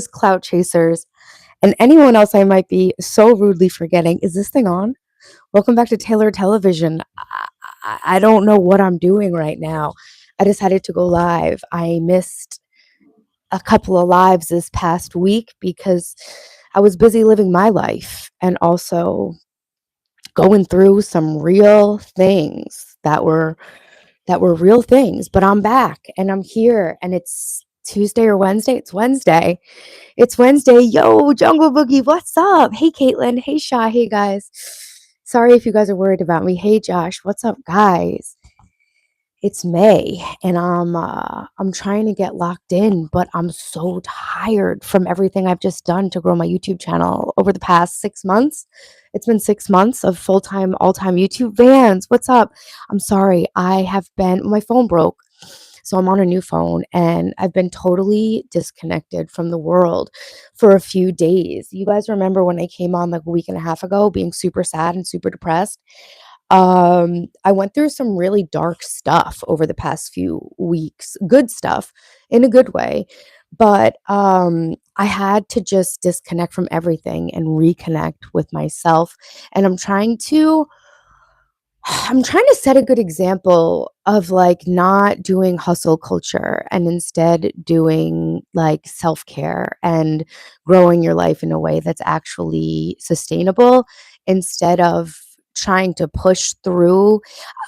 clout chasers, and anyone else I might be so rudely forgetting. Is this thing on? Welcome back to Taylor Television. I don't know what I'm doing right now. I decided to go live. I missed a couple of lives this past week because I was busy living my life and also going through some real things that were real things. But I'm back and I'm here, and it's Tuesday or Wednesday. It's Wednesday. It's Wednesday. Yo, Jungle Boogie, what's up? Hey, Caitlin. Hey, Sha. Hey, guys. Sorry if you guys are worried about me. Hey, Josh. What's up, guys? It's May, and I'm trying to get locked in, but I'm so tired from everything I've just done to grow my YouTube channel over the past 6 months. It's been 6 months of full-time, all-time YouTube. Vans, what's up? I'm sorry. My phone broke. So I'm on a new phone and I've been totally disconnected from the world for a few days. You guys remember when I came on like a week and a half ago being super sad and super depressed? I went through some really dark stuff over the past few weeks, good stuff in a good way. But I had to just disconnect from everything and reconnect with myself. And I'm trying to set a good example of like not doing hustle culture and instead doing like self-care and growing your life in a way that's actually sustainable instead of trying to push through.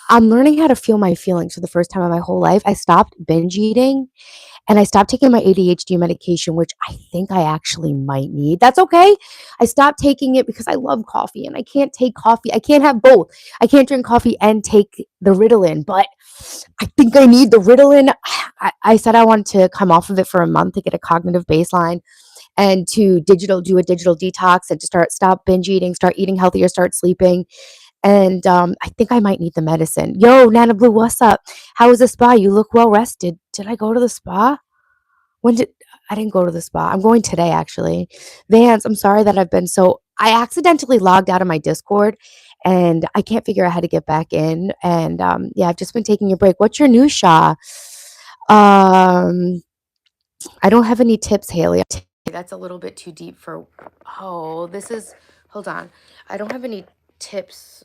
I'm learning how to feel my feelings for the first time in my whole life. I stopped binge eating and I stopped taking my ADHD medication, which I think I actually might need. That's okay. I stopped taking it because I love coffee and I can't take coffee. I can't have both. I can't drink coffee and take the Ritalin, but I think I need the Ritalin. I said I wanted to come off of it for a month to get a cognitive baseline and to do a digital detox and to stop binge eating, start eating healthier, start sleeping. And I think I might need the medicine. Yo, Nana Blue, what's up? How was the spa? You look well rested. Did I go to the spa? When did I didn't go to the spa. I'm going today actually. Vance, I'm sorry that I accidentally logged out of my Discord and I can't figure out how to get back in. And yeah, I've just been taking a break. What's your new Sha? Um, I don't have any tips, Haley. That's a little bit too deep for hold on. I don't have any tips.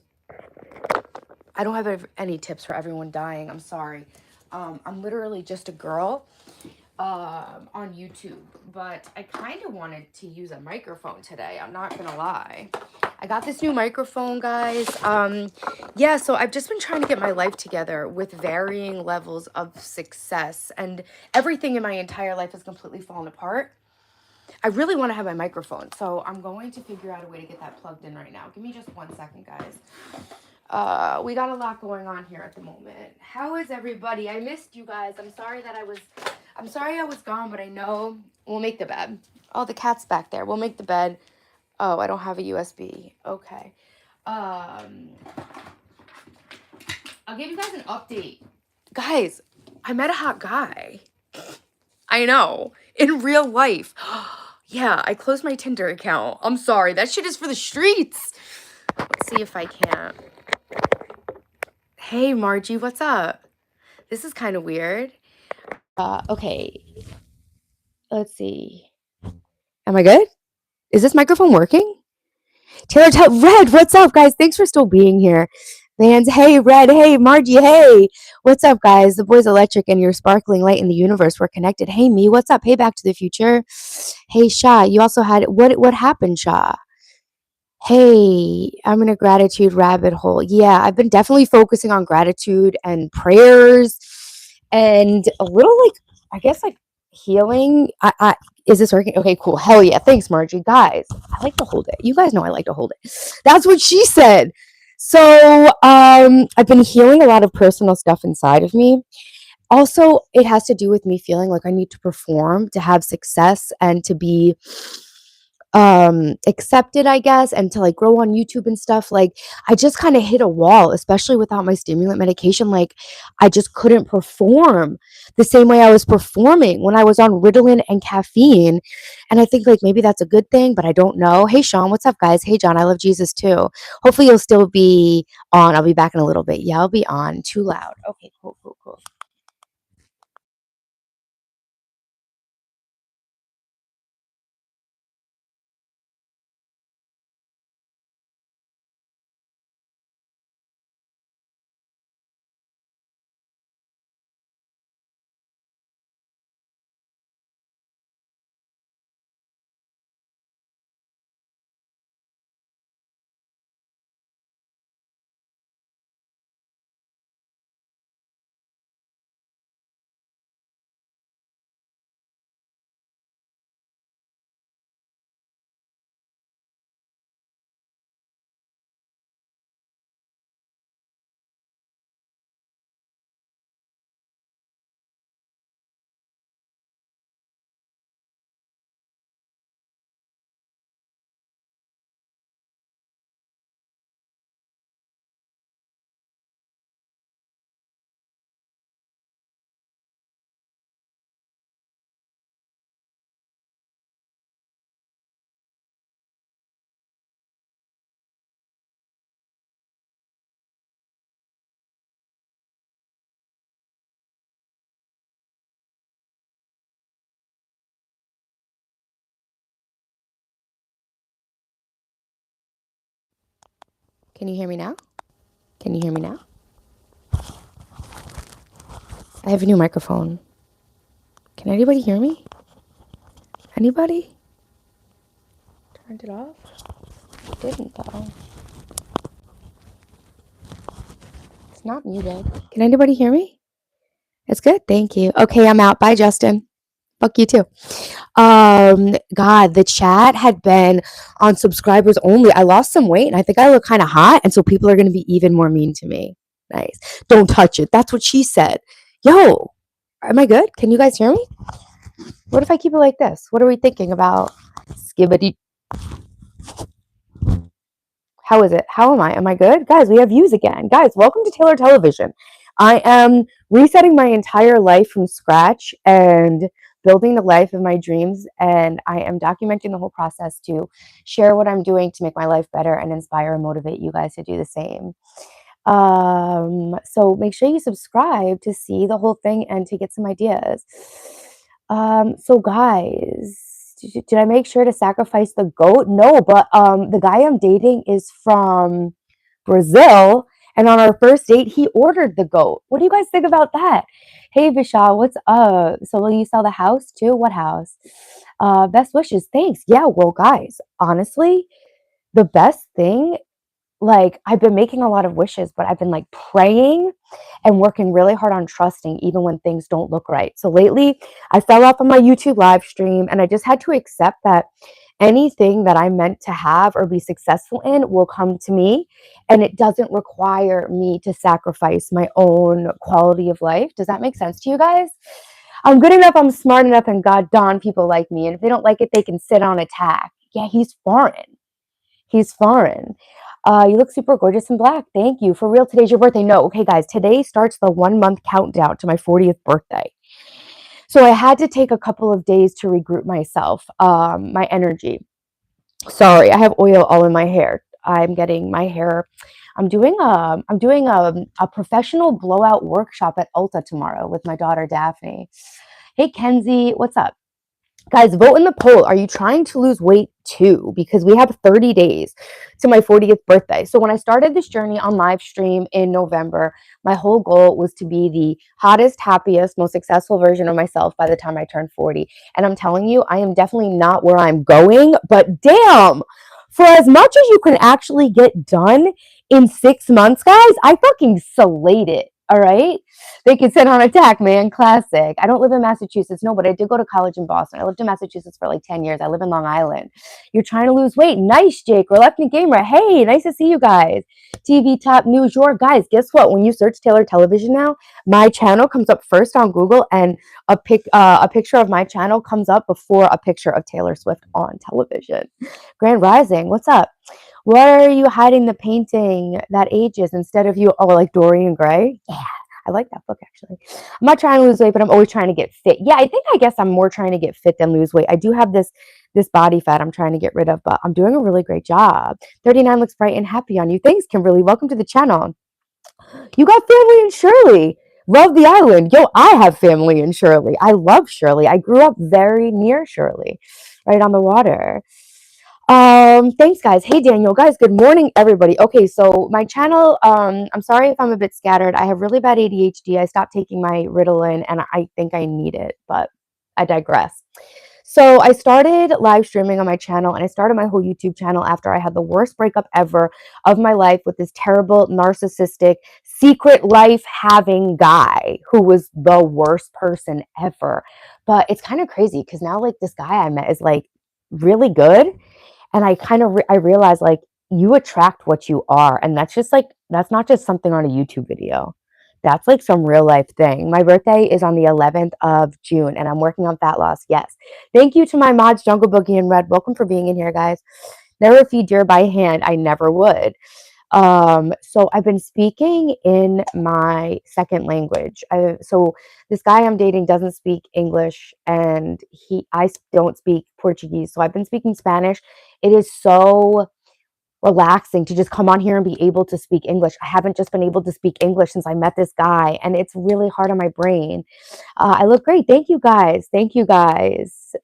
I don't have any tips for everyone dying. I'm sorry. I'm literally just a girl on YouTube, but I kind of wanted to use a microphone today. I'm not gonna lie. I got this new microphone, guys. Yeah, so I've just been trying to get my life together with varying levels of success, and everything in my entire life has completely fallen apart. I really want to have my microphone, so I'm going to figure out a way to get that plugged in right now. Give me just 1 second, guys. We got a lot going on here at the moment. How is everybody? I missed you guys. I'm sorry I was gone, but I know we'll make the bed. Oh, the cat's back there. We'll make the bed. Oh, I don't have a USB. Okay. Um, I'll give you guys an update. Guys, I met a hot guy. I know. In real life. Yeah, I closed my Tinder account. I'm sorry. That shit is for the streets. Let's see if I can. Hey, Margie, what's up? This is kind of weird. Okay. Let's see. Am I good? Is this microphone working? Red, what's up, guys? Thanks for still being here. Vans, hey, Red, hey, Margie, hey. What's up, guys? The boy's electric and you're sparkling light in the universe. We're connected. Hey, me, what's up? Hey, Back to the Future. Hey, Sha, you also had, what happened, Sha? Hey, I'm in a gratitude rabbit hole. Yeah, I've been definitely focusing on gratitude and prayers and a little like, I guess like healing. Is this working? Okay, cool. Hell yeah. Thanks, Margie. Guys, I like to hold it. You guys know I like to hold it. That's what she said. So, I've been healing a lot of personal stuff inside of me. Also, it has to do with me feeling like I need to perform to have success and to be accepted, I guess, and to like grow on YouTube and stuff. Like I just kind of hit a wall, especially without my stimulant medication. Like I just couldn't perform the same way I was performing when I was on Ritalin and caffeine. And I think like maybe that's a good thing, but I don't know. Hey Sean, what's up, guys? Hey John, I love Jesus too. Hopefully you'll still be on. I'll be back in a little bit. Yeah, I'll be on. Too loud. Okay, cool, cool, cool. Can you hear me now? Can you hear me now? I have a new microphone. Can anybody hear me? Anybody? Turned it off? It didn't though. It's not muted. Can anybody hear me? It's good. Thank you. Okay, I'm out. Bye, Justin. Fuck you too. God, the chat had been on subscribers only. I lost some weight and I think I look kind of hot. And so people are going to be even more mean to me. Nice. Don't touch it. That's what she said. Yo, am I good? Can you guys hear me? What if I keep it like this? What are we thinking about? Skibbity. How is it? How am I? Am I good? Guys, we have views again. Guys, welcome to Taylor Television. I am resetting my entire life from scratch and building the life of my dreams. And I am documenting the whole process to share what I'm doing to make my life better and inspire and motivate you guys to do the same. So make sure you subscribe to see the whole thing and to get some ideas. So guys, did I make sure to sacrifice the goat? No, but the guy I'm dating is from Brazil, and on our first date, he ordered the goat. What do you guys think about that? Hey Vishal, what's up? So will you sell the house too? What house? Best wishes. Thanks. Yeah, well, guys, honestly, the best thing, like, I've been making a lot of wishes, but I've been like praying and working really hard on trusting even when things don't look right. So lately, I fell off on my YouTube live stream and I just had to accept that anything that I'm meant to have or be successful in will come to me, and it doesn't require me to sacrifice my own quality of life. Does that make sense to you guys? I'm good enough, I'm smart enough, and God darn people like me. And if they don't like it, they can sit on attack. Yeah, he's foreign. He's foreign. You look super gorgeous in black. Thank you. For real, today's your birthday. No, okay, guys, today starts the 1 month countdown to my 40th birthday. So I had to take a couple of days to regroup myself, my energy. Sorry, I have oil all in my hair. I'm getting my hair. I'm doing a professional blowout workshop at Ulta tomorrow with my daughter Daphne. Hey Kenzie, what's up? Guys, vote in the poll. Are you trying to lose weight too? Because we have 30 days to my 40th birthday. So when I started this journey on live stream in November, my whole goal was to be the hottest, happiest, most successful version of myself by the time I turned 40. And I'm telling you, I am definitely not where I'm going, but damn, for as much as you can actually get done in 6 months, guys, I fucking slayed it. All right. They can sit on attack, man. Classic. I don't live in Massachusetts. No, but I did go to college in Boston. I lived in Massachusetts for like 10 years. I live in Long Island. You're trying to lose weight. Nice, Jake. Reluctant Gamer. Hey, nice to see you guys. TV Top News. Your guys, guess what? When you search Taylor Television now, my channel comes up first on Google, and a picture of my channel comes up before a picture of Taylor Swift on television. Grand Rising. What's up? Why are you hiding the painting that ages instead of you? Oh, like Dorian Gray? Yeah, I like that book actually. I'm not trying to lose weight, but I'm always trying to get fit. Yeah, I guess I'm more trying to get fit than lose weight. I do have this body fat I'm trying to get rid of, but I'm doing a really great job. 39 looks bright and happy on you. Thanks, Kimberly. Welcome to the channel. You got family in Shirley. Love the island. Yo, I have family in Shirley. I love Shirley. I grew up very near Shirley, right on the water. Thanks guys. Hey Daniel, guys, good morning everybody. Okay, so my channel, I'm sorry if I'm a bit scattered. I have really bad ADHD. I stopped taking my Ritalin and I think I need it, but I digress. So I started live streaming on my channel, and I started my whole YouTube channel after I had the worst breakup ever of my life with this terrible, narcissistic, secret life having guy who was the worst person ever. But it's kind of crazy because now like this guy I met is like really good, and I kind of I realized like you attract what you are, and that's just like that's not just something on a YouTube video. That's like some real life thing. My birthday is on the 11th of June, and I'm working on fat loss. Yes. Thank you to my mods, Jungle Boogie and Red. Welcome for being in here, guys. Never feed deer by hand. I never would. So I've been speaking in my second language. So this guy I'm dating doesn't speak English, and I don't speak Portuguese. So I've been speaking Spanish. It is so relaxing to just come on here and be able to speak English. I haven't just been able to speak English since I met this guy, and it's really hard on my brain. I look great. Thank you guys. Thank you guys.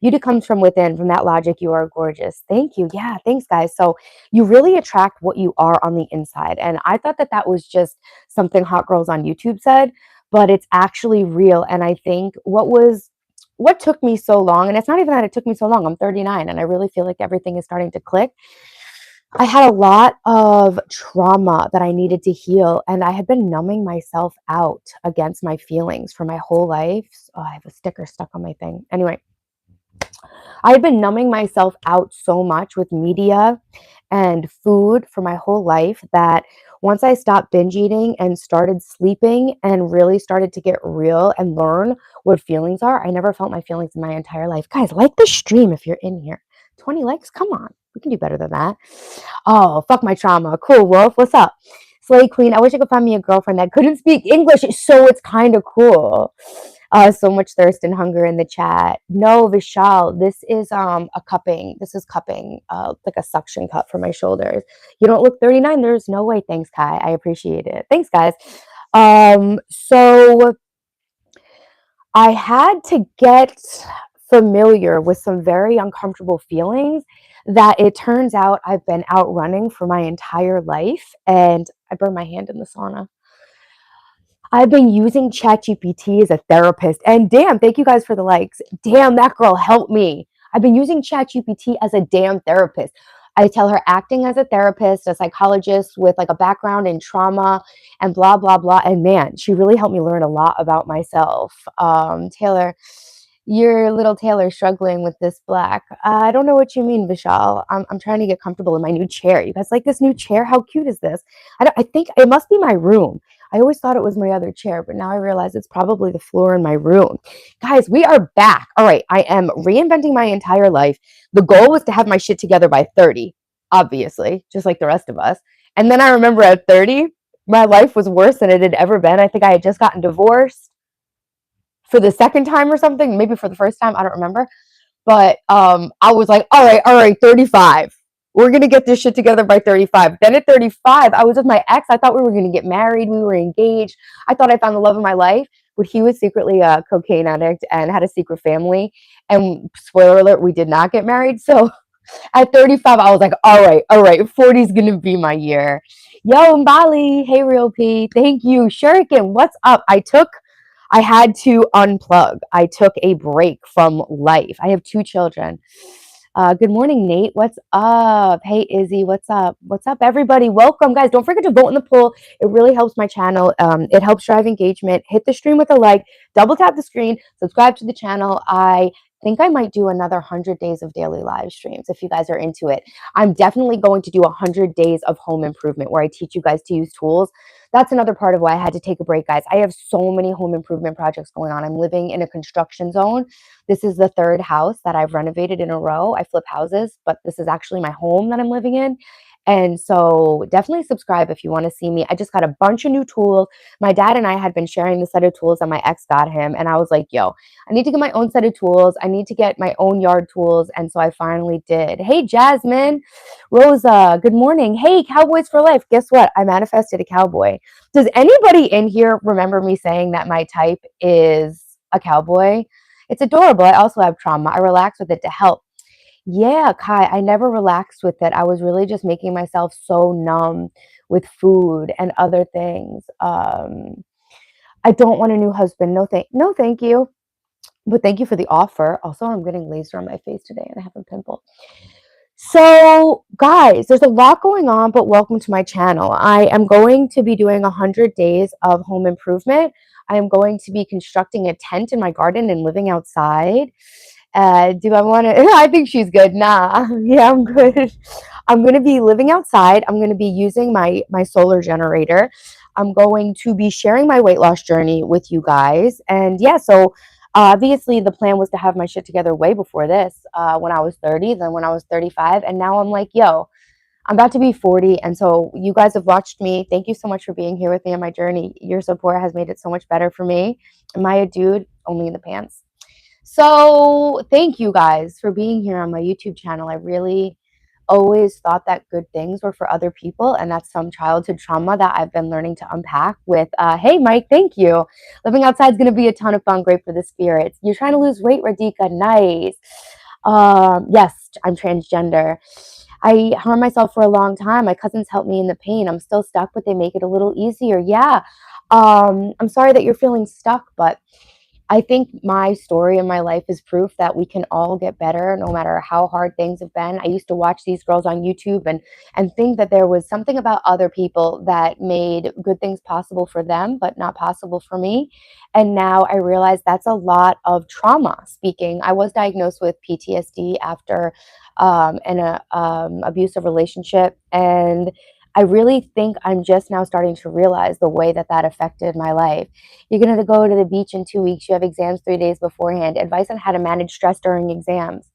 Beauty comes from within. From that logic, you are gorgeous. Thank you. Yeah, thanks, guys. So you really attract what you are on the inside. And I thought that that was just something Hot Girls on YouTube said, but it's actually real. And I think what took me so long, and it's not even that it took me so long. I'm 39, and I really feel like everything is starting to click. I had a lot of trauma that I needed to heal, and I had been numbing myself out against my feelings for my whole life. Oh, I have a sticker stuck on my thing. Anyway, I had been numbing myself out so much with media and food for my whole life that once I stopped binge eating and started sleeping and really started to get real and learn what feelings are, I never felt my feelings in my entire life. Guys, like the stream if you're in here. 20 likes? Come on. We can do better than that. Oh, fuck my trauma. Cool, Wolf. What's up? Slay Queen. I wish I could find me a girlfriend that couldn't speak English, so it's kind of cool. So much thirst and hunger in the chat. No, Vishal, this is a cupping. This is cupping, like a suction cup for my shoulders. You don't look 39. There's no way. Thanks, Kai. I appreciate it. Thanks, guys. So I had to get familiar with some very uncomfortable feelings that it turns out I've been outrunning for my entire life. And I burned my hand in the sauna. I've been using ChatGPT as a therapist. And damn, thank you guys for the likes. Damn, that girl helped me. I've been using ChatGPT as a damn therapist. I tell her acting as a therapist, a psychologist with like a background in trauma and blah, blah, blah. And man, she really helped me learn a lot about myself. Taylor, your little Taylor struggling with this black. I don't know what you mean, Vishal. I'm trying to get comfortable in my new chair. You guys like this new chair? How cute is this? I think it must be my room. I always thought it was my other chair, but now I realize it's probably the floor in my room. Guys, we are back. All right, I am reinventing my entire life. The goal was to have my shit together by 30, obviously, just like the rest of us. And then I remember at 30, my life was worse than it had ever been. I think I had just gotten divorced for the second time or something, maybe for the first time, I don't remember. But I was like, all right, 35. We're gonna get this shit together by 35. Then at 35, I was with my ex. I thought we were gonna get married. We were engaged. I thought I found the love of my life, but he was secretly a cocaine addict and had a secret family. And spoiler alert, we did not get married. So at 35, I was like, all right, 40 is gonna be my year. Yo, Mbali, hey, Real P, thank you. Shuriken, what's up? I had to unplug. I took a break from life. I have 2 children. Good morning, Nate. What's up? Hey, Izzy. What's up? What's up, everybody? Welcome, guys. Don't forget to vote in the poll. It really helps my channel. It helps drive engagement. Hit the stream with a like. Double tap the screen. Subscribe to the channel. I think I might do another 100 days of daily live streams if you guys are into it. I'm definitely going to do 100 days of home improvement where I teach you guys to use tools. That's another part of why I had to take a break, guys. I have so many home improvement projects going on. I'm living in a construction zone. This is the 3rd house that I've renovated in a row. I flip houses, but this is actually my home that I'm living in. And so definitely subscribe if you want to see me. I just got a bunch of new tools. My dad and I had been sharing the set of tools that my ex got him. And I was like, yo, I need to get my own set of tools. I need to get my own yard tools. And so I finally did. Hey, Jasmine. Rosa, good morning. Hey, Cowboys for life. Guess what? I manifested a cowboy. Does anybody in here remember me saying that my type is a cowboy? It's adorable. I also have trauma. I relax with it to help. Yeah, Kai, I never relaxed with it. I was really just making myself so numb with food and other things. I don't want a new husband. No, thank you. But thank you for the offer. Also, I'm getting laser on my face today and I have a pimple. So, guys, there's a lot going on, but welcome to my channel. I am going to be doing 100 days of home improvement. I am going to be constructing a tent in my garden and living outside. Do I want to? I think she's good. Nah, yeah, I'm good. I'm going to be living outside. I'm going to be using my solar generator. I'm going to be sharing my weight loss journey with you guys. And yeah, so obviously the plan was to have my shit together way before this, when I was 30, then when I was 35, and now I'm like, yo, I'm about to be 40. And so you guys have watched me. Thank you so much for being here with me on my journey. Your support has made it so much better for me. Am I a dude? Only in the pants. So thank you guys for being here on my YouTube channel. I really always thought that good things were for other people, and that's some childhood trauma that I've been learning to unpack with, hey, Mike, thank you. Living outside is going to be a ton of fun, great for the spirits. You're trying to lose weight, Radhika, nice. Yes, I'm transgender. I harmed myself for a long time. My cousins helped me in the pain. I'm still stuck, but they make it a little easier. Yeah. I'm sorry that you're feeling stuck, but I think my story and my life is proof that we can all get better no matter how hard things have been. I used to watch these girls on YouTube and think that there was something about other people that made good things possible for them, but not possible for me. And now I realize that's a lot of trauma speaking. I was diagnosed with PTSD after an abusive relationship, and I really think I'm just now starting to realize the way that that affected my life. You're going to go to the beach in 2 weeks. You have exams 3 days beforehand. Advice on how to manage stress during exams.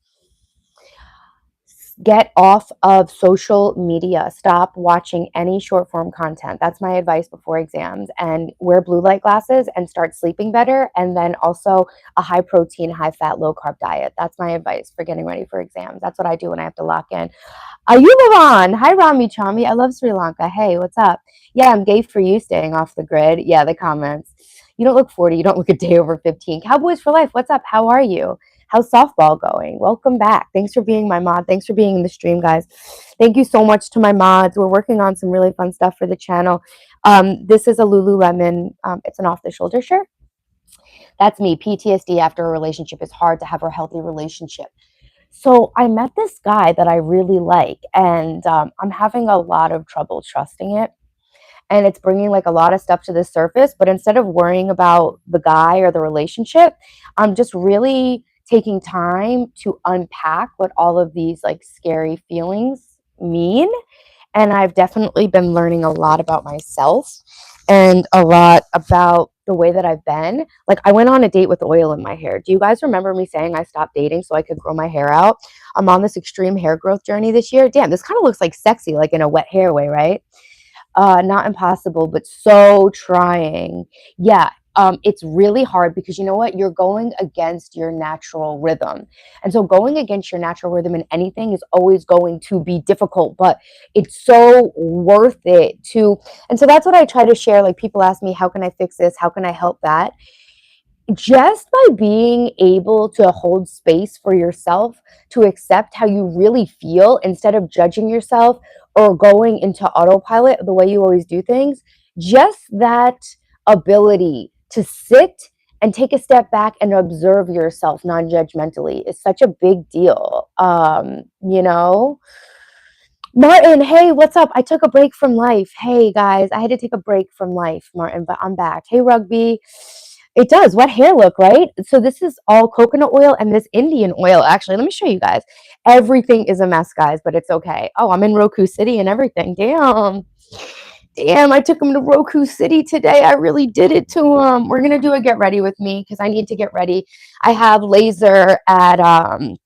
Get off of social media. Stop watching any short form content. That's my advice before exams. And wear blue light glasses and start sleeping better. And then also a high protein, high fat, low carb diet. That's my advice for getting ready for exams. That's what I do when I have to lock in. Are you on? Hi, Rami Chami. I love Sri Lanka. Hey, what's up? Yeah, I'm gay for you staying off the grid. Yeah, the comments. You don't look 40. You don't look a day over 15. Cowboys for life. What's up? How are you? How's softball going? Welcome back. Thanks for being my mod. Thanks for being in the stream, guys. Thank you so much to my mods. We're working on some really fun stuff for the channel. This is a Lululemon. It's an off-the-shoulder shirt. That's me. PTSD after a relationship. It's hard to have a healthy relationship. So I met this guy that I really like, and I'm having a lot of trouble trusting it. And it's bringing like a lot of stuff to the surface. But instead of worrying about the guy or the relationship, I'm just really taking time to unpack what all of these like scary feelings mean. And I've definitely been learning a lot about myself and a lot about the way that I've been. Like, I went on a date with oil in my hair. Do you guys remember me saying I stopped dating so I could grow my hair out? I'm on this extreme hair growth journey this year. Damn, this kind of looks like sexy, like in a wet hair way, right? Not impossible, but so trying. Yeah, it's really hard because you know what? You're going against your natural rhythm. And so going against your natural rhythm in anything is always going to be difficult, but it's so worth it to. And so that's what I try to share. Like, people ask me, how can I fix this? How can I help that? Just by being able to hold space for yourself to accept how you really feel instead of judging yourself or going into autopilot the way you always do things, just that ability to sit and take a step back and observe yourself non-judgmentally is such a big deal. Martin, hey, what's up? I took a break from life. Hey, guys, I had to take a break from life, Martin, but I'm back. Hey, Rugby. It does. What hair look, right? So this is all coconut oil and this Indian oil. Actually, let me show you guys. Everything is a mess, guys, but it's okay. Oh, I'm in Roku City and everything. Damn. Damn, I took him to Roku City today. I really did it to him. We're going to do a get ready with me because I need to get ready. I have laser at I'm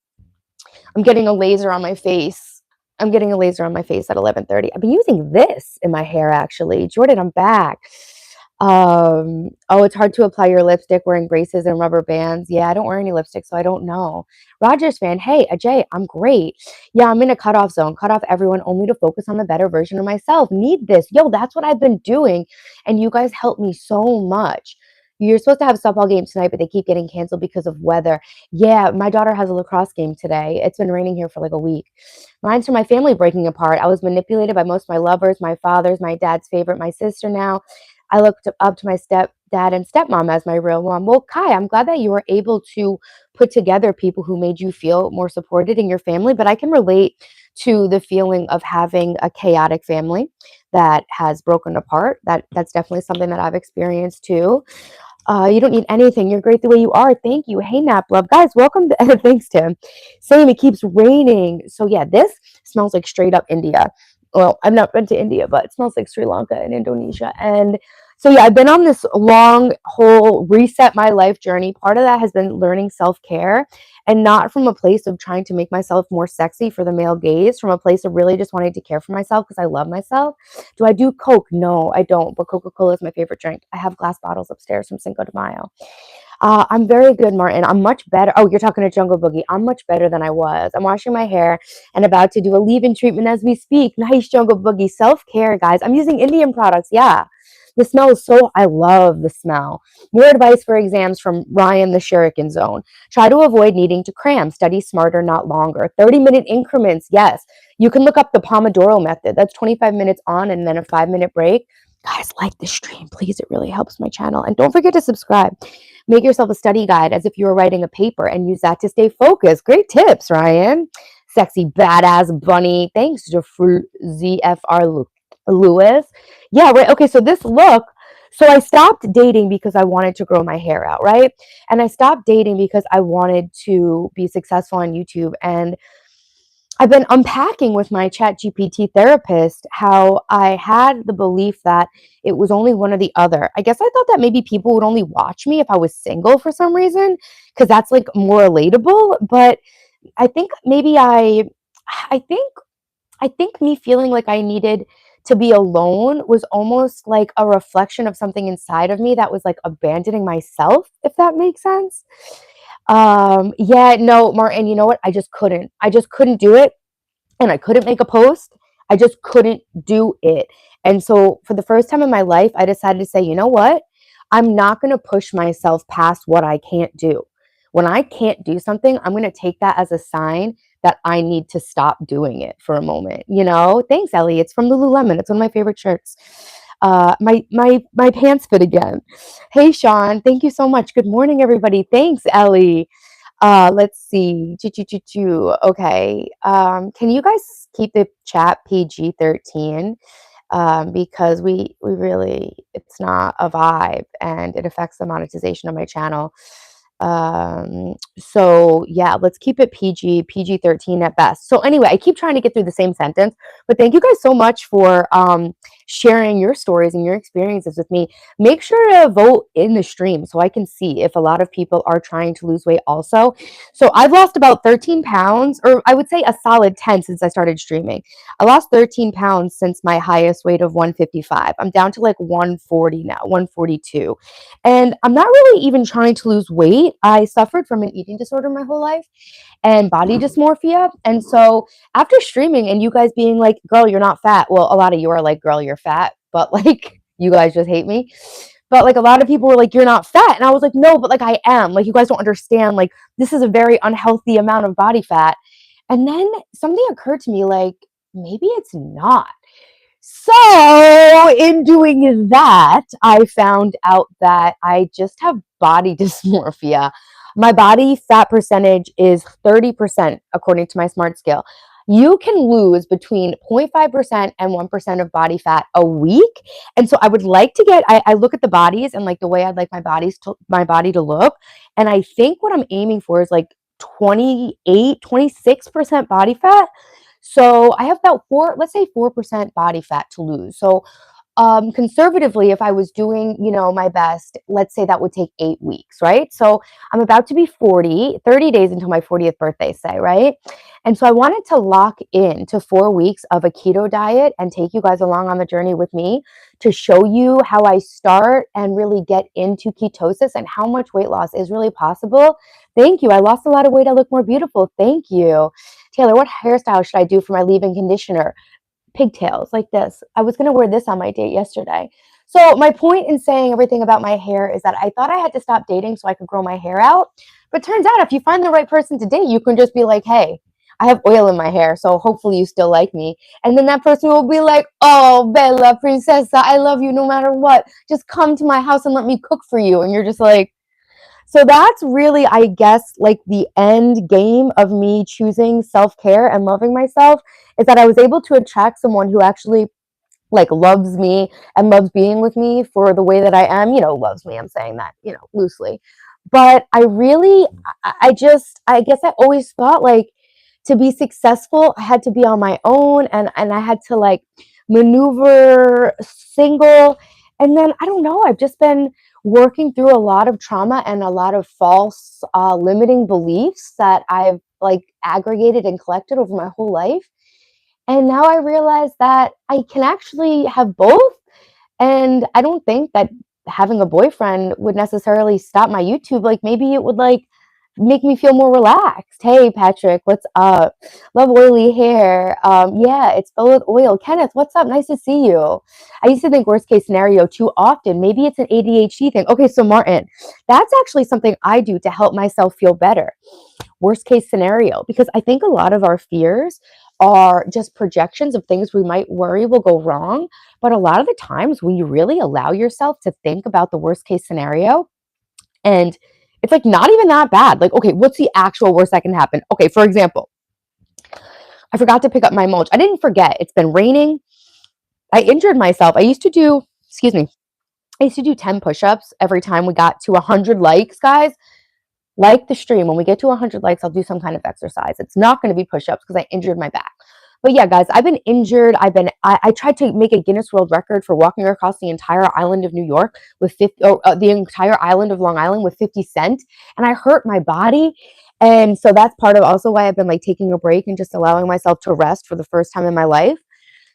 getting a laser on my face. I'm getting a laser on my face at 11:30. I've been using this in my hair, actually. Jordan, I'm back. Oh, it's hard to apply your lipstick wearing braces and rubber bands. Yeah, I don't wear any lipstick, so I don't know. Rogers fan, hey, Ajay, I'm great. Yeah, I'm in a cutoff zone. Cut off everyone only to focus on the better version of myself. Need this. Yo, that's what I've been doing. And you guys help me so much. You're supposed to have a softball game tonight, but they keep getting canceled because of weather. Yeah, my daughter has a lacrosse game today. It's been raining here for like a week. Mine's from my family breaking apart. I was manipulated by most of my lovers, my father's, my dad's favorite, my sister now. I looked up to my stepdad and stepmom as my real mom. Well, Kai, I'm glad that you were able to put together people who made you feel more supported in your family, but I can relate to the feeling of having a chaotic family that has broken apart. That's definitely something that I've experienced too. You don't need anything. You're great the way you are. Thank you. Hey, Nap Love. Guys, welcome to thanks, Tim. Same, it keeps raining. So yeah, this smells like straight up India. Well, I've not been to India, but it smells like Sri Lanka and Indonesia. And so yeah, I've been on this long whole reset my life journey. Part of that has been learning self-care, and not from a place of trying to make myself more sexy for the male gaze, from a place of really just wanting to care for myself because I love myself. Do I do Coke? No, I don't. But Coca-Cola is my favorite drink. I have glass bottles upstairs from Cinco de Mayo. I'm very good, Martin. I'm much better. Oh, you're talking to Jungle Boogie. I'm much better than I was. I'm washing my hair and about to do a leave-in treatment as we speak. Nice, Jungle Boogie. Self-care, guys. I'm using Indian products. Yeah. The smell is so, I love the smell. More advice for exams from Ryan, the Shuriken Zone. Try to avoid needing to cram. Study smarter, not longer. 30-minute increments. Yes. You can look up the Pomodoro method. That's 25 minutes on and then a 5-minute break. Guys, like the stream, please. It really helps my channel. And don't forget to subscribe. Make yourself a study guide as if you were writing a paper and use that to stay focused. Great tips, Ryan. Sexy badass bunny. Thanks, ZFR Lewis. Yeah, right. Okay, so this look. So I stopped dating because I wanted to grow my hair out, right? And I stopped dating because I wanted to be successful on YouTube. And I've been unpacking with my chat GPT therapist how I had the belief that it was only one or the other. I guess I thought that maybe people would only watch me if I was single for some reason, because that's like more relatable. But I think maybe I think I think me feeling like I needed to be alone was almost like a reflection of something inside of me that was like abandoning myself, if that makes sense. Yeah, no, Martin, you know what? I just couldn't do it and I couldn't make a post. I just couldn't do it. And so for the first time in my life, I decided to say, you know what? I'm not going to push myself past what I can't do. When I can't do something, I'm going to take that as a sign that I need to stop doing it for a moment. You know, thanks, Ellie. It's from Lululemon. It's one of my favorite shirts. My pants fit again. Hey, Sean. Thank you so much. Good morning, everybody. Thanks, Ellie. Let's see. Okay. Can you guys keep the chat PG-13? Because we really, it's not a vibe and it affects the monetization of my channel. So yeah, let's keep it PG-13 at best. So anyway, I keep trying to get through the same sentence, but thank you guys so much for sharing your stories and your experiences with me. Make sure to vote in the stream so I can see if a lot of people are trying to lose weight also. So I've lost about 13 pounds, or I would say a solid 10 since I started streaming. I lost 13 pounds since my highest weight of 155. I'm down to like 140 now, 142. And I'm not really even trying to lose weight. I suffered from an eating disorder my whole life and body dysmorphia. And so after streaming and you guys being like, girl, you're not fat. Well, a lot of you are like, girl, you're fat, but like, you guys just hate me. But like a lot of people were like, you're not fat. And I was like, no, but like I am. Like, you guys don't understand. Like, this is a very unhealthy amount of body fat. And then something occurred to me like, maybe it's not. So, in doing that, I found out that I just have body dysmorphia. My body fat percentage is 30%, according to my smart scale. You can lose between 0.5% and 1% of body fat a week. And so I would like to I look at the bodies and like the way I'd like my body to look. And I think what I'm aiming for is like 28, 26% body fat. So I have about let's say 4% body fat to lose. So conservatively, if I was doing, my best, let's say that would take 8 weeks, right? So I'm about to be 40, 30 days until my 40th birthday, say, right? And so I wanted to lock in to 4 weeks of a keto diet and take you guys along on the journey with me to show you how I start and really get into ketosis and how much weight loss is really possible. Thank you. I lost a lot of weight. I look more beautiful. Thank you. Taylor, what hairstyle should I do for my leave-in conditioner? Pigtails like this. I was going to wear this on my date yesterday. So my point in saying everything about my hair is that I thought I had to stop dating so I could grow my hair out. But turns out if you find the right person to date, you can just be like, hey, I have oil in my hair, so hopefully you still like me. And then that person will be like, oh, Bella, princessa, I love you no matter what. Just come to my house and let me cook for you. And you're just like, so that's really, I guess, like the end game of me choosing self-care and loving myself is that I was able to attract someone who actually like loves me and loves being with me for the way that I am, loves me. I'm saying that, loosely. But I really, I guess I always thought like to be successful, I had to be on my own and I had to like maneuver single. And then I don't know, I've just been working through a lot of trauma and a lot of false limiting beliefs that I've like aggregated and collected over my whole life. And now I realize that I can actually have both. And I don't think that having a boyfriend would necessarily stop my YouTube. Like maybe it would like make me feel more relaxed. Hey Patrick, what's up? Love oily hair. Yeah, it's filled with oil. Kenneth, what's up? Nice to see you. I used to think worst case scenario too often. Maybe it's an ADHD thing. Okay, so Martin, that's actually something I do to help myself feel better. Worst case scenario, because I think a lot of our fears are just projections of things we might worry will go wrong. But a lot of the times, when you really allow yourself to think about the worst case scenario, and it's like not even that bad. Like, okay, what's the actual worst that can happen? Okay, for example, I forgot to pick up my mulch. I didn't forget. It's been raining. I injured myself. I used to do, excuse me, I used to do 10 push ups every time we got to 100 likes, guys. Like the stream, when we get to 100 likes, I'll do some kind of exercise. It's not going to be push-ups because I injured my back. But yeah, guys, I've been injured. I tried to make a Guinness World Record for walking across the entire island of New York with 50, the entire island of Long Island with 50 cent, and I hurt my body. And so that's part of also why I've been like taking a break and just allowing myself to rest for the first time in my life.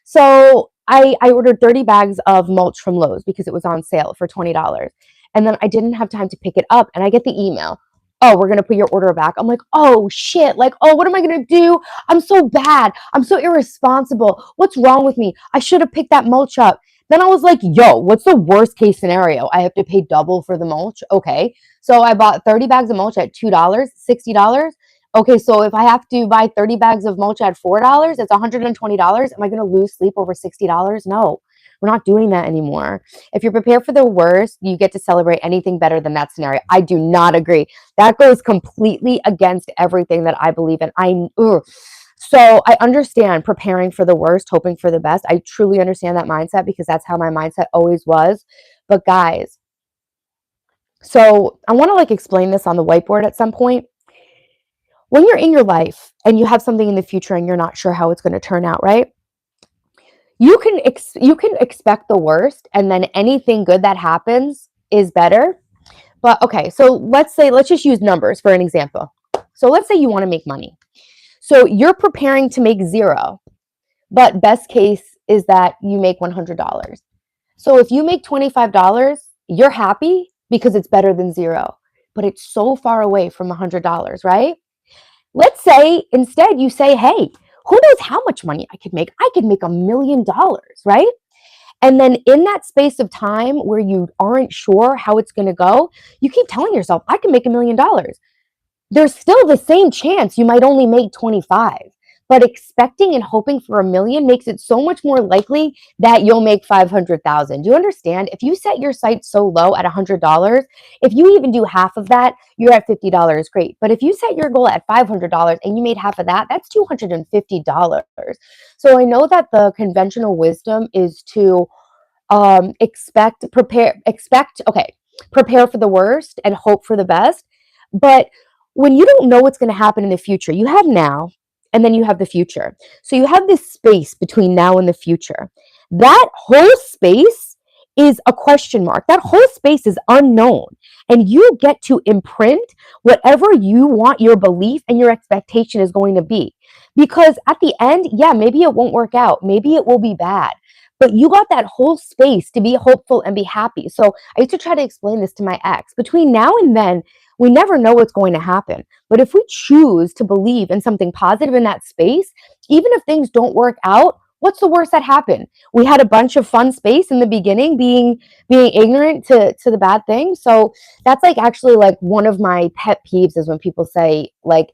So I ordered 30 bags of mulch from Lowe's because it was on sale for $20. And then I didn't have time to pick it up. And I get the email, oh, we're going to put your order back. I'm like, oh shit. Like, oh, what am I going to do? I'm so bad. I'm so irresponsible. What's wrong with me? I should have picked that mulch up. Then I was like, yo, what's the worst case scenario? I have to pay double for the mulch. Okay. So I bought 30 bags of mulch at $2, $60. Okay, so if I have to buy 30 bags of mulch at $4, it's $120. Am I going to lose sleep over $60? No, we're not doing that anymore. If you're prepared for the worst, you get to celebrate anything better than that scenario. I do not agree. That goes completely against everything that I believe in. So I understand preparing for the worst, hoping for the best. I truly understand that mindset because that's how my mindset always was. But guys, so I want to like explain this on the whiteboard at some point. When you're in your life and you have something in the future and you're not sure how it's going to turn out, right? You can expect the worst, and then anything good that happens is better. But okay, so let's just use numbers for an example. So let's say you want to make money. So you're preparing to make zero, but best case is that you make $100. So if you make $25, you're happy because it's better than zero, but it's so far away from $100, right? Let's say instead you say, hey, who knows how much money I could make? I could make $1 million, right? And then in that space of time where you aren't sure how it's going to go, you keep telling yourself, I can make $1 million. There's still the same chance you might only make 25, but expecting and hoping for a million makes it so much more likely that you'll make 500,000. Do you understand? If you set your sights so low at $100, if you even do half of that, you're at $50. Great. But if you set your goal at $500 and you made half of that, that's $250. So I know that the conventional wisdom is to prepare for the worst and hope for the best. But when you don't know what's going to happen in the future, you have now and then you have the future. So you have this space between now and the future. That whole space is a question mark. That whole space is unknown. And you get to imprint whatever you want your belief and your expectation is going to be. Because at the end, yeah, maybe it won't work out. Maybe it will be bad. But you got that whole space to be hopeful and be happy. So I used to try to explain this to my ex. Between now and then, we never know what's going to happen. But if we choose to believe in something positive in that space, even if things don't work out, what's the worst that happened? We had a bunch of fun space in the beginning, being ignorant to the bad thing. So that's like actually like one of my pet peeves is when people say like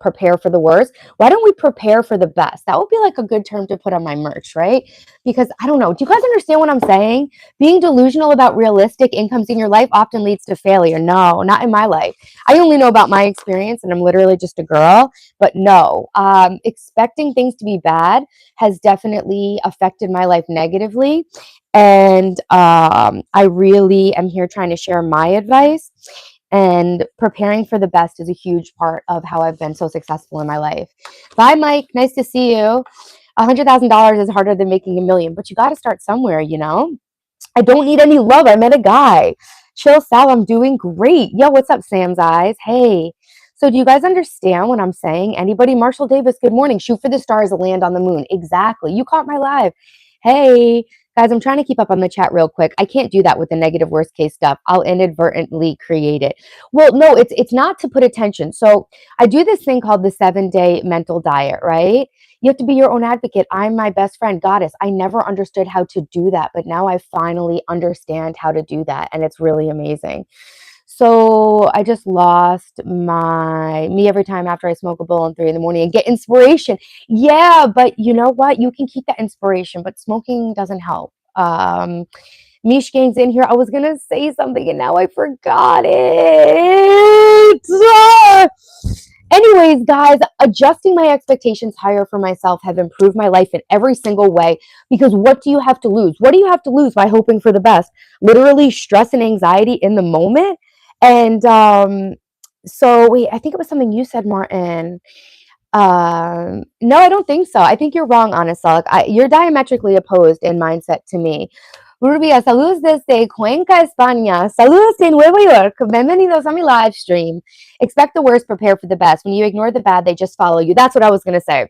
prepare for the worst. Why don't we prepare for the best? That would be like a good term to put on my merch, right? Because I don't know. Do you guys understand what I'm saying? Being delusional about realistic incomes in your life often leads to failure. No, not in my life. I only know about my experience and I'm literally just a girl. But no, expecting things to be bad has definitely affected my life negatively. And I really am here trying to share my advice. And preparing for the best is a huge part of how I've been so successful in my life. Bye, Mike. Nice to see you. $100,000 is harder than making a million, but you got to start somewhere, you know? I don't need any love. I met a guy. Chill, Sal. I'm doing great. Yo, what's up, Sam's eyes? Hey. So do you guys understand what I'm saying? Anybody? Marshall Davis, good morning. Shoot for the stars, land on the moon. Exactly. You caught my live. Hey. Guys, I'm trying to keep up on the chat real quick. I can't do that with the negative worst case stuff. I'll inadvertently create it. Well, no, it's not to put attention. So I do this thing called the 7-day mental diet, right? You have to be your own advocate. I'm my best friend, goddess. I never understood how to do that, but now I finally understand how to do that, and it's really amazing. So I just lost my me every time after I smoke a bowl at 3 in the morning and get inspiration. Yeah, but you know what? You can keep that inspiration, but smoking doesn't help. Mish Gang's in here. I was gonna say something and now I forgot it. Anyways, guys, adjusting my expectations higher for myself have improved my life in every single way because what do you have to lose? What do you have to lose by hoping for the best? Literally stress and anxiety in the moment. And so wait, I think it was something you said, Martin. No, I don't think so. I think you're wrong, Anasalik. You're diametrically opposed in mindset to me. Rubia, saludos desde Cuenca, España. Saludos de Nueva York. Bienvenidos a mi live stream. Expect the worst, prepare for the best. When you ignore the bad, they just follow you. That's what I was going to say.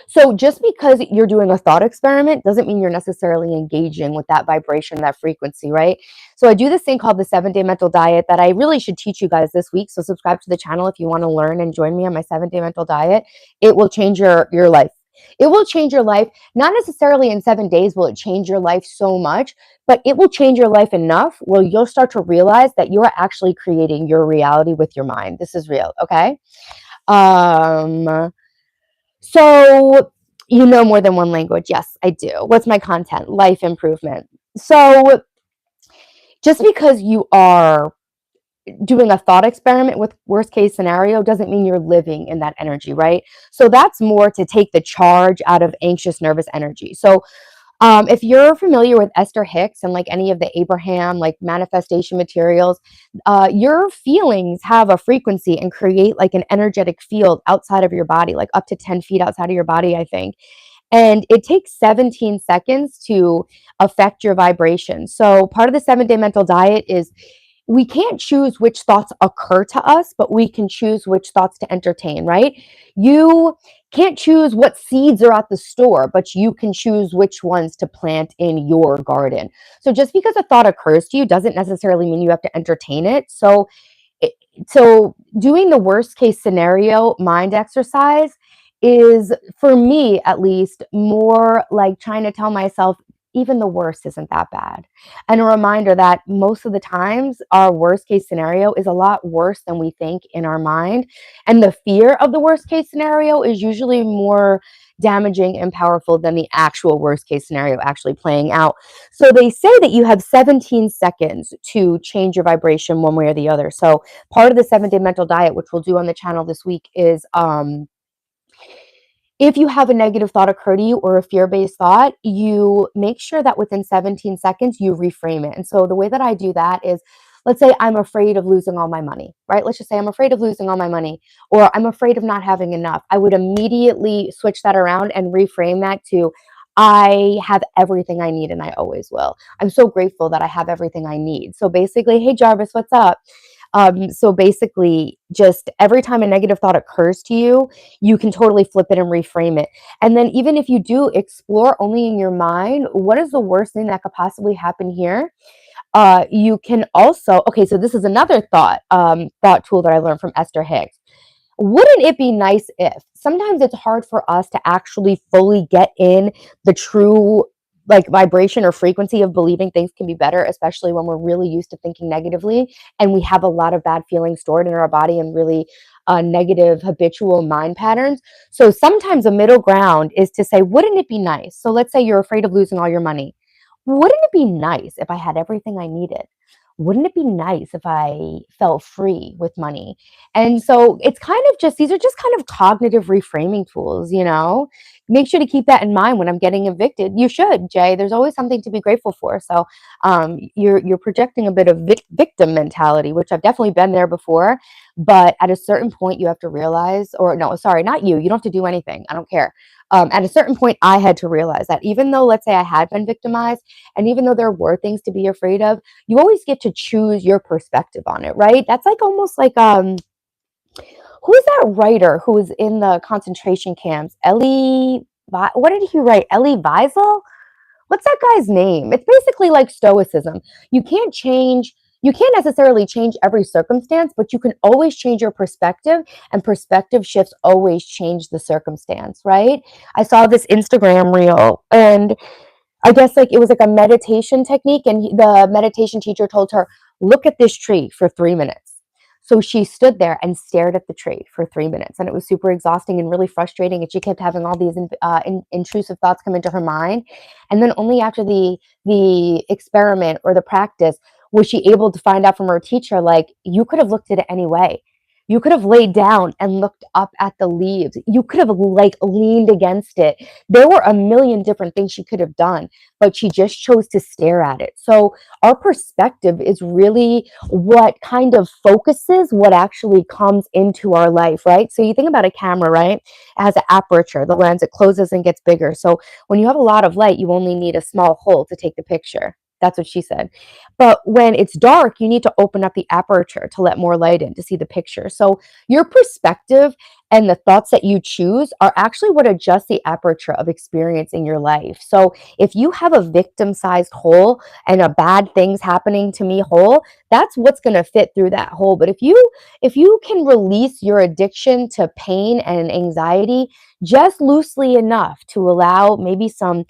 So just because you're doing a thought experiment doesn't mean you're necessarily engaging with that vibration, that frequency, right? So I do this thing called the 7-day mental diet that I really should teach you guys this week. So subscribe to the channel if you want to learn and join me on my 7-day mental diet. It will change your life. It will change your life. Not necessarily in 7 days will it change your life so much, but it will change your life enough where you'll start to realize that you are actually creating your reality with your mind. This is real, okay? So you know more than one language. Yes, I do. What's my content? Life improvement. So just because you are doing a thought experiment with worst case scenario doesn't mean you're living in that energy, right? So that's more to take the charge out of anxious, nervous energy. So if you're familiar with Esther Hicks and like any of the Abraham like manifestation materials, your feelings have a frequency and create like an energetic field outside of your body, like up to 10 feet outside of your body, I think. And it takes 17 seconds to affect your vibration. So part of the 7-day mental diet is we can't choose which thoughts occur to us, but we can choose which thoughts to entertain, right? You can't choose what seeds are at the store, but you can choose which ones to plant in your garden. So just because a thought occurs to you doesn't necessarily mean you have to entertain it. So doing the worst case scenario mind exercise is, for me at least, more like trying to tell myself even the worst isn't that bad, and a reminder that most of the times our worst case scenario is a lot worse than we think in our mind, and the fear of the worst case scenario is usually more damaging and powerful than the actual worst case scenario actually playing out. So they say that you have 17 seconds to change your vibration one way or the other. So part of the 7-day mental diet, which we'll do on the channel this week, is if you have a negative thought occur to you or a fear-based thought, you make sure that within 17 seconds you reframe it. And so the way that I do that is, let's say I'm afraid of losing all my money, right? Let's just say I'm afraid of losing all my money, or I'm afraid of not having enough. I would immediately switch that around and reframe that to, I have everything I need and I always will. I'm so grateful that I have everything I need. So basically, hey Jarvis, what's up? So basically, just every time a negative thought occurs to you, you can totally flip it and reframe it. And then, even if you do explore only in your mind, what is the worst thing that could possibly happen here? You can also, okay, so this is another thought tool that I learned from Esther Hicks. Wouldn't it be nice if sometimes it's hard for us to actually fully get in the true like vibration or frequency of believing things can be better, especially when we're really used to thinking negatively and we have a lot of bad feelings stored in our body and really negative habitual mind patterns. So sometimes a middle ground is to say, wouldn't it be nice? So let's say you're afraid of losing all your money. Wouldn't it be nice if I had everything I needed? Wouldn't it be nice if I felt free with money? And so it's kind of just, these are just kind of cognitive reframing tools, you know? Make sure to keep that in mind when I'm getting evicted. You should, Jay. There's always something to be grateful for. So you're projecting a bit of victim mentality, which I've definitely been there before. But at a certain point, you have to realize, or no, sorry, not you. You don't have to do anything. I don't care. At a certain point, I had to realize that even though, let's say, I had been victimized, and even though there were things to be afraid of, you always get to choose your perspective on it, right? That's like almost like who is that writer who was in the concentration camps? What did he write? Elie Wiesel? what's that guy's name? It's basically like stoicism. You can't change, you can't necessarily change every circumstance, but you can always change your perspective, and perspective shifts always change the circumstance, right? I saw this Instagram reel, and I guess like it was like a meditation technique, and the meditation teacher told her, "Look at this tree for 3 minutes." So she stood there and stared at the tree for 3 minutes, and it was super exhausting and really frustrating. And she kept having all these intrusive thoughts come into her mind. And then only after the experiment or the practice was she able to find out from her teacher, like, you could have looked at it any way. You could have laid down and looked up at the leaves. You could have like leaned against it. There were a million different things she could have done, but she just chose to stare at it. So our perspective is really what kind of focuses what actually comes into our life, right? So you think about a camera, right? It has an aperture, the lens, it closes and gets bigger. So when you have a lot of light, you only need a small hole to take the picture. That's what she said. But when it's dark, you need to open up the aperture to let more light in to see the picture. So your perspective and the thoughts that you choose are actually what adjust the aperture of experience in your life. So if you have a victim sized hole and a bad things happening to me hole, that's what's going to fit through that hole. But if you can release your addiction to pain and anxiety just loosely enough to allow maybe some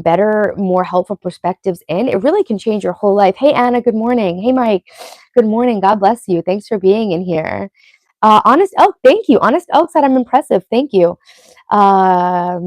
better, more helpful perspectives in, it really can change your whole life. Hey Anna, good morning. Hey Mike, good morning. God bless you. Thanks for being in here. Honest Elk, thank you. Honest Elk said I'm impressive. Thank you. I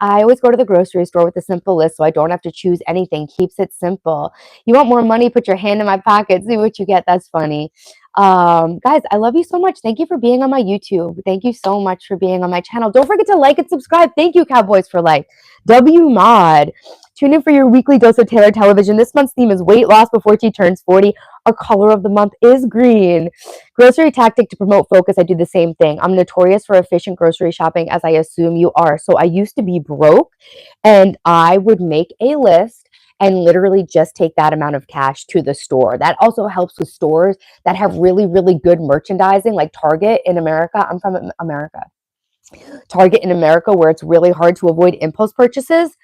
always go to the grocery store with a simple list so I don't have to choose anything. Keeps it simple. You want more money? Put your hand in my pocket. See what you get. That's funny. Guys, I love you so much. Thank you for being on my YouTube. Thank you so much for being on my channel. Don't forget to like and subscribe. Thank you, Cowboys for Life. W Mod. Tune in for your weekly dose of Taylor Television. This month's theme is weight loss before she turns 40. Our color of the month is green. Grocery tactic to promote focus. I do the same thing. I'm notorious for efficient grocery shopping, as I assume you are. So I used to be broke, and I would make a list and literally just take that amount of cash to the store. That also helps with stores that have really, really good merchandising, like Target in America. I'm from America. Target in America, where it's really hard to avoid impulse purchases.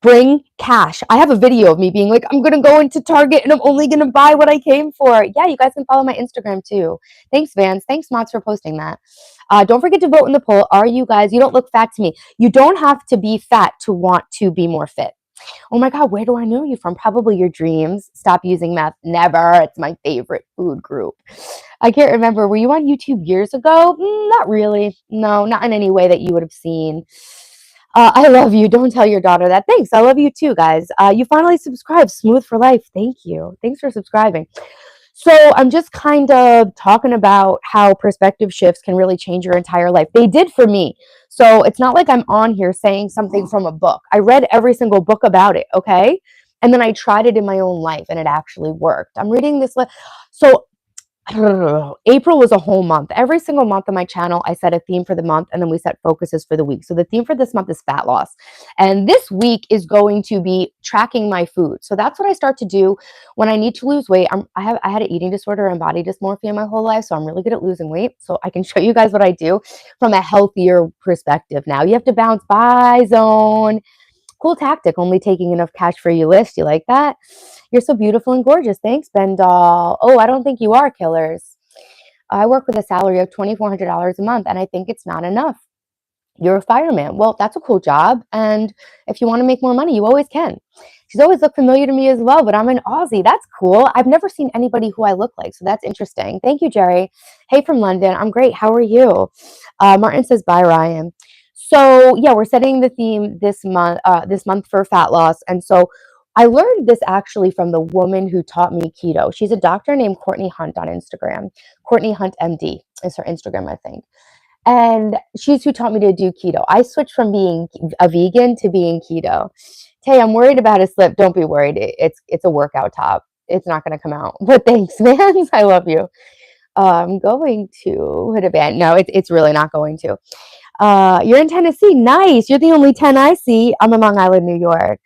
Bring cash. I have a video of me being like, I'm gonna go into Target and I'm only gonna buy what I came for. Yeah, you guys can follow my Instagram too. Thanks, Vance. Thanks, Mots, for posting that. Don't forget to vote in the poll. Are you guys, you don't look fat to me. You don't have to be fat to want to be more fit. Oh my God, where do I know you from? Probably your dreams. Stop using meth. Never. It's my favorite food group. I can't remember. Were you on YouTube years ago? Not really. No, not in any way that you would have seen. I love you. Don't tell your daughter that. Thanks. I love you too, guys. You finally subscribed. Smooth for Life. Thank you. Thanks for subscribing. So I'm just kind of talking about how perspective shifts can really change your entire life. They did for me. So it's not like I'm on here saying something from a book. I read every single book about it, okay? And then I tried it in my own life and it actually worked. I'm reading this. So April was a whole month. Every single month on my channel, I set a theme for the month and then we set focuses for the week. So the theme for this month is fat loss. And this week is going to be tracking my food. So that's what I start to do when I need to lose weight. I had an eating disorder and body dysmorphia my whole life. So I'm really good at losing weight. So I can show you guys what I do from a healthier perspective now. You have to bounce by zone. Cool tactic, only taking enough cash for your list. You like that? You're so beautiful and gorgeous. Thanks, Ben Doll. Oh, I don't think you are, killers. I work with a salary of $2,400 a month, and I think it's not enough. You're a fireman. Well, that's a cool job. And if you want to make more money, you always can. She's always looked familiar to me as well, but I'm an Aussie. That's cool. I've never seen anybody who I look like, so that's interesting. Thank you, Jerry. Hey, from London. I'm great. How are you? Martin says, bye, Ryan. So yeah, we're setting the theme this month for fat loss. And so I learned this actually from the woman who taught me keto. She's a doctor named Courtney Hunt on Instagram. Courtney Hunt MD is her Instagram, I think. And she's who taught me to do keto. I switched from being a vegan to being keto. Tay, I'm worried about a slip. Don't be worried. It's a workout top. It's not going to come out. But thanks, man. I love you. I'm going to hit a band. No, it's really not going to. You're in Tennessee. Nice. You're the only 10 I see. I'm in Long Island, New York.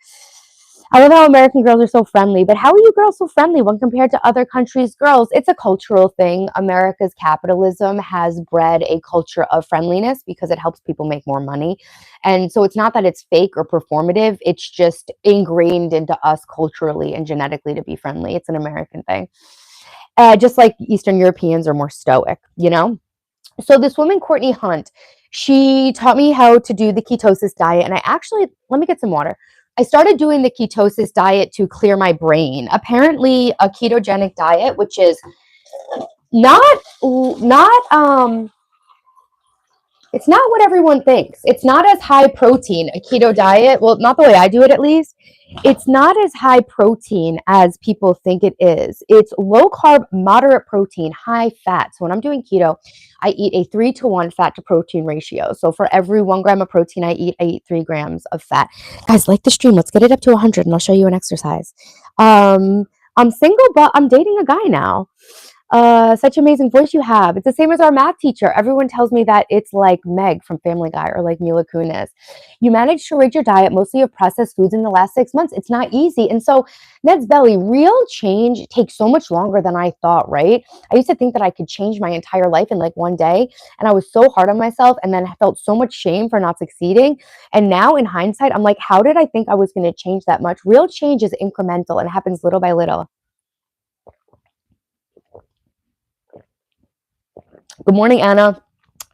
I love how American girls are so friendly, but how are you girls so friendly when compared to other countries' girls? It's a cultural thing. America's capitalism has bred a culture of friendliness because it helps people make more money. And so it's not that it's fake or performative, it's just ingrained into us culturally and genetically to be friendly. It's an American thing. Just like Eastern Europeans are more stoic, you know? So this woman, Courtney Hunt, she taught me how to do the ketosis diet. And I actually, let me get some water. I started doing the ketosis diet to clear my brain. Apparently, a ketogenic diet, which is not it's not what everyone thinks. It's not as high protein, a keto diet. Well, not the way I do it, at least. It's not as high protein as people think it is. It's low carb, moderate protein, high fat. So when I'm doing keto, I eat a 3-to-1 fat to protein ratio. So for every 1 gram of protein I eat 3 grams of fat. Guys, like the stream. Let's get it up to 100 and I'll show you an exercise. I'm single, but I'm dating a guy now. Such amazing voice you have. It's the same as our math teacher. Everyone tells me that it's like Meg from Family Guy or like Mila Kunis. You managed to rig your diet mostly of processed foods in the last 6 months. It's not easy. And so, Ned's Belly, real change takes so much longer than I thought, right? I used to think that I could change my entire life in like one day. And I was so hard on myself and then I felt so much shame for not succeeding. And now in hindsight, I'm like, how did I think I was going to change that much? Real change is incremental and it happens little by little. Good morning, Anna.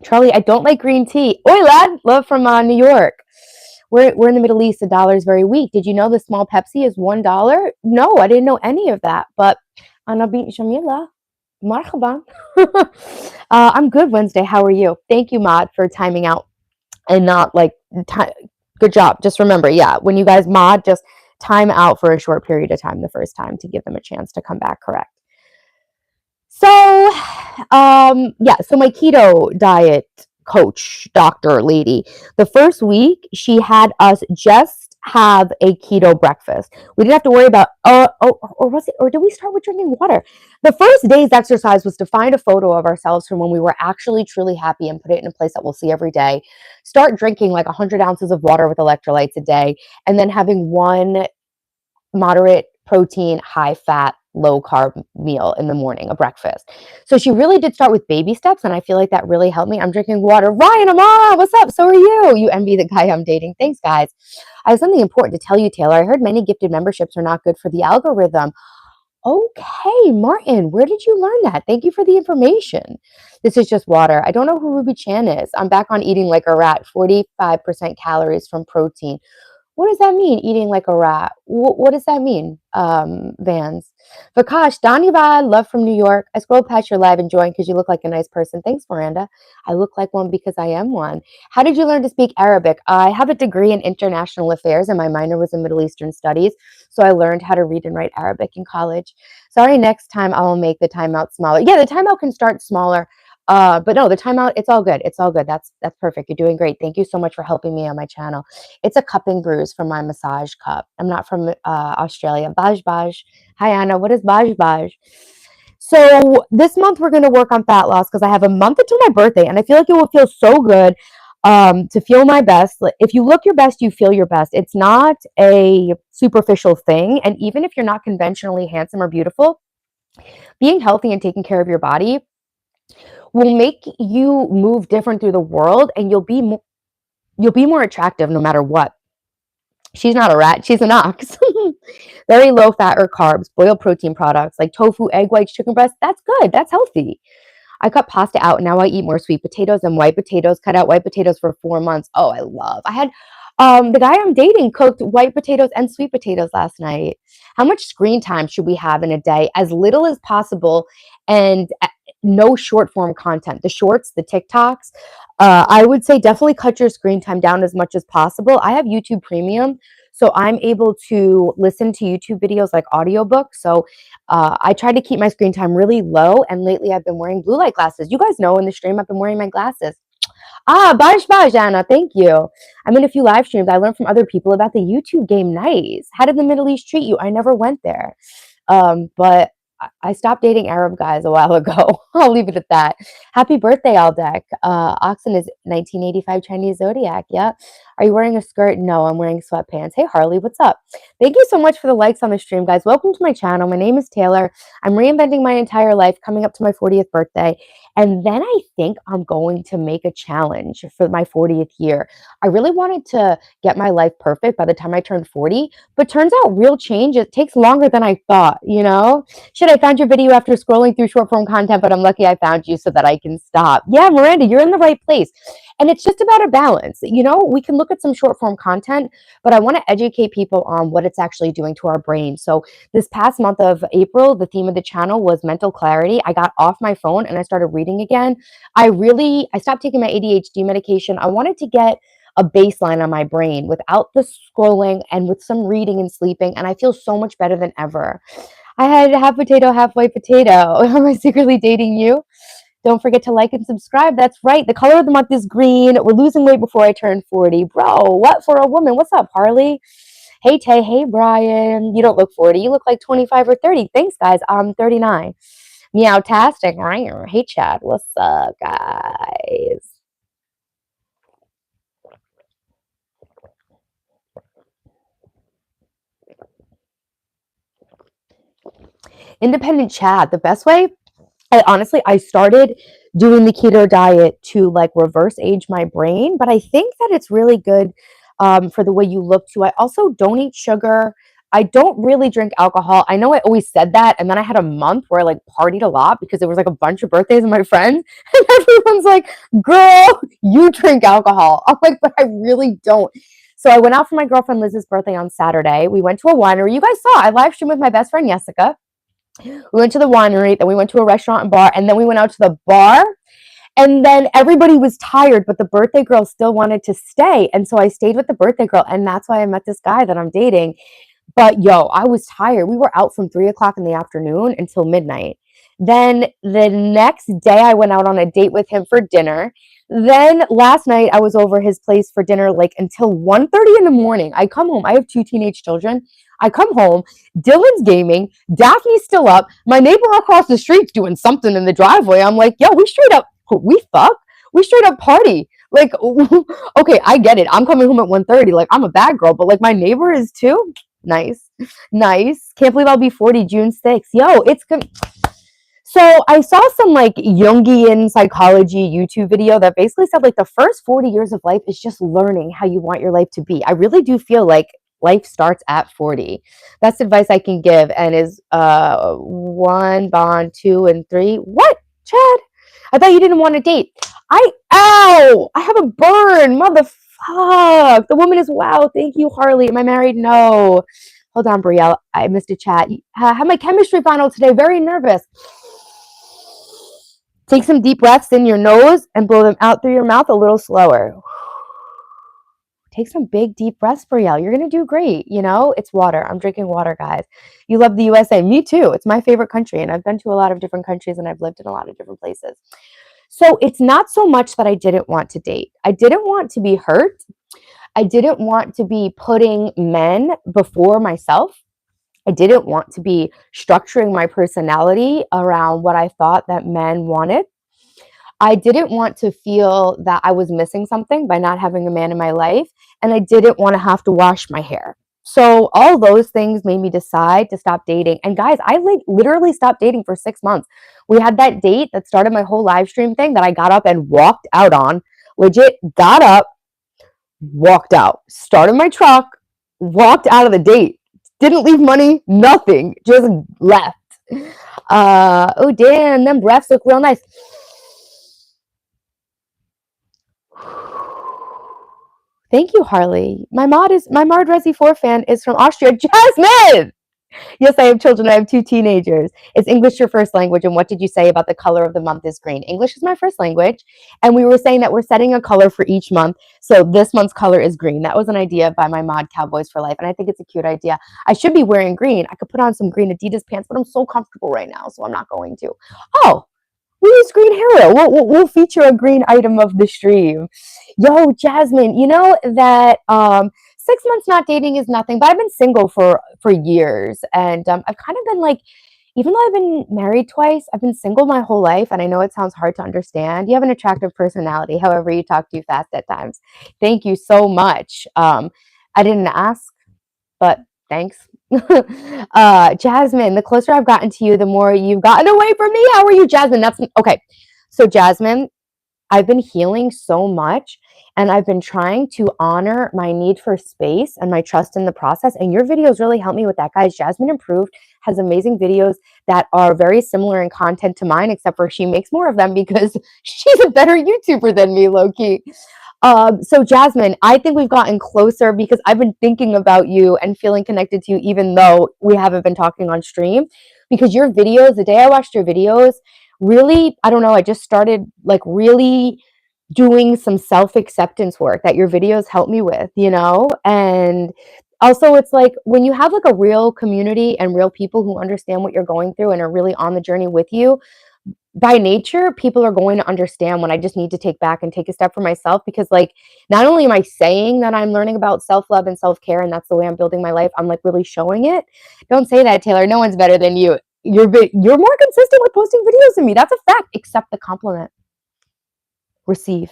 Charlie, I don't like green tea. Oi, lad. Love from New York. We're in the Middle East. The dollar is very weak. Did you know the small Pepsi is $1? No, I didn't know any of that. But Anna bint Jamila, marhaban. I'm good, Wednesday. How are you? Thank you, Mod, for timing out and not like good job. Just remember, yeah, when you guys mod, just time out for a short period of time the first time to give them a chance to come back correct. So, yeah, so my keto diet coach, doctor lady, the first week she had us just have a keto breakfast. We didn't have to worry about, or was it, or did we start with drinking water? The first day's exercise was to find a photo of ourselves from when we were actually truly happy and put it in a place that we'll see every day. Start drinking like 100 ounces of water with electrolytes a day, and then having one moderate protein, high fat, low carb meal in the morning, a breakfast. So she really did start with baby steps, and I feel like that really helped me. I'm drinking water. Ryan, I'm on. What's up? So are you? You envy the guy I'm dating. Thanks, guys. I have something important to tell you, Taylor. I heard many gifted memberships are not good for the algorithm. Okay, Martin, where did you learn that? Thank you for the information. This is just water. I don't know who Ruby Chan is. I'm back on eating like a rat, 45% calories from protein. What does that mean, eating like a rat? What does that mean, Vans? Vakash, Dhanyavad, love from New York. I scrolled past your live enjoying because you look like a nice person. Thanks, Miranda. I look like one because I am one. How did you learn to speak Arabic? I have a degree in international affairs and my minor was in Middle Eastern studies. So I learned how to read and write Arabic in college. Sorry, next time I will make the timeout smaller. Yeah, the timeout can start smaller. But no, the timeout, it's all good. It's all good. That's perfect. You're doing great. Thank you so much for helping me on my channel. It's a cupping bruise from my massage cup. I'm not from Australia. Baj Baj. Hi, Anna. What is Baj Baj? So this month we're going to work on fat loss because I have a month until my birthday, and I feel like it will feel so good to feel my best. If you look your best, you feel your best. It's not a superficial thing, and even if you're not conventionally handsome or beautiful, being healthy and taking care of your body will make you move different through the world, and you'll be more attractive no matter what. She's not a rat, she's an ox. Very low fat or carbs, boiled protein products like tofu, egg whites, chicken breast. That's good. That's healthy. I cut pasta out and now I eat more sweet potatoes and white potatoes. Cut out white potatoes for 4 months. Oh, I love. I had the guy I'm dating cooked white potatoes and sweet potatoes last night. How much screen time should we have in a day? As little as possible, and no short form content. The shorts, the TikToks. I would say definitely cut your screen time down as much as possible. I have YouTube Premium, so I'm able to listen to YouTube videos like audiobooks. So I try to keep my screen time really low. And lately I've been wearing blue light glasses. You guys know in the stream I've been wearing my glasses. Baj Anna, thank you. I'm in a few live streams. I learned from other people about the YouTube game. Nice. How did the Middle East treat you? I never went there. But I stopped dating Arab guys a while ago. I'll leave it at that. Happy birthday, Aldeck. Oxen is 1985 Chinese Zodiac. Yeah. Are you wearing a skirt? No, I'm wearing sweatpants. Hey, Harley, what's up? Thank you so much for the likes on the stream, guys. Welcome to my channel. My name is Taylor. I'm reinventing my entire life, coming up to my 40th birthday. And then I think I'm going to make a challenge for my 40th year. I really wanted to get my life perfect by the time I turned 40, but turns out real change, it takes longer than I thought, you know? Shit, I found your video after scrolling through short form content, but I'm lucky I found you so that I can stop. Yeah, Miranda, you're in the right place. And it's just about a balance. You know, we can look at some short form content, but I want to educate people on what it's actually doing to our brain. So this past month of April, the theme of the channel was mental clarity. I got off my phone and I started reading again. I stopped taking my ADHD medication. I wanted to get a baseline on my brain without the scrolling and with some reading and sleeping. And I feel so much better than ever. I had half potato, half white potato. Am I secretly dating you? Don't forget to like and subscribe. That's right. The color of the month is green. We're losing weight before I turn 40. Bro, what for a woman? What's up, Harley? Hey, Tay. Hey, Brian. You don't look 40. You look like 25 or 30. Thanks, guys. I'm 39. Meow-tastic. Hey, Chad. What's up, guys? Independent Chad. The best way I started doing the keto diet to like reverse age my brain, but I think that it's really good for the way you look too. I also don't eat sugar. I don't really drink alcohol. I know I always said that, and then I had a month where I like partied a lot because there was like a bunch of birthdays of my friends, and everyone's like, "Girl, you drink alcohol." I'm like, "But I really don't." So I went out for my girlfriend Liz's birthday on Saturday. We went to a winery. You guys saw I live streamed with my best friend Jessica. We went to the winery, then we went to a restaurant and bar, and then we went out to the bar. And then everybody was tired, but the birthday girl still wanted to stay. And so I stayed with the birthday girl. And that's why I met this guy that I'm dating. But yo, I was tired. We were out from 3 o'clock in the afternoon until midnight. Then the next day, I went out on a date with him for dinner. Then last night, I was over his place for dinner like until 1:30 in the morning. I come home. I have two teenage children. I come home. Dylan's gaming. Daphne's still up. My neighbor across the street's doing something in the driveway. I'm like, yo, we fuck. We straight up party. Like, okay, I get it. I'm coming home at 1:30. Like, I'm a bad girl, but like my neighbor is too. Nice. Nice. Can't believe I'll be 40 June 6th. Yo, it's good. So I saw some like Jungian psychology YouTube video that basically said like the first 40 years of life is just learning how you want your life to be. I really do feel like life starts at 40. That's advice I can give and is one, bond, two, and three. What, Chad? I thought you didn't want to date. Ow! I have a burn. Motherfuck. The woman is wow. Thank you, Harley. Am I married? No. Hold on, Brielle. I missed a chat. I have my chemistry final today. Very nervous. Take some deep breaths in your nose and blow them out through your mouth a little slower. Take some big, deep breaths, Brielle. You're going to do great. You know, it's water. I'm drinking water, guys. You love the USA. Me too. It's my favorite country. And I've been to a lot of different countries and I've lived in a lot of different places. So it's not so much that I didn't want to date. I didn't want to be hurt. I didn't want to be putting men before myself. I didn't want to be structuring my personality around what I thought that men wanted. I didn't want to feel that I was missing something by not having a man in my life. And I didn't want to have to wash my hair. So all those things made me decide to stop dating. And guys, I like literally stopped dating for 6 months. We had that date that started my whole live stream thing that I got up and walked out on. Legit got up, walked out, started my truck, walked out of the date. Didn't leave money, nothing, just left. Oh damn, them breaths look real nice. Thank you, Harley. My Mard Resi 4 fan is from Austria. Jasmine! Yes, I have children. I have two teenagers. Is English your first language? And what did you say about the color of the month is green? English is my first language. And we were saying that we're setting a color for each month. So this month's color is green. That was an idea by my mod Cowboys for Life. And I think it's a cute idea. I should be wearing green. I could put on some green Adidas pants, but I'm so comfortable right now. So I'm not going to. Oh, we use green hair. We'll feature a green item of the stream. Yo, Jasmine, you know that 6 months not dating is nothing, but I've been single for years, and I've kind of been like, even though I've been married twice, I've been single my whole life, and I know it sounds hard to understand. You have an attractive personality, however, you talk too fast at times. Thank you so much. I didn't ask, but thanks. Jasmine, the closer I've gotten to you, the more you've gotten away from me. How are you, Jasmine? That's okay. So, Jasmine, I've been healing so much and I've been trying to honor my need for space and my trust in the process. And your videos really help me with that. Guys, Jasmine Improved has amazing videos that are very similar in content to mine, except for she makes more of them because she's a better YouTuber than me, low key. So Jasmine, I think we've gotten closer because I've been thinking about you and feeling connected to you, even though we haven't been talking on stream. Because your videos, the day I watched your videos, really, I don't know, I just started like really doing some self-acceptance work that your videos help me with, And also it's like when you have like a real community and real people who understand what you're going through and are really on the journey with you, by nature, people are going to understand when I just need to take back and take a step for myself because, like, not only am I saying that I'm learning about self love and self care and that's the way I'm building my life, I'm like really showing it. Don't say that, Taylor. No one's better than you. You're more consistent with posting videos than me. That's a fact. Accept the compliment. Receive.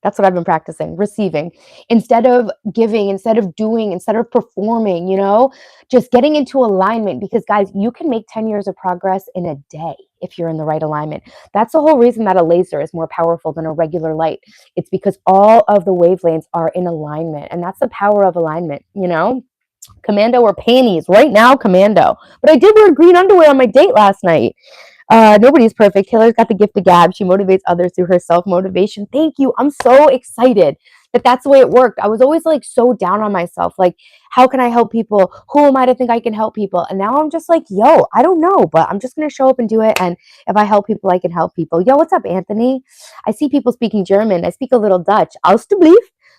That's what I've been practicing, receiving. Instead of giving, instead of doing, instead of performing, just getting into alignment because, guys, you can make 10 years of progress in a day if you're in the right alignment. That's the whole reason that a laser is more powerful than a regular light. It's because all of the wavelengths are in alignment, and that's the power of alignment. Commando or panties right now, commando. But I did wear green underwear on my date last night. Nobody's perfect. Taylor's got the gift of gab. She motivates others through her self-motivation. Thank you. I'm so excited that that's the way it worked. I was always like so down on myself. Like, how can I help people? Who am I to think I can help people? And now I'm just like, yo, I don't know, but I'm just going to show up and do it. And if I help people, I can help people. Yo, what's up, Anthony? I see people speaking German. I speak a little Dutch. Alstublieft.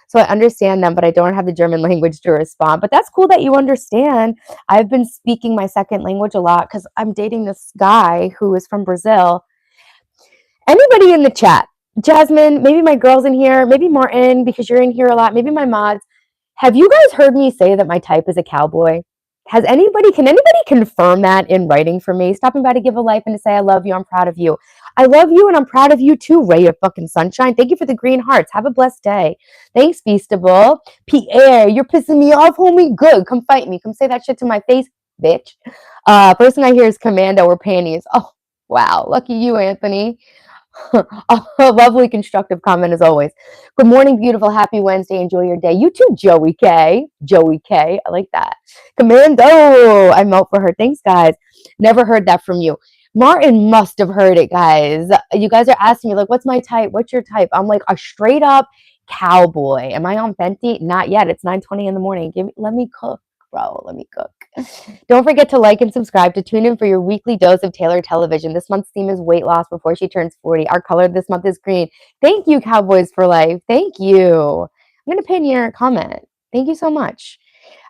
So I understand them, but I don't have the German language to respond. But that's cool that you understand. I've been speaking my second language a lot because I'm dating this guy who is from Brazil. Anybody in the chat? Jasmine, maybe my girl's in here, maybe Martin, because you're in here a lot, maybe my mods. Have you guys heard me say that my type is a cowboy? Can anybody confirm that in writing for me? Stopping by to give a life and to say I love you, I'm proud of you. I love you and I'm proud of you too, ray of fucking sunshine. Thank you for the green hearts. Have a blessed day. Thanks, Feastable. Pierre, you're pissing me off, homie. Good. Come fight me. Come say that shit to my face, bitch. First thing I hear is commando or panties. Oh, wow. Lucky you, Anthony. A lovely constructive comment as always. Good morning, beautiful. Happy Wednesday. Enjoy your day. You too, Joey K. Joey K. I like that. Commando. I melt for her. Thanks, guys. Never heard that from you. Martin must have heard it, guys. You guys are asking me, like, what's my type? What's your type? I'm like a straight up cowboy. Am I on Fenty? Not yet. It's 9:20 in the morning. Let me cook, bro. Let me cook. Don't forget to like and subscribe to tune in for your weekly dose of Taylor Television. This month's theme is weight loss before she turns 40. Our color this month is green. Thank you, Cowboys for Life. Thank you. I'm going to pin your comment. Thank you so much.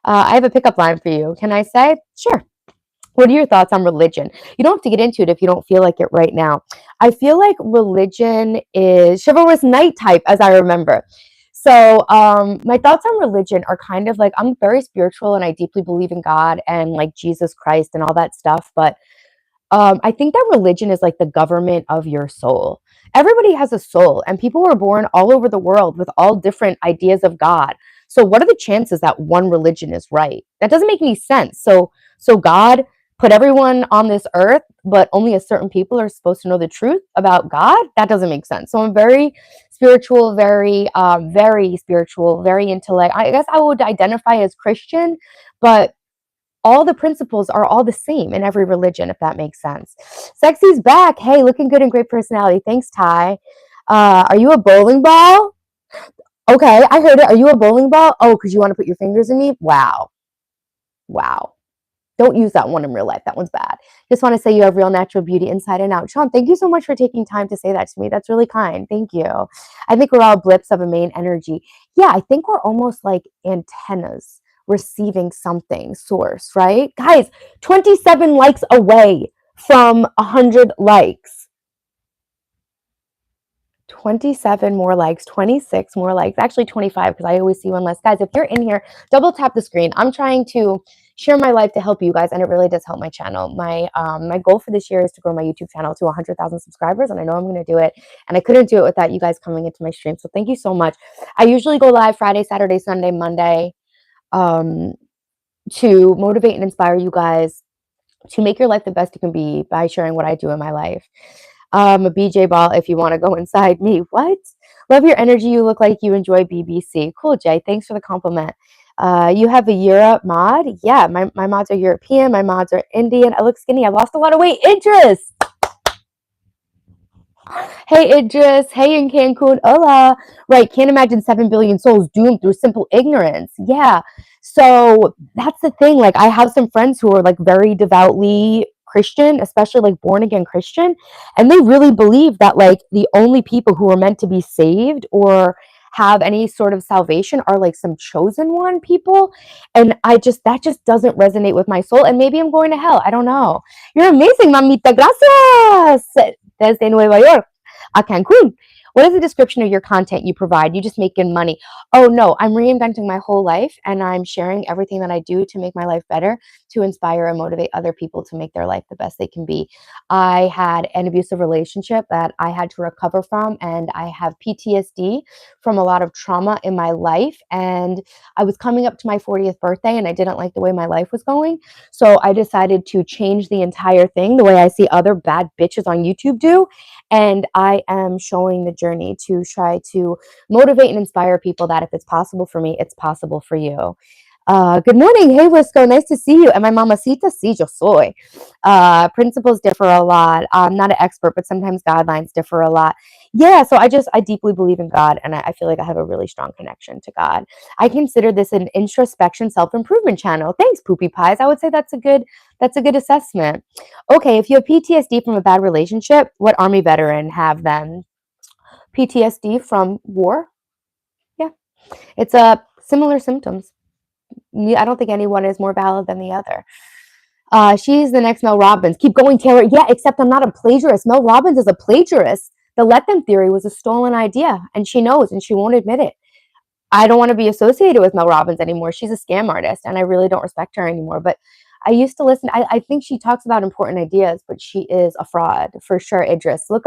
I have a pickup line for you. Can I say? Sure. What are your thoughts on religion? You don't have to get into it if you don't feel like it right now. I feel like religion is chivalrous knight type, as I remember. So my thoughts on religion are kind of like I'm very spiritual and I deeply believe in God and like Jesus Christ and all that stuff. But I think that religion is like the government of your soul. Everybody has a soul, and people were born all over the world with all different ideas of God. So, what are the chances that one religion is right? That doesn't make any sense. So God put everyone on this earth, but only a certain people are supposed to know the truth about God. That doesn't make sense. So, I'm very spiritual, very spiritual, very intellect. I guess I would identify as Christian, but all the principles are all the same in every religion, if that makes sense. Sexy's back. Hey, looking good and great personality. Thanks, Ty. Are you a bowling ball? Okay, I heard it. Are you a bowling ball? Oh, because you want to put your fingers in me? Wow. Wow. Don't use that one in real life. That one's bad. Just want to say you have real natural beauty inside and out. Sean, thank you so much for taking time to say that to me. That's really kind. Thank you. I think we're all blips of a main energy. Yeah, I think we're almost like antennas receiving something source, right? Guys, 27 likes away from 100 likes. 27 more likes, 26 more likes, actually 25 because I always see one less. Guys, if you're in here, double tap the screen. I'm trying to share my life to help you guys, and it really does help my channel. My goal for this year is to grow my YouTube channel to 100,000 subscribers, and I know I'm going to do it, and I couldn't do it without you guys coming into my stream. So thank you so much. I usually go live Friday, Saturday, Sunday, Monday, um, to motivate and inspire you guys to make your life the best it can be by sharing what I do in my life. A BJ ball if you want to go inside me. What? Love your energy. You look like you enjoy BBC. Cool, Jay. Thanks for the compliment. You have a Europe mod? Yeah, my mods are European. My mods are Indian. I look skinny. I lost a lot of weight. Idris! Hey Idris, hey in Cancun, hola. Right, can't imagine 7 billion souls doomed through simple ignorance. Yeah. So that's the thing. Like, I have some friends who are like very devoutly Christian, especially like born again Christian, and they really believe that like the only people who are meant to be saved or have any sort of salvation are like some chosen one people. And that just doesn't resonate with my soul. And maybe I'm going to hell. I don't know. You're amazing, mamita. Gracias. Desde Nueva York a Cancun. What is the description of your content you provide? You just making money. Oh no, I'm reinventing my whole life and I'm sharing everything that I do to make my life better, to inspire and motivate other people to make their life the best they can be. I had an abusive relationship that I had to recover from, and I have PTSD from a lot of trauma in my life. And I was coming up to my 40th birthday and I didn't like the way my life was going. So I decided to change the entire thing the way I see other bad bitches on YouTube do. And I am showing the journey to try to motivate and inspire people that if it's possible for me, it's possible for you. Good morning. Hey, Wisco. Nice to see you. And my mamacita, sí, yo soy. Principles differ a lot. I'm not an expert, but sometimes guidelines differ a lot. Yeah, so I deeply believe in God, and I feel like I have a really strong connection to God. I consider this an introspection self-improvement channel. Thanks, Poopy Pies. I would say that's a good assessment. Okay, if you have PTSD from a bad relationship, what Army veteran have then? PTSD from war? Yeah, it's a similar symptoms. I don't think anyone is more valid than the other. She's the next Mel Robbins. Keep going, Taylor. Yeah, except I'm not a plagiarist. Mel Robbins is a plagiarist. The let them theory was a stolen idea, and she knows, and she won't admit it. I don't want to be associated with Mel Robbins anymore. She's a scam artist, and I really don't respect her anymore. But I used to listen. I think she talks about important ideas, but she is a fraud for sure. Idris, look.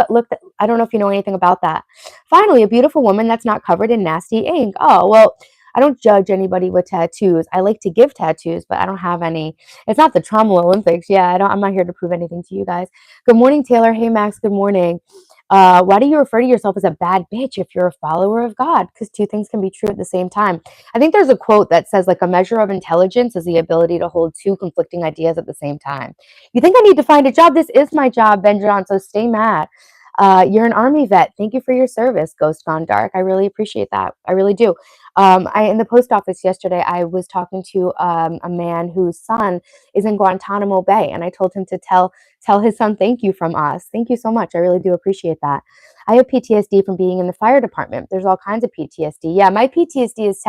I don't know if you know anything about that. Finally, a beautiful woman that's not covered in nasty ink. Oh well, I don't judge anybody with tattoos. I like to give tattoos, but I don't have any. It's not the Trauma Olympics. Yeah, I don't. I'm not here to prove anything to you guys. Good morning, Taylor. Hey, Max. Good morning. Why do you refer to yourself as a bad bitch if you're a follower of God? Because two things can be true at the same time. I think there's a quote that says, like, a measure of intelligence is the ability to hold two conflicting ideas at the same time. You think I need to find a job? This is my job, Ben John, so stay mad. You're an Army vet. Thank you for your service, Ghost Gone Dark. I really appreciate that. I really do. In the post office yesterday, I was talking to a man whose son is in Guantanamo Bay, and I told him to tell his son thank you from us. Thank you so much. I really do appreciate that. I have PTSD from being in the fire department. There's all kinds of PTSD. Yeah, my PTSD is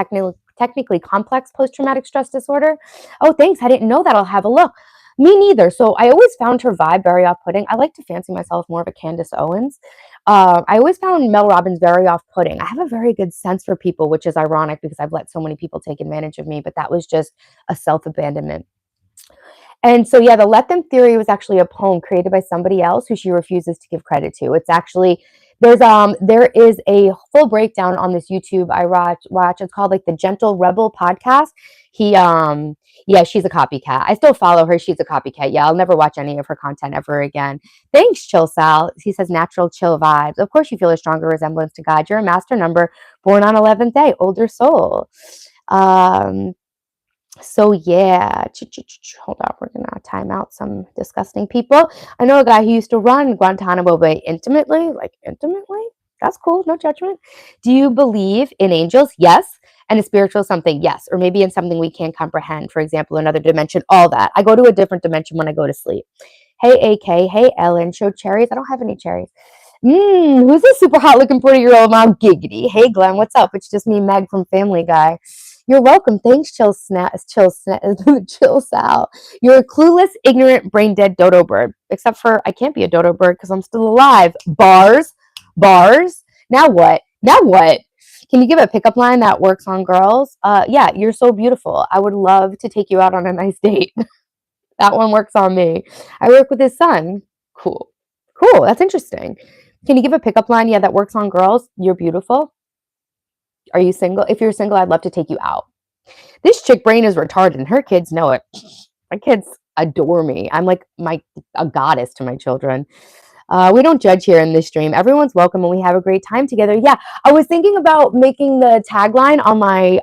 technically complex post-traumatic stress disorder. Oh, thanks. I didn't know that. I'll have a look. Me neither. So I always found her vibe very off-putting. I like to fancy myself more of a Candace Owens. I always found Mel Robbins very off-putting. I have a very good sense for people, which is ironic because I've let so many people take advantage of me, but that was just a self-abandonment. And so, yeah, the let them theory was actually a poem created by somebody else who she refuses to give credit to. It's actually there is a full breakdown on this YouTube I watch. It's called like the Gentle Rebel podcast. He yeah, she's a copycat. I still follow her. She's a copycat. Yeah, I'll never watch any of her content ever again. Thanks, Chill Sal. He says natural chill vibes. Of course you feel a stronger resemblance to God. You're a master number born on 11th day, older soul. So yeah, hold on, we're gonna time out some disgusting people. I know a guy who used to run Guantanamo Bay intimately, like intimately. That's cool, no judgment. Do you believe in angels? Yes. And a spiritual something? Yes. Or maybe in something we can't comprehend, for example, another dimension, all that. I go to a different dimension when I go to sleep. Hey, AK. Hey, Ellen. Show cherries. I don't have any cherries. Who's this super hot looking 40-year-old mom? Giggity. Hey, Glenn, what's up? It's just me, Meg from Family Guy. You're welcome. Thanks, Chill Sal. You're a clueless, ignorant, brain dead dodo bird. Except for I can't be a dodo bird because I'm still alive. Bars. Now what? Now what? Can you give a pickup line that works on girls? Yeah, you're so beautiful. I would love to take you out on a nice date. That one works on me. I work with his son. Cool. Cool. That's interesting. Can you give a pickup line? Yeah, that works on girls. You're beautiful. Are you single? If you're single, I'd love to take you out. This chick brain is retarded and her kids know it. My kids adore me. I'm like a goddess to my children. We don't judge here in this stream. Everyone's welcome and we have a great time together. Yeah, I was thinking about making the tagline on my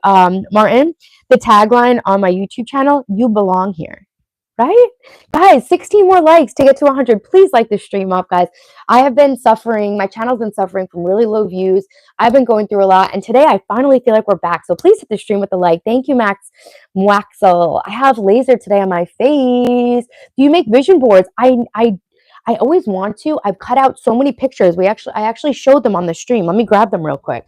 Martin, the tagline on my YouTube channel, you belong here. Right? Guys, 16 more likes to get to 100. Please like this stream up, guys. I have been suffering, my channel's been suffering from really low views. I've been going through a lot, and today I finally feel like we're back. So please hit the stream with a like. Thank you, Max Waxel. I have laser today on my face. Do you make vision boards? I always want to. I've cut out so many pictures. I actually showed them on the stream. Let me grab them real quick.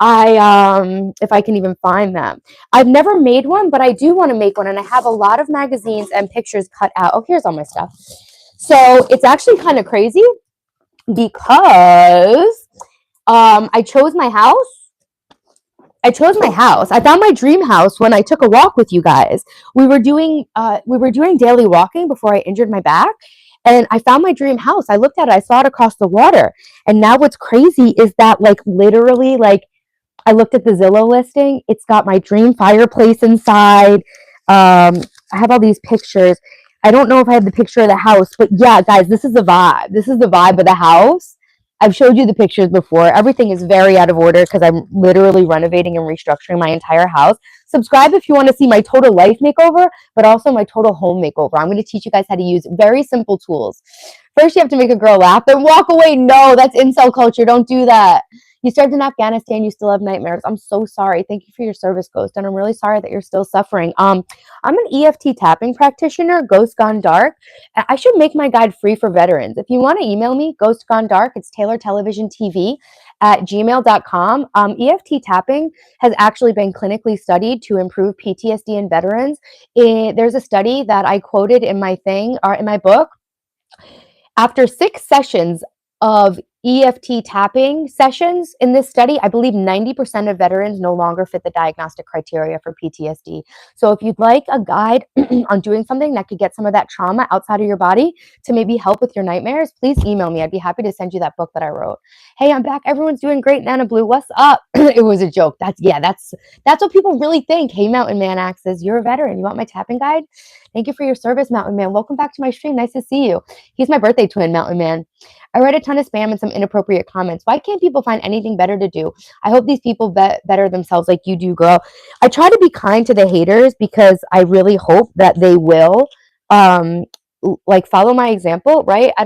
If I can even find them. I've never made one, but I do want to make one, and I have a lot of magazines and pictures cut out. Oh, here's all my stuff. So it's actually kind of crazy because I chose my house. I found my dream house when I took a walk with you guys. We were doing daily walking before I injured my back, and I found my dream house. I looked at it, I saw it across the water, and now what's crazy is that literally I looked at the Zillow listing. It's got my dream fireplace inside. I have all these pictures. I don't know if I have the picture of the house, but yeah, guys, this is the vibe. This is the vibe of the house. I've showed you the pictures before. Everything is very out of order because I'm literally renovating and restructuring my entire house. Subscribe if you want to see my total life makeover, but also my total home makeover. I'm going to teach you guys how to use very simple tools. First, you have to make a girl laugh, then walk away. No, that's incel culture. Don't do that. You served in Afghanistan, you still have nightmares. I'm so sorry. Thank you for your service, Ghost, and I'm really sorry that you're still suffering. I'm an EFT tapping practitioner, Ghost Gone Dark. I should make my guide free for veterans. If you want to email me, Ghost Gone Dark, it's Taylor Television TV at gmail.com. EFT tapping has actually been clinically studied to improve PTSD in veterans. There's a study that I quoted in my in my book. After 6 sessions of EFT tapping sessions in this study, I believe 90% of veterans no longer fit the diagnostic criteria for PTSD. So if you'd like a guide on doing something that could get some of that trauma outside of your body to maybe help with your nightmares, please email me. I'd be happy to send you that book that I wrote. Hey, I'm back. Everyone's doing great. Nana Blue, what's up? It was a joke. That's what people really think. Hey, Mountain Man Axes, you're a veteran. You want my tapping guide? Thank you for your service, Mountain Man. Welcome back to my stream. Nice to see you. He's my birthday twin, Mountain Man. I read a ton of spam and some inappropriate comments. Why can't people find anything better to do? I hope these people better themselves like you do, girl. I try to be kind to the haters because I really hope that they will follow my example, right? I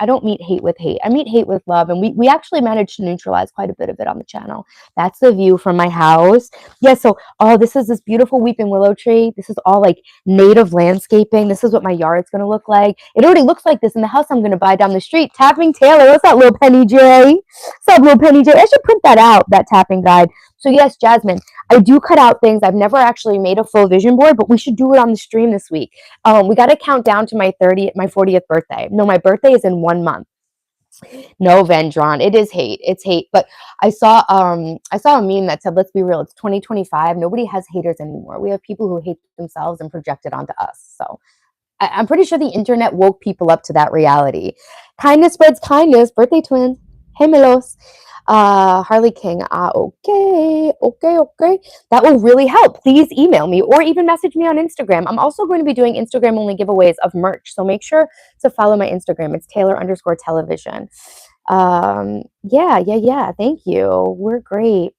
don't meet hate with hate. I meet hate with love, and we actually managed to neutralize quite a bit of it on the channel. That's the view from my house. Yeah, so this is this beautiful weeping willow tree. This is all like native landscaping. This is what my yard's gonna look like. It already looks like this in the house I'm gonna buy down the street. Tapping Taylor, what's up, little Penny J? What's up, little Penny J? I should print that out, that tapping guide. So yes, Jasmine, I do cut out things. I've never actually made a full vision board, but we should do it on the stream this week. We got to count down to my 40th birthday. No, my birthday is in 1 month. No, Vendron, it is hate. It's hate. But I saw a meme that said, let's be real, it's 2025. Nobody has haters anymore. We have people who hate themselves and project it onto us. So I'm pretty sure the internet woke people up to that reality. Kindness spreads kindness. Birthday twins. Hey, Melos. Harley King. Okay. That will really help. Please email me or even message me on Instagram. I'm also going to be doing Instagram only giveaways of merch. So make sure to follow my Instagram. It's Taylor_television. Yeah. Thank you. We're great.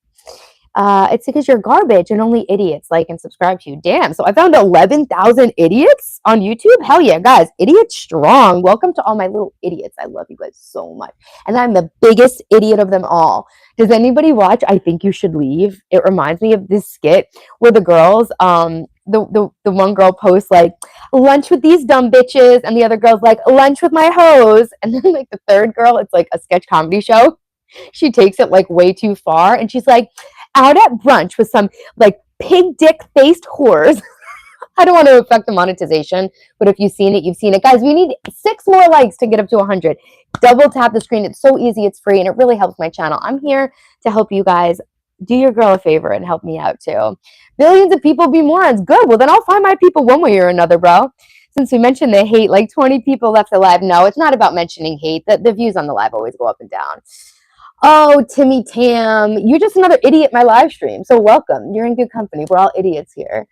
It's because you're garbage and only idiots like and subscribe to you. Damn. So I found 11,000 idiots on YouTube. Hell yeah, guys. Idiots strong. Welcome to all my little idiots. I love you guys so much. And I'm the biggest idiot of them all. Does anybody watch I Think You Should Leave? It reminds me of this skit where the girls, the one girl posts like lunch with these dumb bitches, and the other girl's like lunch with my hoes. And then like the third girl, it's like a sketch comedy show. She takes it like way too far, and she's like, out at brunch with some like pig dick faced whores. I don't want to affect the monetization, but if you've seen it, you've seen it. Guys, we need 6 more likes to get up to 100. Double tap the screen. It's so easy. It's free, and it really helps my channel. I'm here to help you guys. Do your girl a favor and help me out too. Billions of people be morons. Good. Well, then I'll find my people one way or another, bro. Since we mentioned the hate, like 20 people left the live. No, it's not about mentioning hate. The views on the live always go up and down. Oh, Timmy Tam, you're just another idiot in my live stream. So welcome. You're in good company. We're all idiots here.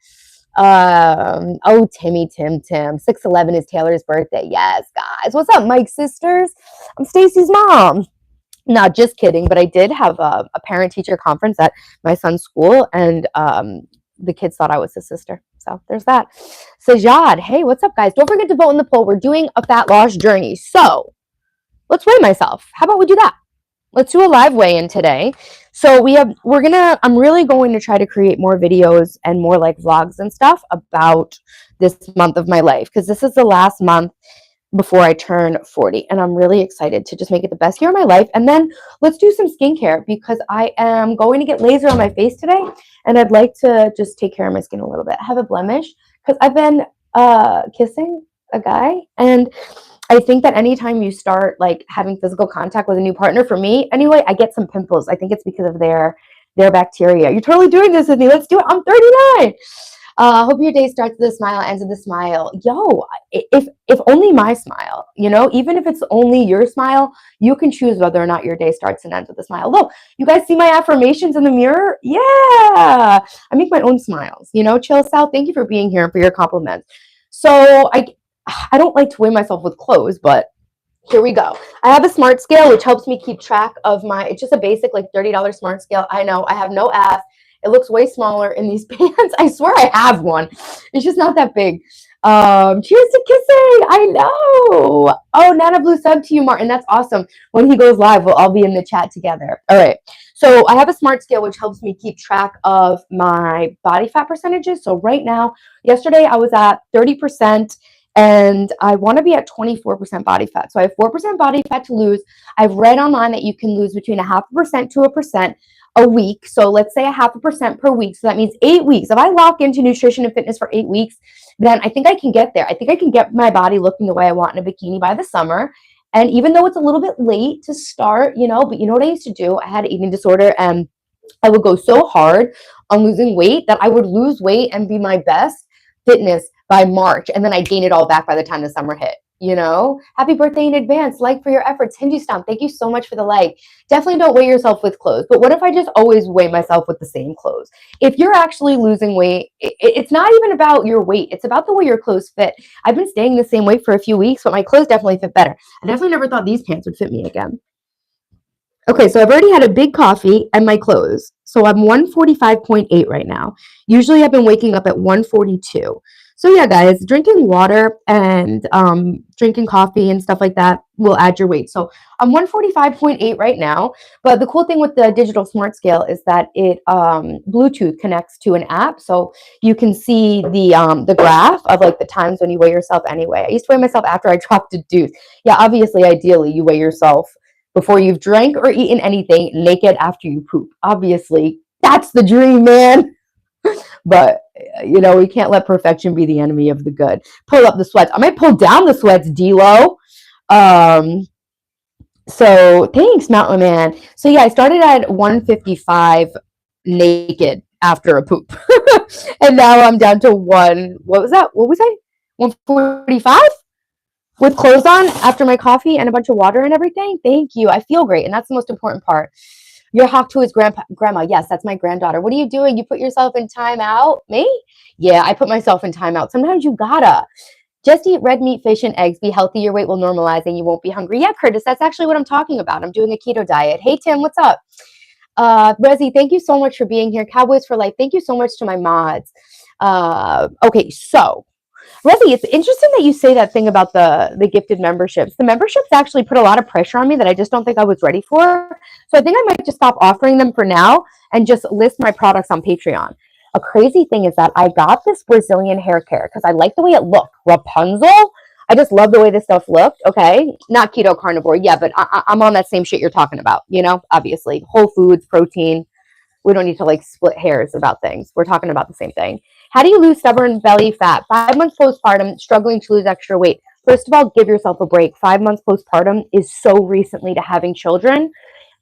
Oh, Timmy, Tim. 6/11 is Taylor's birthday. Yes, guys. What's up, Mike's sisters? I'm Stacy's mom. No, just kidding. But I did have a parent-teacher conference at my son's school, and the kids thought I was his sister. So there's that. Sajad, hey, what's up, guys? Don't forget to vote in the poll. We're doing a fat loss journey. So let's weigh myself. How about we do that? Let's do a live weigh-in today. So I'm really going to try to create more videos and more like vlogs and stuff about this month of my life, because this is the last month before I turn 40, and I'm really excited to just make it the best year of my life. And then let's do some skincare, because I am going to get laser on my face today, and I'd like to just take care of my skin a little bit. I have a blemish because I've been kissing a guy, and I think that anytime you start like having physical contact with a new partner, for me anyway, I get some pimples. I think it's because of their bacteria. You're totally doing this with me. Let's do it. I'm 39. Hope your day starts with a smile, ends with a smile. Yo, if only my smile, even if it's only your smile, you can choose whether or not your day starts and ends with a smile. Look, you guys see my affirmations in the mirror? Yeah, I make my own smiles. Chill South, thank you for being here and for your compliments. So I don't like to weigh myself with clothes, but here we go. I have a smart scale, which helps me keep track of it's just a basic like $30 smart scale. I know I have no ass. It looks way smaller in these pants. I swear I have one. It's just not that big. Cheers to kissing. I know. Oh, Nana Blue sub to you, Martin. That's awesome. When he goes live, we'll all be in the chat together. All right. So I have a smart scale, which helps me keep track of my body fat percentages. So right now, yesterday I was at 30%. And I want to be at 24% body fat. So I have 4% body fat to lose. I've read online that you can lose between 0.5% to 1% a week. So let's say 0.5% per week. So that means 8 weeks. If I lock into nutrition and fitness for 8 weeks, then I think I can get there. I think I can get my body looking the way I want in a bikini by the summer. And even though it's a little bit late to start, but you know what I used to do? I had an eating disorder, and I would go so hard on losing weight that I would lose weight and be my best fitness by March, and then I gain it all back by the time the summer hit. Happy birthday in advance. Like for your efforts. Hindustan, thank you so much for the like. Definitely don't weigh yourself with clothes. But what if I just always weigh myself with the same clothes? If you're actually losing weight, it's not even about your weight. It's about the way your clothes fit. I've been staying the same weight for a few weeks, but my clothes definitely fit better. I definitely never thought these pants would fit me again. Okay, so I've already had a big coffee and my clothes. So I'm 145.8 right now. Usually I've been waking up at 142. So yeah, guys, drinking water and drinking coffee and stuff like that will add your weight. So I'm 145.8 right now. But the cool thing with the digital smart scale is that it Bluetooth connects to an app. So you can see the graph of like the times when you weigh yourself anyway. I used to weigh myself after I dropped a deuce. Yeah, obviously, ideally, you weigh yourself before you've drank or eaten anything, naked after you poop. Obviously, that's the dream, man. But, we can't let perfection be the enemy of the good. Pull up the sweats. I might pull down the sweats, D-Lo. So thanks, Mountain Man. So yeah, I started at 155 naked after a poop. And now I'm down to what was that? What was I? 145? With clothes on after my coffee and a bunch of water and everything. Thank you. I feel great. And that's the most important part. Your hawk to his grandma. Yes, that's my granddaughter. What are you doing? You put yourself in timeout? Me? Yeah, I put myself in timeout. Sometimes you gotta. Just eat red meat, fish, and eggs. Be healthy. Your weight will normalize and you won't be hungry. Yeah, Curtis, that's actually what I'm talking about. I'm doing a keto diet. Hey, Tim, what's up? Rezi, thank you so much for being here. Cowboys for life. Thank you so much to my mods. Okay, so Resi, it's interesting that you say that thing about the gifted memberships. The memberships actually put a lot of pressure on me that I just don't think I was ready for. So I think I might just stop offering them for now and just list my products on Patreon. A crazy thing is that I got this Brazilian hair care because I like the way it looked. Rapunzel. I just love the way this stuff looked. Okay. Not keto carnivore. Yeah, but I'm on that same shit you're talking about, obviously. Whole foods, protein. We don't need to like split hairs about things. We're talking about the same thing. How do you lose stubborn belly fat? 5 months postpartum, struggling to lose extra weight. First of all, give yourself a break. 5 months postpartum is so recently to having children.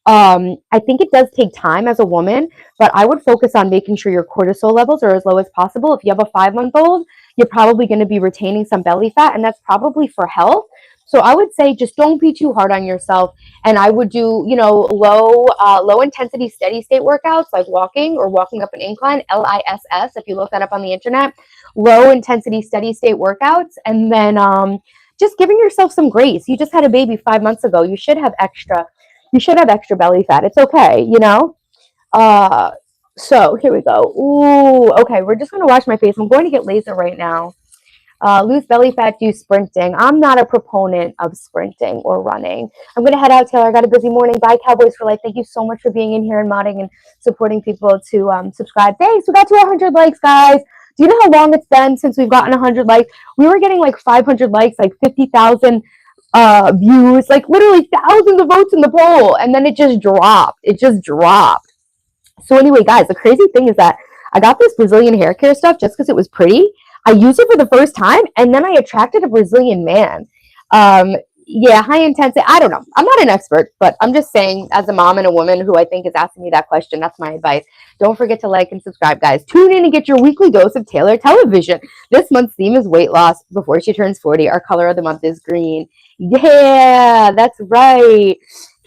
I think it does take time as a woman, but I would focus on making sure your cortisol levels are as low as possible. If you have a 5 month old, you're probably going to be retaining some belly fat, and that's probably for health. So I would say just don't be too hard on yourself. And I would do, low intensity, steady state workouts like walking or walking up an incline, LISS, if you look that up on the internet, low intensity, steady state workouts. And then just giving yourself some grace. You just had a baby 5 months ago. You should have extra belly fat. It's okay, you know? Uh, so here we go. Ooh, okay. We're just going to wash my face. I'm going to get laser right now. Lose belly fat, do sprinting. I'm not a proponent of sprinting or running. I'm going to head out, Taylor. I got a busy morning. Bye, Cowboys for Life. Thank you so much for being in here and modding and supporting people to subscribe. Thanks. We got to 100 likes, guys. Do you know how long it's been since we've gotten 100 likes? We were getting like 500 likes, like 50,000 views, like literally thousands of votes in the poll, and then it just dropped. It just dropped. So anyway, guys, the crazy thing is that I got this Brazilian hair care stuff just because it was pretty. I used it for the first time, and then I attracted a Brazilian man. Um, yeah, high intensity. I don't know. I'm not an expert, but I'm just saying, as a mom and a woman who I think is asking me that question, that's my advice. Don't forget to like and subscribe, guys. Tune in and get your weekly dose of Taylor Television. This month's theme is weight loss before she turns 40. Our color of the month is green. Yeah, that's right.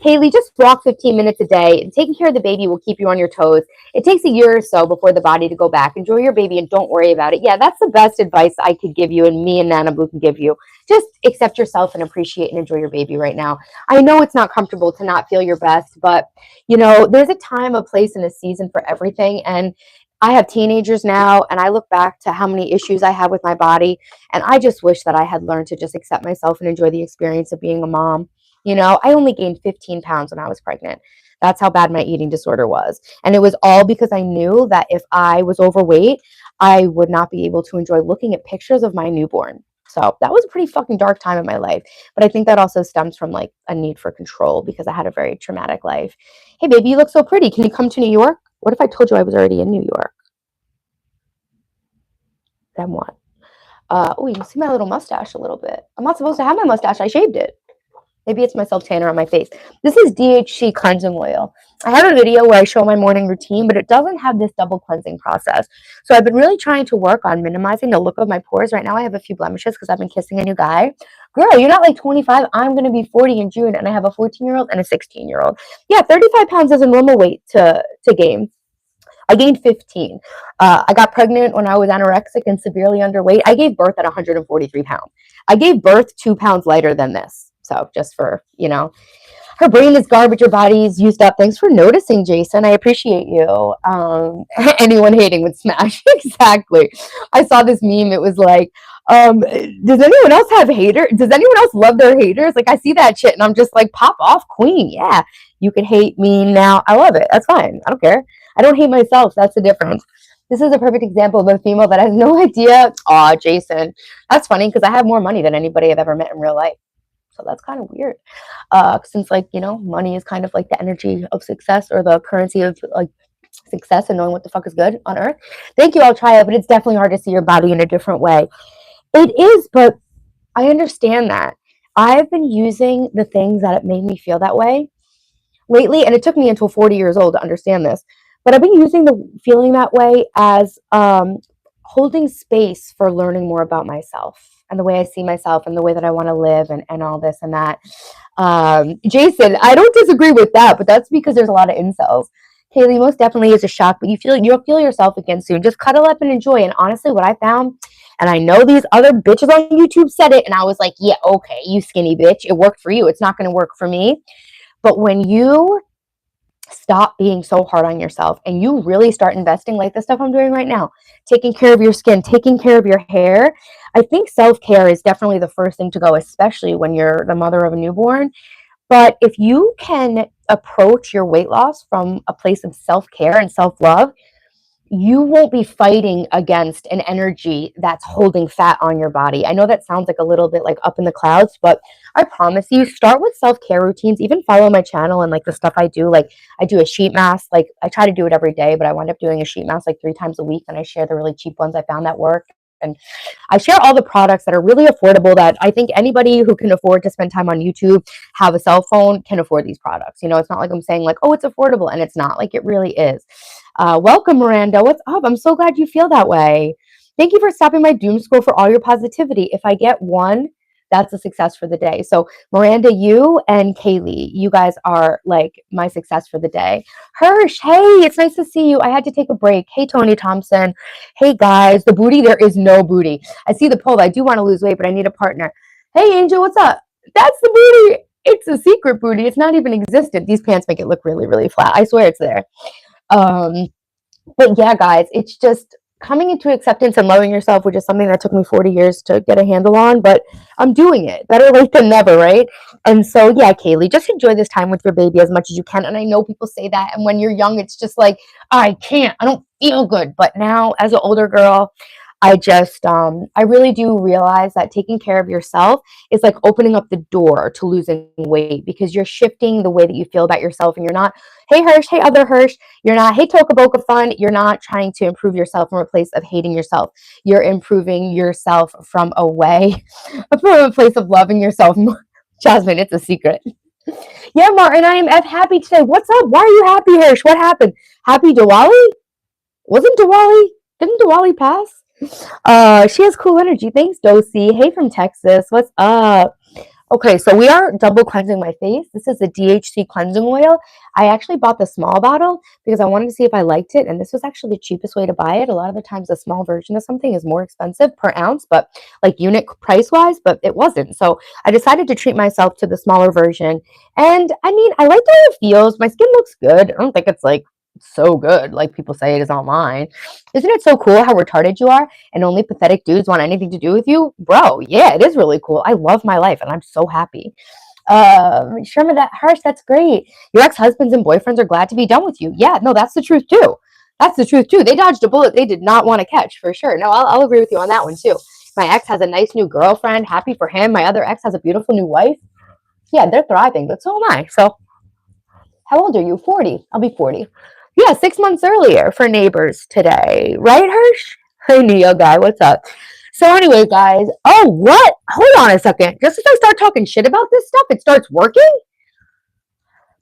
Kaylee, just walk 15 minutes a day. Taking care of the baby will keep you on your toes. It takes a year or so before the body to go back. Enjoy your baby and don't worry about it. Yeah, that's the best advice I could give you, and me and Nana Blue can give you. Just accept yourself and appreciate and enjoy your baby right now. I know it's not comfortable to not feel your best, but there's a time, a place, and a season for everything. And I have teenagers now, and I look back to how many issues I had with my body, and I just wish that I had learned to just accept myself and enjoy the experience of being a mom. I only gained 15 pounds when I was pregnant. That's how bad my eating disorder was. And it was all because I knew that if I was overweight, I would not be able to enjoy looking at pictures of my newborn. So that was a pretty fucking dark time in my life. But I think that also stems from like a need for control because I had a very traumatic life. Hey, baby, you look so pretty. Can you come to New York? What if I told you I was already in New York? Then what? Oh, you can see my little mustache a little bit. I'm not supposed to have my mustache. I shaved it. Maybe it's my self-tanner on my face. This is DHC cleansing oil. I have a video where I show my morning routine, but it doesn't have this double cleansing process. So I've been really trying to work on minimizing the look of my pores. Right now I have a few blemishes because I've been kissing a new guy. Girl, you're not like 25. I'm going to be 40 in June, and I have a 14-year-old and a 16-year-old. Yeah, 35 pounds is a normal weight to gain. I gained 15. I got pregnant when I was anorexic and severely underweight. I gave birth at 143 pounds. I gave birth 2 pounds lighter than this. So just for, her brain is garbage, her body is used up. Thanks for noticing, Jason. I appreciate you. Anyone hating would smash. Exactly. I saw this meme. It was like, does anyone else have haters? Does anyone else love their haters? Like I see that shit and I'm just like, pop off, queen. Yeah, you can hate me now. I love it. That's fine. I don't care. I don't hate myself. That's the difference. This is a perfect example of a female that has no idea. Aw, Jason. That's funny because I have more money than anybody I've ever met in real life. So that's kind of weird. Since money is kind of like the energy of success or the currency of like success and knowing what the fuck is good on earth. Thank you, I'll try it, but it's definitely hard to see your body in a different way. It is, but I understand that. I've been using the things that made me feel that way lately, and it took me until 40 years old to understand this, but I've been using the feeling that way as holding space for learning more about myself and the way I see myself and the way that I want to live and all this and that. Jason, I don't disagree with that, but that's because there's a lot of incels. Kaylee, most definitely is a shock, but you'll feel yourself again soon. Just cuddle up and enjoy. And honestly, what I found, and I know these other bitches on YouTube said it, and I was like, yeah, okay, you skinny bitch. It worked for you. It's not going to work for me. But when you stop being so hard on yourself and you really start investing like the stuff I'm doing right now, taking care of your skin, taking care of your hair, I think self-care is definitely the first thing to go, especially when you're the mother of a newborn. But if you can approach your weight loss from a place of self-care and self-love, you won't be fighting against an energy that's holding fat on your body. I know that sounds like a little bit like up in the clouds, but I promise you, start with self-care routines. Even follow my channel and like the stuff I do. Like I do a sheet mask. Like I try to do it every day, but I wind up doing a sheet mask like 3 times a week, and I share the really cheap ones I found that work. And I share all the products that are really affordable that I think anybody who can afford to spend time on YouTube, have a cell phone, can afford these products. You know, it's not like I'm saying like, oh, it's affordable, and it's not. Like it really is. Welcome, Miranda. What's up? I'm so glad you feel that way. Thank you for stopping my doom scroll for all your positivity. If I get one, that's a success for the day. So, Miranda, you and Kaylee, you guys are like my success for the day. Hirsch, hey, it's nice to see you. I had to take a break. Hey, Tony Thompson. Hey, guys, the booty, there is no booty. I see the poll. I do want to lose weight, but I need a partner. Hey, Angel, what's up? That's the booty. It's a secret booty. It's not even existent. These pants make it look really, really flat. I swear it's there. Um, but yeah, guys, it's just coming into acceptance and loving yourself, which is something that took me 40 years to get a handle on, but I'm doing it. Better late than never, right? And so, yeah, Kaylee, just enjoy this time with your baby as much as you can. And I know people say that, and when you're young, it's just like, I can't, I don't feel good. But now, as an older girl, I really do realize that taking care of yourself is like opening up the door to losing weight, because you're shifting the way that you feel about yourself, and you're not, hey Hirsch, hey other Hirsch, you're not, hey Toka Boca Fun, you're not trying to improve yourself from a place of hating yourself. You're improving yourself from a way, from a place of loving yourself. Jasmine, it's a secret. Yeah, Martin, I am happy today. What's up? Why are you happy, Hirsch? What happened? Happy Diwali? Wasn't Diwali? Didn't Diwali pass? She has cool energy. Thanks, Dosi. Hey from Texas. What's up? Okay, so we are double cleansing my face. This is the DHC cleansing oil. I actually bought the small bottle because I wanted to see if I liked it, and this was actually the cheapest way to buy it. A lot of the times, a small version of something is more expensive per ounce, but like unit price wise, but it wasn't. So I decided to treat myself to the smaller version. And I mean, I like the way it feels. My skin looks good. I don't think it's like so good like people say it is online. Isn't it so cool how retarded you are and only pathetic dudes want anything to do with you? Bro, yeah, it is really cool. I love my life and I'm so happy. Sherman, that Harsh, that's great. Your ex-husbands and boyfriends are glad to be done with you. Yeah, no, that's the truth too. That's the truth too. They dodged a bullet they did not want to catch, for sure. No, I'll agree with you on that one too. My ex has a nice new girlfriend. Happy for him. My other ex has a beautiful new wife. Yeah, they're thriving, but so am I. So how old are you? 40. I'll be 40. Yeah, 6 months earlier for neighbors today. Right, Hirsch? Hey, Neo guy, what's up? So anyway, guys. Oh, what? Hold on a second. Just as I start talking shit about this stuff, it starts working?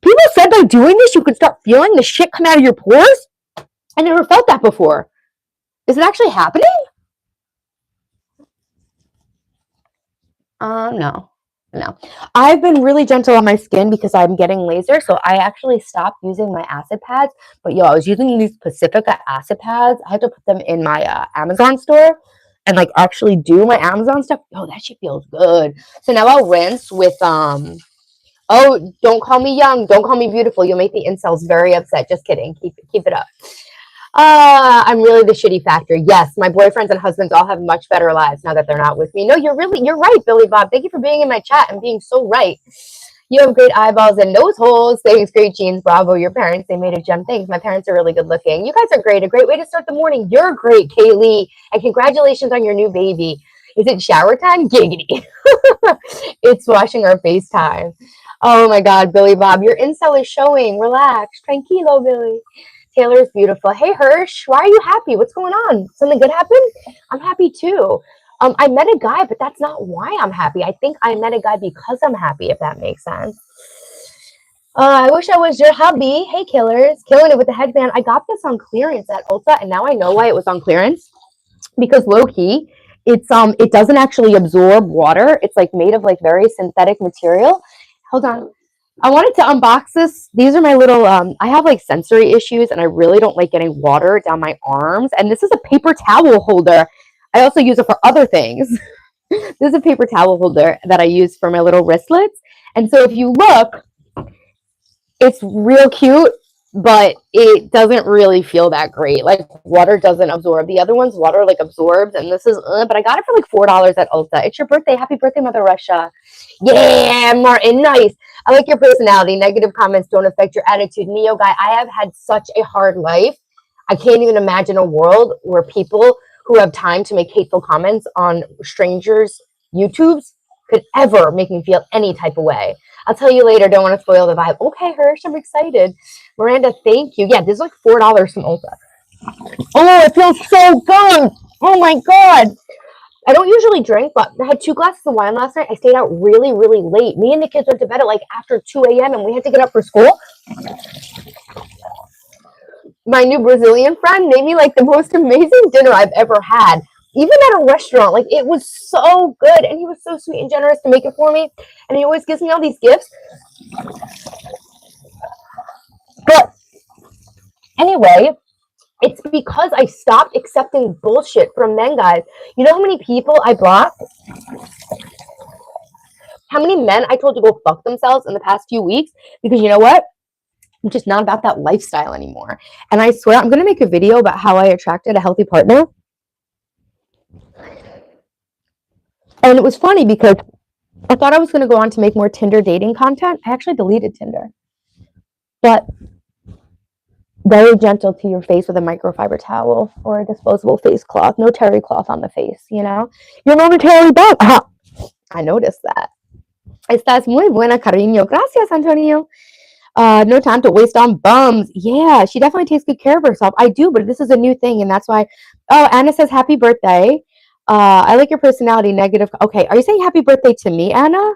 People said by doing this, you could start feeling the shit come out of your pores? I never felt that before. Is it actually happening? No. No. I've been really gentle on my skin because I'm getting laser, so I actually stopped using my acid pads. But yo, I was using these Pacifica acid pads. I had to put them in my Amazon store and like actually do my Amazon stuff. Yo, that shit feels good. So now I'll rinse with oh, don't call me young, don't call me beautiful. You'll make the incels very upset. Just kidding. Keep it up. I'm really the shitty factor. Yes, my boyfriends and husbands all have much better lives now that they're not with me. No, you're right, Billy Bob. Thank you for being in my chat and being so right. You have great eyeballs and nose holes. Thanks, great genes. Bravo, your parents. They made a gem. Thanks. My parents are really good looking. You guys are great. A great way to start the morning. You're great, Kaylee. And congratulations on your new baby. Is it shower time? Giggity. It's washing our face time. Oh my God, Billy Bob, your incel is showing. Relax. Tranquilo, Billy. Taylor is beautiful. Hey, Hirsch, why are you happy? What's going on? Something good happened? I'm happy too. I met a guy, but that's not why I'm happy. I think I met a guy because I'm happy, if that makes sense. I wish I was your hubby. Hey, killers. Killing it with the headband. I got this on clearance at Ulta, and now I know why it was on clearance. Because low-key, it doesn't actually absorb water. It's like made of like very synthetic material. Hold on. I wanted to unbox this. These are my little, I have like sensory issues and I really don't like getting water down my arms. And this is a paper towel holder. I also use it for other things. This is a paper towel holder that I use for my little wristlets. And so if you look, it's real cute, but it doesn't really feel that great. Like water doesn't absorb. The other one's water like absorbs, and this is, but I got it for like $4 at Ulta. It's your birthday. Happy birthday, Mother Russia. Yeah, Martin, nice. I like your personality. Negative comments don't affect your attitude. Neo guy, I have had such a hard life. I can't even imagine a world where people who have time to make hateful comments on strangers' YouTubes could ever make me feel any type of way. I'll tell you later. Don't want to spoil the vibe. Okay, Hirsch, I'm excited. Miranda, thank you. Yeah, this is like $4 from Ulta. Oh, it feels so good. Oh my God. I don't usually drink, but I had 2 glasses of wine last night. I stayed out really, really late. Me and the kids went to bed at like after 2 a.m. and we had to get up for school. My new Brazilian friend made me like the most amazing dinner I've ever had. Even at a restaurant, like it was so good, and he was so sweet and generous to make it for me. And he always gives me all these gifts. But anyway, it's because I stopped accepting bullshit from men, guys. You know how many people I blocked? How many men I told to go fuck themselves in the past few weeks? Because you know what? I'm just not about that lifestyle anymore. And I swear I'm going to make a video about how I attracted a healthy partner. And it was funny because I thought I was going to go on to make more Tinder dating content. I actually deleted Tinder. But very gentle to your face with a microfiber towel or a disposable face cloth. No terry cloth on the face, you know? You're momentarily back. I noticed that. Estás muy buena, cariño. Gracias, Antonio. No time to waste on bums. Yeah, she definitely takes good care of herself. I do, but this is a new thing, and that's why. Oh, Anna says happy birthday. I like your personality. Negative. Okay, are you saying happy birthday to me, Anna?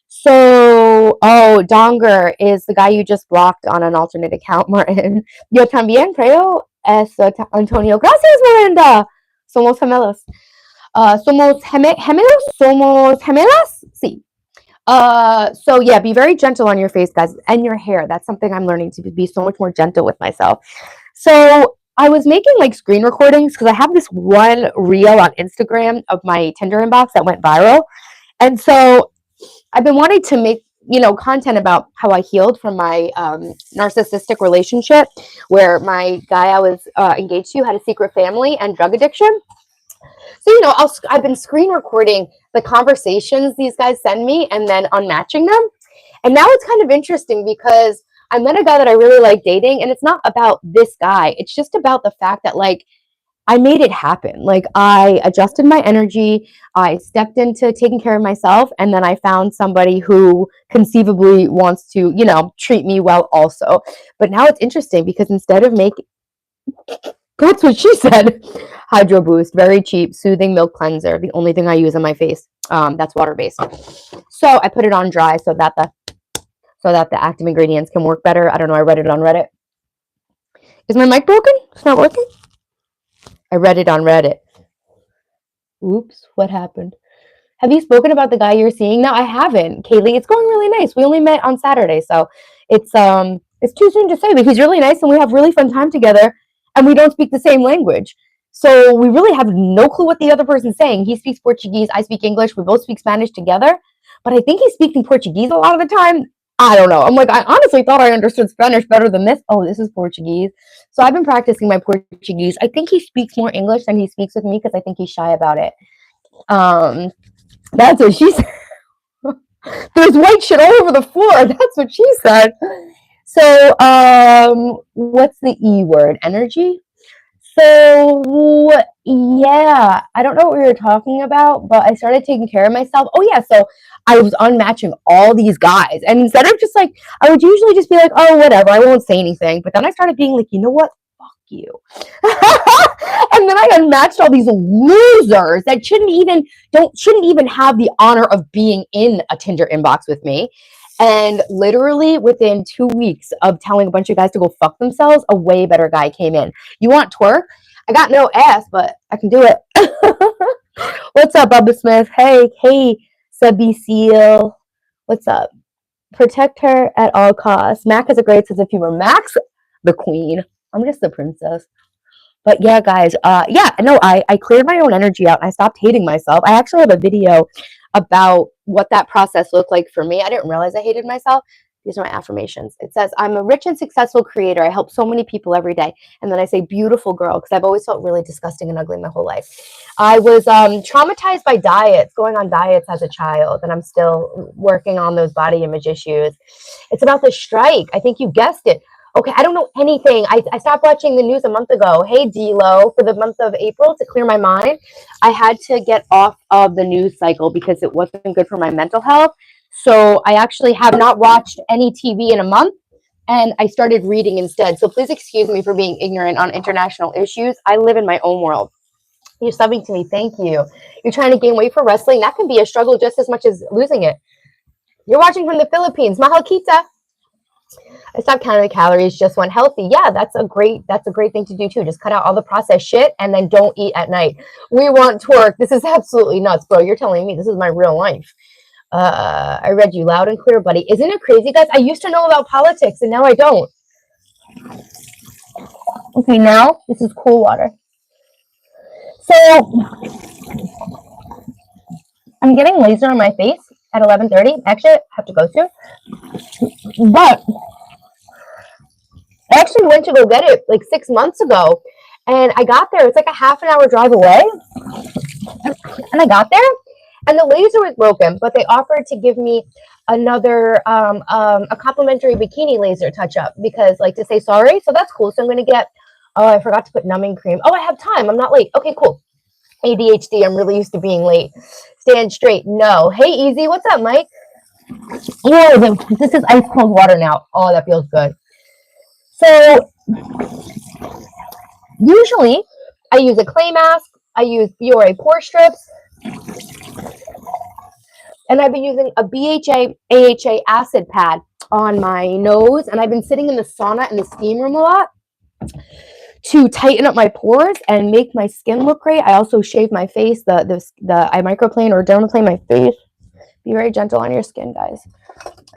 So, oh, Donger is the guy you just blocked on an alternate account, Martin. Yo también creo eso, Antonio. Gracias, Miranda. Somos gemelos. Somos gemelos? Somos gemelas? Sí. So yeah, be very gentle on your face, guys, and your hair. That's something I'm learning to be so much more gentle with myself. So I was making like screen recordings because I have this one reel on Instagram of my Tinder inbox that went viral. And so I've been wanting to make, content about how I healed from my narcissistic relationship where my guy I was engaged to had a secret family and drug addiction. So, I've been screen recording the conversations these guys send me and then unmatching them. And now it's kind of interesting because I met a guy that I really like dating, and it's not about this guy. It's just about the fact that, like, I made it happen. Like, I adjusted my energy, I stepped into taking care of myself, and then I found somebody who conceivably wants to, treat me well also. But now it's interesting because instead of making, that's what she said. Hydro Boost, very cheap, soothing milk cleanser. The only thing I use on my face. That's water based. So I put it on dry so that the active ingredients can work better. I don't know. I read it on Reddit. Is my mic broken? It's not working. I read it on Reddit. Oops, what happened? Have you spoken about the guy you're seeing? No, I haven't, Kaylee. It's going really nice. We only met on Saturday, so it's too soon to say, but he's really nice and we have really fun time together, and we don't speak the same language. So we really have no clue what the other person's saying. He speaks Portuguese, I speak English, we both speak Spanish together, but I think he's speaking Portuguese a lot of the time. I don't know. I'm like, I honestly thought I understood Spanish better than this. Oh, this is Portuguese. So I've been practicing my Portuguese. I think he speaks more English than he speaks with me because I think he's shy about it. That's what she said. There's white shit all over the floor. That's what she said. So, what's the E word? Energy? So, yeah, I don't know what we were talking about, but I started taking care of myself. Oh, yeah, so I was unmatching all these guys. And instead of just like, I would usually just be like, oh, whatever, I won't say anything. But then I started being like, you know what? Fuck you. And then I unmatched all these losers that shouldn't even have the honor of being in a Tinder inbox with me. And literally within 2 weeks of telling a bunch of guys to go fuck themselves, a way better guy came in. You want twerk? I got no ass, but I can do it. What's up, Bubba Smith? Hey, Subby Seal. What's up? Protect her at all costs. Mac has a great sense of humor. Mac's the queen. I'm just the princess. But yeah, guys, I cleared my own energy out and I stopped hating myself. I actually have a video about what that process looked like for me. I didn't realize I hated myself. These are my affirmations. It says, I'm a rich and successful creator. I help so many people every day. And then I say, beautiful girl, because I've always felt really disgusting and ugly my whole life. I was traumatized by diets, going on diets as a child, and I'm still working on those body image issues. It's about the strike. I think you guessed it. Okay, I don't know anything. I stopped watching the news a month ago. Hey, D-Lo, for the month of April to clear my mind, I had to get off of the news cycle because it wasn't good for my mental health. So I actually have not watched any TV in a month, and I started reading instead. So please excuse me for being ignorant on international issues. I live in my own world. You're subbing to me. Thank you. You're trying to gain weight for wrestling. That can be a struggle just as much as losing it. You're watching from the Philippines. Mahal kita. I stopped counting the calories, just went healthy. Yeah, that's a great thing to do too. Just cut out all the processed shit and then don't eat at night. We want twerk. This is absolutely nuts, bro. You're telling me this is my real life. I read you loud and clear, buddy. Isn't it crazy, guys? I used to know about politics and now I don't. Okay, now this is cool water. So I'm getting laser on my face at 11:30. Actually, I have to go soon. But I actually went to go get it like 6 months ago. And I got there. It's like a half an hour drive away. And I got there, and the laser was broken, but they offered to give me another a complimentary bikini laser touch up because like to say sorry. So that's cool. So I'm gonna get. Oh, I forgot to put numbing cream. Oh, I have time. I'm not late. Okay, cool. ADHD. I'm really used to being late. Stand straight. No. Hey, Easy. What's up, Mike? Oh, this is ice cold water now. Oh, that feels good. So usually I use a clay mask. I use Biore pore strips, and I've been using a BHA AHA acid pad on my nose, and I've been sitting in the sauna and the steam room a lot to tighten up my pores and make my skin look great. I also shave my face. I microplane or dermaplane my face. Be very gentle on your skin, guys.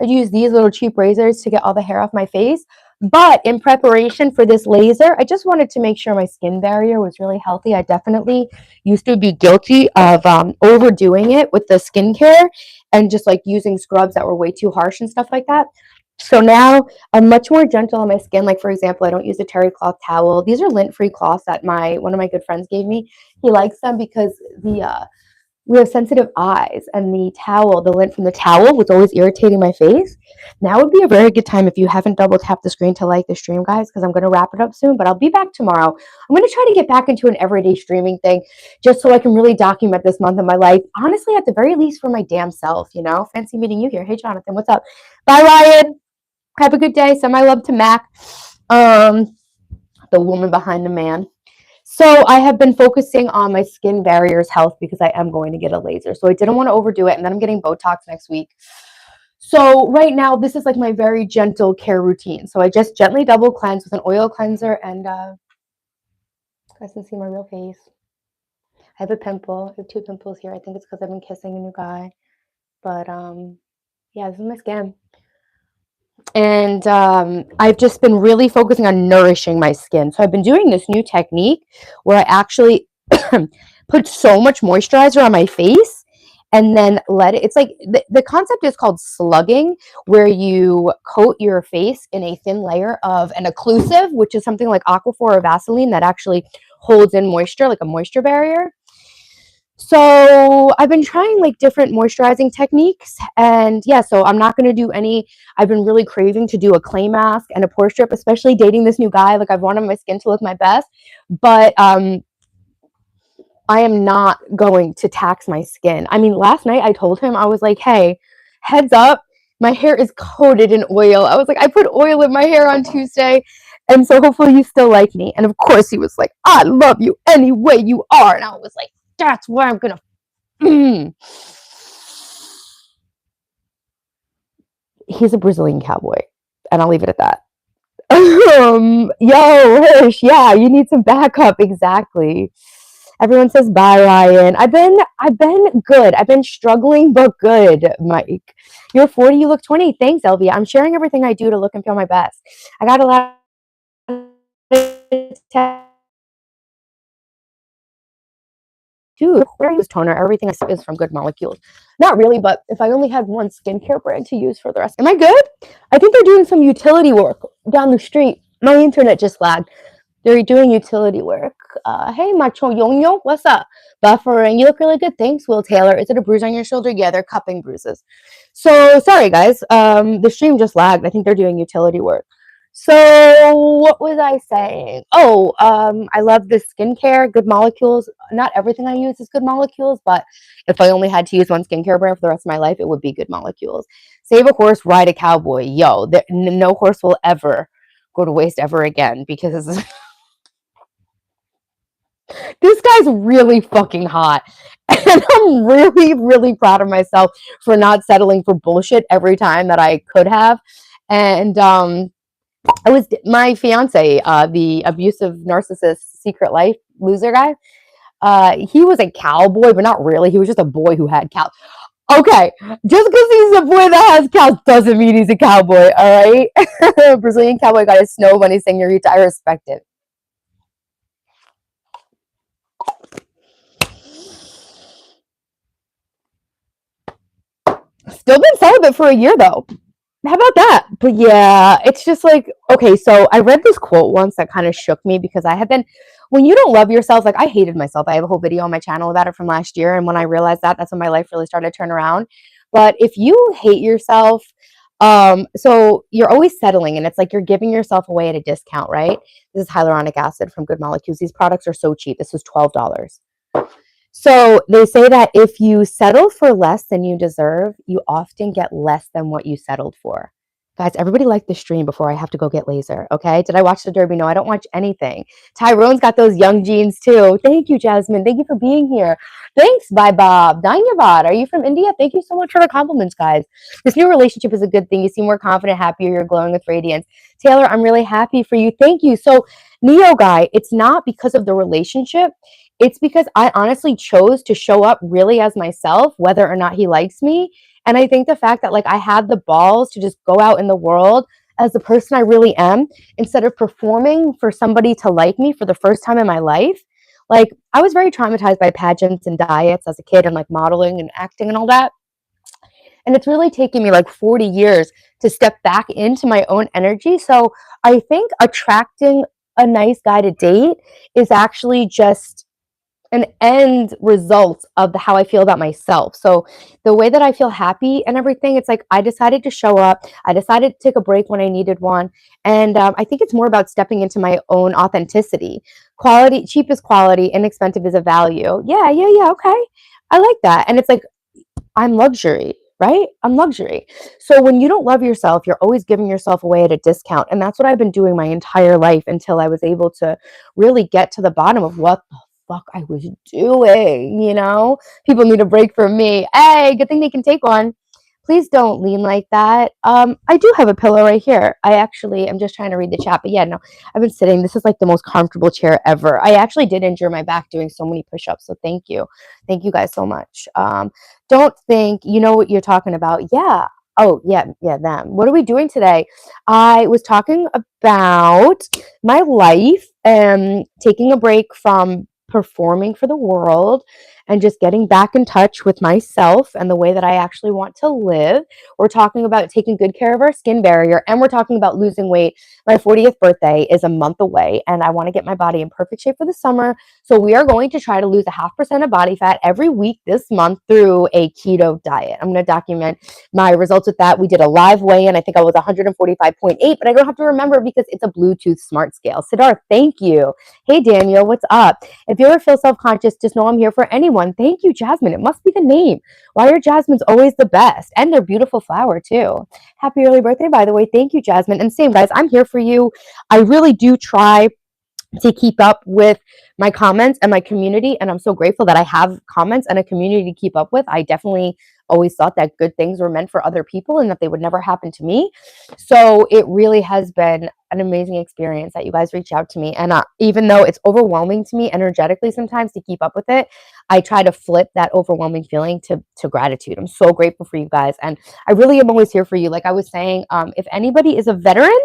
I use these little cheap razors to get all the hair off my face. But in preparation for this laser, I just wanted to make sure my skin barrier was really healthy. I definitely used to be guilty of overdoing it with the skincare and just like using scrubs that were way too harsh and stuff like that. So now I'm much more gentle on my skin. Like for example, I don't use a terry cloth towel. These are lint-free cloths that my one of my good friends gave me. He likes them because the we have sensitive eyes, and the lint from the towel was always irritating my face. Now would be a very good time if you haven't double tapped the screen to like the stream, guys, because I'm going to wrap it up soon, but I'll be back tomorrow. I'm going to try to get back into an everyday streaming thing just so I can really document this month of my life. Honestly, at the very least for my damn self, you know? Fancy meeting you here. Hey, Jonathan, what's up? Bye, Ryan. Have a good day. Send my love to Mac, um, the woman behind the man. So I have been focusing on my skin barrier's health because I am going to get a laser. So I didn't want to overdo it. And then I'm getting Botox next week. So right now, this is like my very gentle care routine. So I just gently double cleanse with an oil cleanser. And you guys can see my real face. I have a pimple. I have 2 pimples here. I think it's because I've been kissing a new guy. But yeah, this is my skin. And I've just been really focusing on nourishing my skin. So I've been doing this new technique where I actually put so much moisturizer on my face and then let it. It's like the concept is called slugging, where you coat your face in a thin layer of an occlusive, which is something like Aquaphor or Vaseline that actually holds in moisture, like a moisture barrier. So I've been trying like different moisturizing techniques, and yeah, so I'm not going to do any. I've been really craving to do a clay mask and a pore strip, especially dating this new guy. Like I've wanted my skin to look my best, but I am not going to tax my skin. I mean, last night I told him, I was like, hey, heads up, my hair is coated in oil. I was like, I put oil in my hair on Tuesday, and so hopefully you still like me. And of course he was like, I love you any way you are, and I was like, that's where I'm gonna. He's a Brazilian cowboy, and I'll leave it at that. Yo, Hirsch, yeah, you need some backup. Exactly. Everyone says bye, Ryan. I've been good. I've been struggling, but good, Mike. You're 40, you look 20. Thanks, Elvia. I'm sharing everything I do to look and feel my best. I got a lot of dude, where I use toner, everything is from Good Molecules. Not really, but if I only had one skincare brand to use for the rest. Am I good? I think they're doing some utility work down the street. My internet just lagged. They're doing utility work. Hey, Macho Yo-Yo, what's up? Buffering. You look really good. Thanks, Will Taylor. Is it a bruise on your shoulder? Yeah, they're cupping bruises. So, sorry, guys. The stream just lagged. I think they're doing utility work. So what was I saying? Oh, I love the skincare, good molecules. Not everything I use is good molecules, but if I only had to use one skincare brand for the rest of my life, it would be good molecules. Save a horse, ride a cowboy. Yo, no horse will ever go to waste ever again because this guy's really fucking hot. And I'm really, really proud of myself for not settling for bullshit every time that I could have. And I was my fiance, the abusive narcissist, secret life loser guy. He was a cowboy, but not really. He was just a boy who had cows. Okay, just because he's a boy that has cows doesn't mean he's a cowboy. All right, Brazilian cowboy got his snow bunny señorita. I respect it. Still been celibate for a year though. How about that? But yeah, it's just like, okay, so I read this quote once that kind of shook me because I had been, when you don't love yourself, like I hated myself. I have a whole video on my channel about it from last year. And when I realized that, that's when my life really started to turn around. But if you hate yourself, so you're always settling and it's like you're giving yourself away at a discount, right? This is hyaluronic acid from Good Molecules. These products are so cheap. This was $12. So they say that if you settle for less than you deserve, you often get less than what you settled for. Guys, everybody like the stream before I have to go get laser, okay? Did I watch the Derby? No, I don't watch anything. Tyrone's got those young genes too. Thank you, Jasmine. Thank you for being here. Thanks, bye, Bob. Danyavad, are you from India? Thank you so much for the compliments, guys. This new relationship is a good thing. You seem more confident, happier. You're glowing with radiance. Taylor, I'm really happy for you. Thank you. So, Neo guy, it's not because of the relationship. It's because I honestly chose to show up really as myself, whether or not he likes me. And I think the fact that like I had the balls to just go out in the world as the person I really am instead of performing for somebody to like me for the first time in my life. Like I was very traumatized by pageants and diets as a kid and like modeling and acting and all that. And it's really taken me like 40 years to step back into my own energy. So I think attracting a nice guy to date is actually just an end result of how I feel about myself. So the way that I feel happy and everything, it's like I decided to show up. I decided to take a break when I needed one. And I think it's more about stepping into my own authenticity. Quality, cheap is quality, inexpensive is a value. Yeah, yeah, yeah. Okay. I like that. And it's like, I'm luxury, right? I'm luxury. So when you don't love yourself, you're always giving yourself away at a discount. And that's what I've been doing my entire life until I was able to really get to the bottom of what the fuck I was doing, you know? People need a break from me. Hey, good thing they can take one. Please don't lean like that. I do have a pillow right here. I actually am just trying to read the chat, but yeah, no, I've been sitting. This is like the most comfortable chair ever. I actually did injure my back doing so many push-ups, so thank you. Thank you guys so much. Don't think you know what you're talking about. Yeah. Oh, yeah, yeah, them. What are we doing today? I was talking about my life and taking a break from performing for the world and just getting back in touch with myself and the way that I actually want to live. We're talking about taking good care of our skin barrier and we're talking about losing weight. My 40th birthday is a month away and I want to get my body in perfect shape for the summer. So we are going to try to lose a 0.5% of body fat every week this month through a keto diet. I'm going to document my results with that. We did a live weigh-in. I think I was 145.8, but I don't have to remember because it's a Bluetooth smart scale. Siddharth, thank you. Hey, Daniel, what's up? If you ever feel self-conscious, just know I'm here for anyone. Thank you, Jasmine. It must be the name. Why are jasmines always the best? And they're beautiful flower, too. Happy early birthday, by the way. Thank you, Jasmine. And same, guys, I'm here for you. I really do try to keep up with my comments and my community. And I'm so grateful that I have comments and a community to keep up with. I definitely always thought that good things were meant for other people and that they would never happen to me. So it really has been an amazing experience that you guys reach out to me. And even though it's overwhelming to me energetically sometimes to keep up with it, I try to flip that overwhelming feeling to gratitude. I'm so grateful for you guys. And I really am always here for you. Like I was saying, if anybody is a veteran,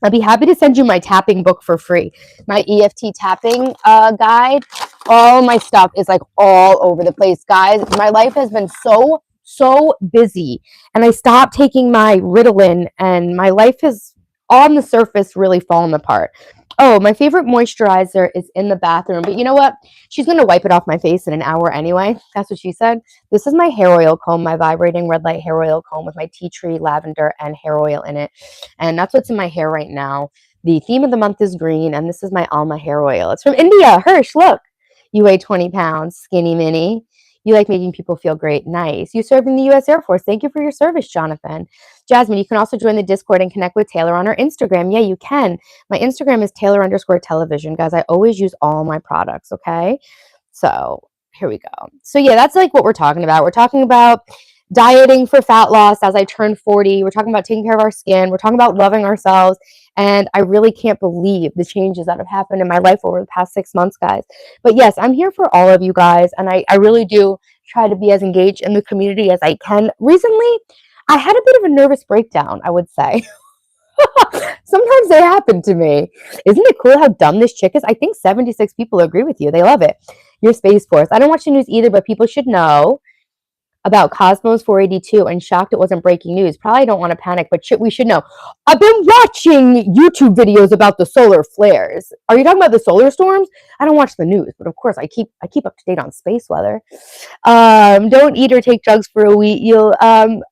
I'd be happy to send you my tapping book for free. My EFT tapping guide. All my stuff is like all over the place, guys. My life has been so busy. And I stopped taking my Ritalin and my life has on the surface really fallen apart. Oh, my favorite moisturizer is in the bathroom, but you know what? She's gonna wipe it off my face in an hour anyway. That's what she said. This is my hair oil comb, my vibrating red light hair oil comb with my tea tree, lavender, and hair oil in it. And that's what's in my hair right now. The theme of the month is green, and this is my Alma hair oil. It's from India. Hirsch, look. You weigh 20 pounds, skinny mini. You like making people feel great. Nice. You served in the U.S. Air Force. Thank you for your service, Jonathan. Jasmine, you can also join the Discord and connect with Taylor on her Instagram. Yeah, you can. My Instagram is Taylor_television, guys. I always use all my products, okay? So here we go. So yeah, that's like what we're talking about. We're talking about dieting for fat loss as I turn 40. We're talking about taking care of our skin. We're talking about loving ourselves. And I really can't believe the changes that have happened in my life over the past 6 months, guys. But yes, I'm here for all of you guys. And I really do try to be as engaged in the community as I can. Recently, I had a bit of a nervous breakdown, I would say. Sometimes they happen to me. Isn't it cool how dumb this chick is? I think 76 people agree with you. They love it. Your Space Force. I don't watch the news either, but people should know about Cosmos 482 and shocked it wasn't breaking news. Probably don't want to panic, but we should know. I've been watching YouTube videos about the solar flares. Are you talking about the solar storms? I don't watch the news, but of course I keep up to date on space weather. Don't eat or take drugs for a week. You'll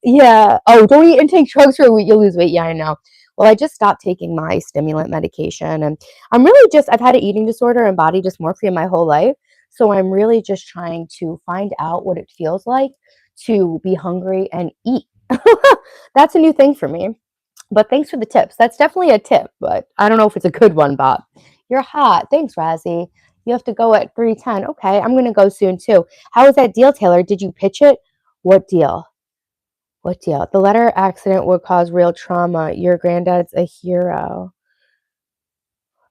yeah. Oh, don't eat and take drugs for a week. You'll lose weight. Yeah, I know. Well, I just stopped taking my stimulant medication, and I've had an eating disorder and body dysmorphia my whole life. So I'm really just trying to find out what it feels like to be hungry and eat. That's a new thing for me. But thanks for the tips. That's definitely a tip, but I don't know if it's a good one, Bob. You're hot. Thanks, Razzie. You have to go at 3:10. Okay, I'm going to go soon too. How was that deal, Taylor? Did you pitch it? What deal? What deal? The letter accident would cause real trauma. Your granddad's a hero.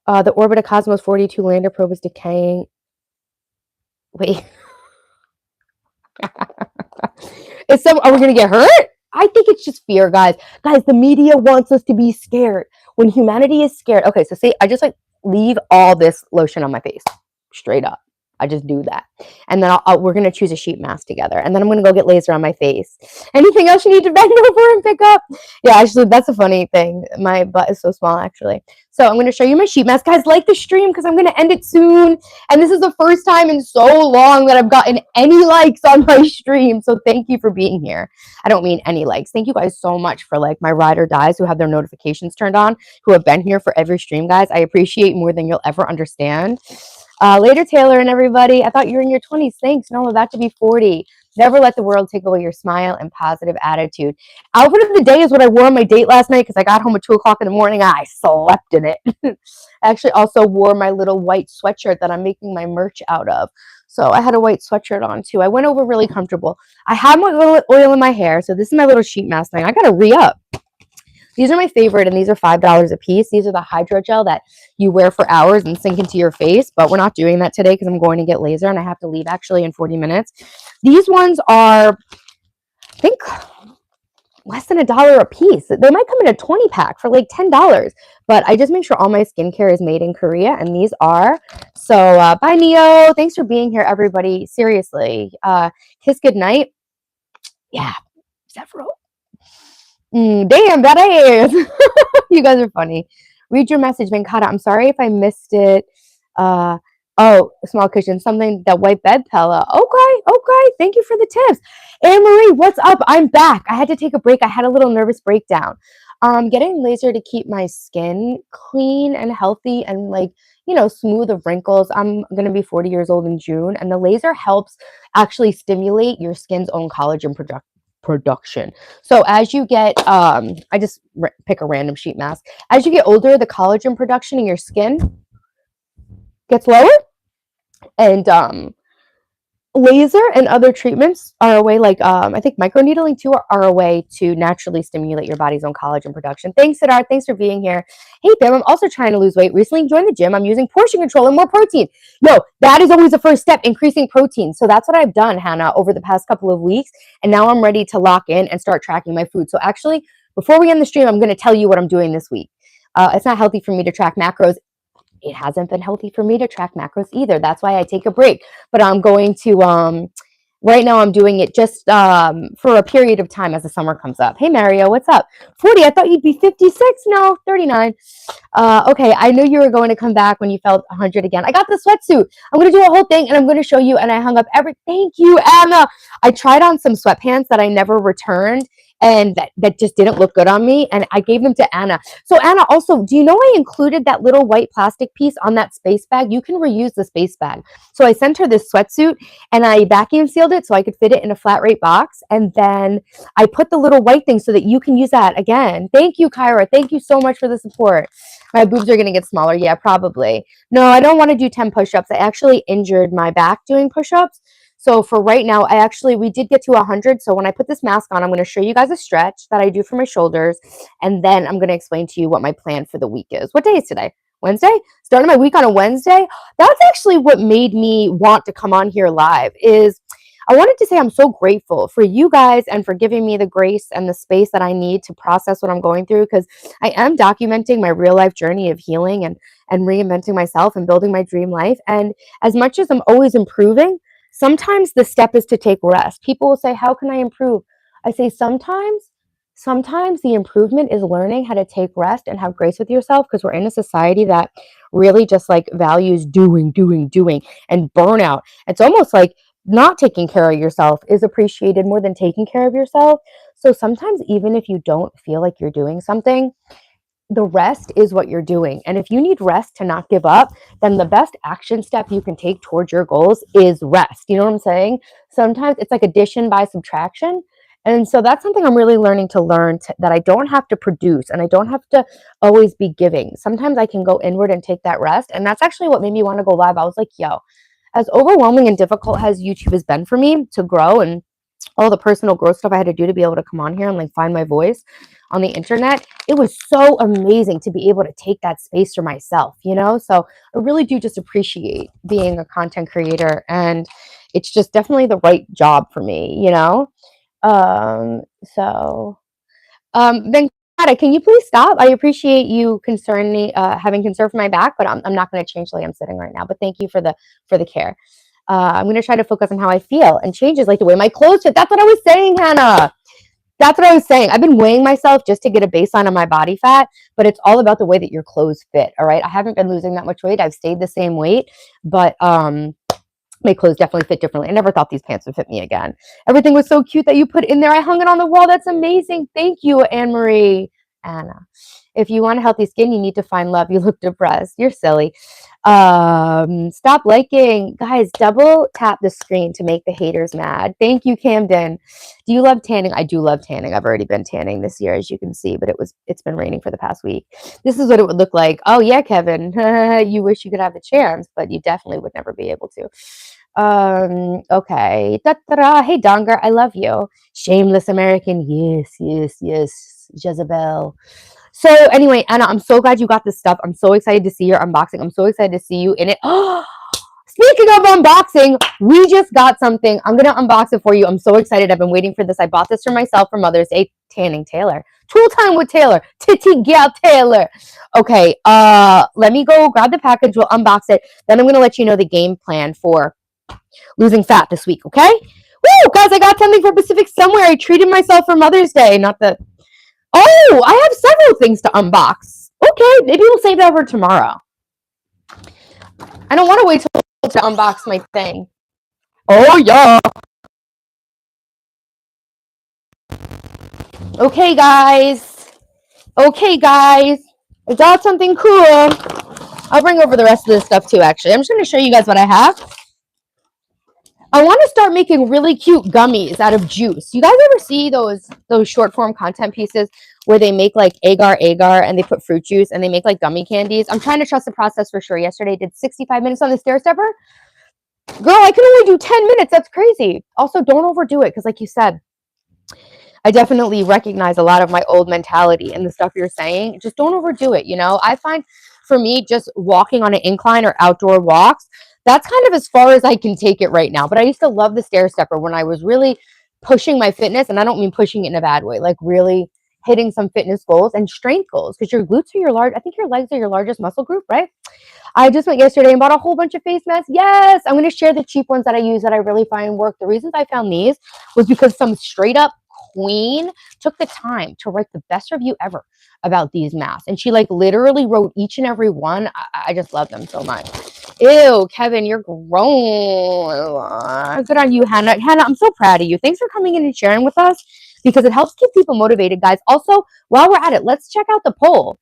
The orbit of Cosmos 42 lander probe is decaying. Wait. Are we gonna get hurt? I think it's just fear, guys. Guys, the media wants us to be scared. When humanity is scared, okay. So see, I just like leave all this lotion on my face, straight up. I just do that, and then we're gonna choose a sheet mask together, and then I'm gonna go get laser on my face. Anything else you need to bend over and pick up? Yeah, actually, that's a funny thing. My butt is so small, actually. So I'm gonna show you my sheet mask, guys. Like the stream because I'm gonna end it soon, and this is the first time in so long that I've gotten any likes on my stream. So thank you for being here. I don't mean any likes. Thank you guys so much for like my ride or dies who have their notifications turned on, who have been here for every stream, guys. I appreciate more than you'll ever understand. Later, Taylor and everybody. I thought you were in your 20s. Thanks. No, I'm about to be 40. Never let the world take away your smile and positive attitude. Outfit of the day is what I wore on my date last night because I got home at 2 o'clock in the morning and I slept in it. I actually also wore my little white sweatshirt that I'm making my merch out of. So I had a white sweatshirt on too. I went over really comfortable. I have my little oil in my hair. So this is my little sheet mask thing. I got to re-up. These are my favorite, and these are $5 a piece. These are the hydrogel that you wear for hours and sink into your face, but we're not doing that today because I'm going to get laser, and I have to leave actually in 40 minutes. These ones are, I think, less than $1 a piece. They might come in a 20-pack for like $10, but I just make sure all my skincare is made in Korea, and these are. So bye, Neo. Thanks for being here, everybody. Seriously. Kiss goodnight. Yeah, several. Damn, that is. You guys are funny. Read your message, Venkata. I'm sorry if I missed it. Oh, small cushion, something that white bed pillow. Okay. Thank you for the tips. Anne Marie, what's up? I'm back. I had to take a break. I had a little nervous breakdown. Getting laser to keep my skin clean and healthy and like, smooth of wrinkles. I'm gonna be 40 years old in June, and the laser helps actually stimulate your skin's own collagen production. So as you get, I just pick a random sheet mask. As you get older, the collagen production in your skin gets lower, and laser and other treatments are a way, like I think microneedling too are a way to naturally stimulate your body's own collagen production. Thanks, Siddharth. Thanks for being here. Hey, Pam, I'm also trying to lose weight. Recently joined the gym. I'm using portion control and more protein. No, that is always the first step, increasing protein. So that's what I've done, Hannah, over the past couple of weeks. And now I'm ready to lock in and start tracking my food. So actually, before we end the stream, I'm going to tell you what I'm doing this week. It's not healthy for me to track macros. It hasn't been healthy for me to track macros either. That's why I take a break. But I'm going to Right now, I'm doing it just for a period of time as the summer comes up. Hey, Mario, what's up? 40. I thought you'd be 56. No, 39. Okay, I knew you were going to come back when you felt 100 again. I got the sweatsuit. I'm going to do a whole thing and I'm going to show you. And I hung up every. Thank you, Anna. I tried on some sweatpants that I never returned and that just didn't look good on me. And I gave them to Anna. So, Anna, also, do you know I included that little white plastic piece on that space bag? You can reuse the space bag. So, I sent her this sweatsuit and I vacuum sealed it so I could fit it in a flat rate box. And then I put the little white thing so that you can use that again. Thank you, Kyra. Thank you so much for the support. My boobs are going to get smaller. Yeah, probably. No, I don't want to do 10 push-ups. I actually injured my back doing push-ups. So for right now, we did get to 100. So when I put this mask on, I'm going to show you guys a stretch that I do for my shoulders. And then I'm going to explain to you what my plan for the week is. What day is today? Wednesday? Starting my week on a Wednesday? That's actually what made me want to come on here live is I wanted to say I'm so grateful for you guys and for giving me the grace and the space that I need to process what I'm going through because I am documenting my real life journey of healing and reinventing myself and building my dream life. And as much as I'm always improving, sometimes the step is to take rest. People will say, "How can I improve?" I say sometimes the improvement is learning how to take rest and have grace with yourself because we're in a society that really just like values doing and burnout. It's almost like not taking care of yourself is appreciated more than taking care of yourself. So sometimes, even if you don't feel like you're doing something, the rest is what you're doing. And if you need rest to not give up, then the best action step you can take towards your goals is rest. You know what I'm saying? Sometimes it's like addition by subtraction. And so that's something I'm really learning that I don't have to produce and I don't have to always be giving. Sometimes I can go inward and take that rest. And that's actually what made me want to go live. I was like, yo, as overwhelming and difficult as YouTube has been for me to grow and all the personal growth stuff I had to do to be able to come on here and like find my voice on the internet, it was so amazing to be able to take that space for myself, you know? So I really do just appreciate being a content creator and it's just definitely the right job for me, you know? Then Kata, can you please stop? I appreciate you having concern for my back, but I'm not going to change the way I'm sitting right now. But thank you for the care. I'm going to try to focus on how I feel and changes like the way my clothes fit. That's what I was saying, Hannah. That's what I was saying. I've been weighing myself just to get a baseline on my body fat, but it's all about the way that your clothes fit. All right. I haven't been losing that much weight. I've stayed the same weight, but my clothes definitely fit differently. I never thought these pants would fit me again. Everything was so cute that you put in there. I hung it on the wall. That's amazing. Thank you, Anne Marie. Anna. If you want a healthy skin, you need to find love. You look depressed. You're silly. Stop liking. Guys, double tap the screen to make the haters mad. Thank you, Camden. Do you love tanning? I do love tanning. I've already been tanning this year, as you can see, but it's been raining for the past week. This is what it would look like. Oh yeah, Kevin. You wish you could have the chance, but you definitely would never be able to. Okay. Da-da-da. Hey, Donger, I love you. Shameless American. Yes. Jezebel. So anyway, Anna, I'm so glad you got this stuff. I'm so excited to see your unboxing. I'm so excited to see you in it. Speaking of unboxing, we just got something. I'm going to unbox it for you. I'm so excited. I've been waiting for this. I bought this for myself for Mother's Day. Tanning Taylor. Tool time with Taylor. Titty Gal Taylor. Okay, let me go grab the package. We'll unbox it. Then I'm going to let you know the game plan for losing fat this week, okay? Woo, guys, I got something for Pacific somewhere. I treated myself for Mother's Day. Not the... Oh, I have several things to unbox. Okay, maybe we'll save that for tomorrow. I don't want to wait till to unbox my thing. Oh, yeah. Okay, guys. I got something cool. I'll bring over the rest of this stuff, too, actually. I'm just going to show you guys what I have. I want to start making really cute gummies out of juice. You guys ever see those short form content pieces where they make like agar and they put fruit juice and they make like gummy candies? I'm trying to trust the process for sure. Yesterday I did 65 minutes on the stair stepper. Girl, I can only do 10 minutes. That's crazy. Also, don't overdo it because like you said, I definitely recognize a lot of my old mentality and the stuff you're saying. Just don't overdo it, you know? I find for me, just walking on an incline or outdoor walks, that's kind of as far as I can take it right now. But I used to love the stair stepper when I was really pushing my fitness, and I don't mean pushing it in a bad way, like really hitting some fitness goals and strength goals, because your glutes are your large, I think your legs are your largest muscle group, right? I just went yesterday and bought a whole bunch of face masks. Yes, I'm going to share the cheap ones that I use that I really find work. The reasons I found these was because some straight up queen took the time to write the best review ever about these masks. And she like literally wrote each and every one. I just love them so much. Ew, Kevin, you're grown. Good on you, Hannah. Hannah, I'm so proud of you. Thanks for coming in and sharing with us, because it helps keep people motivated, guys. Also, while we're at it, let's check out the poll.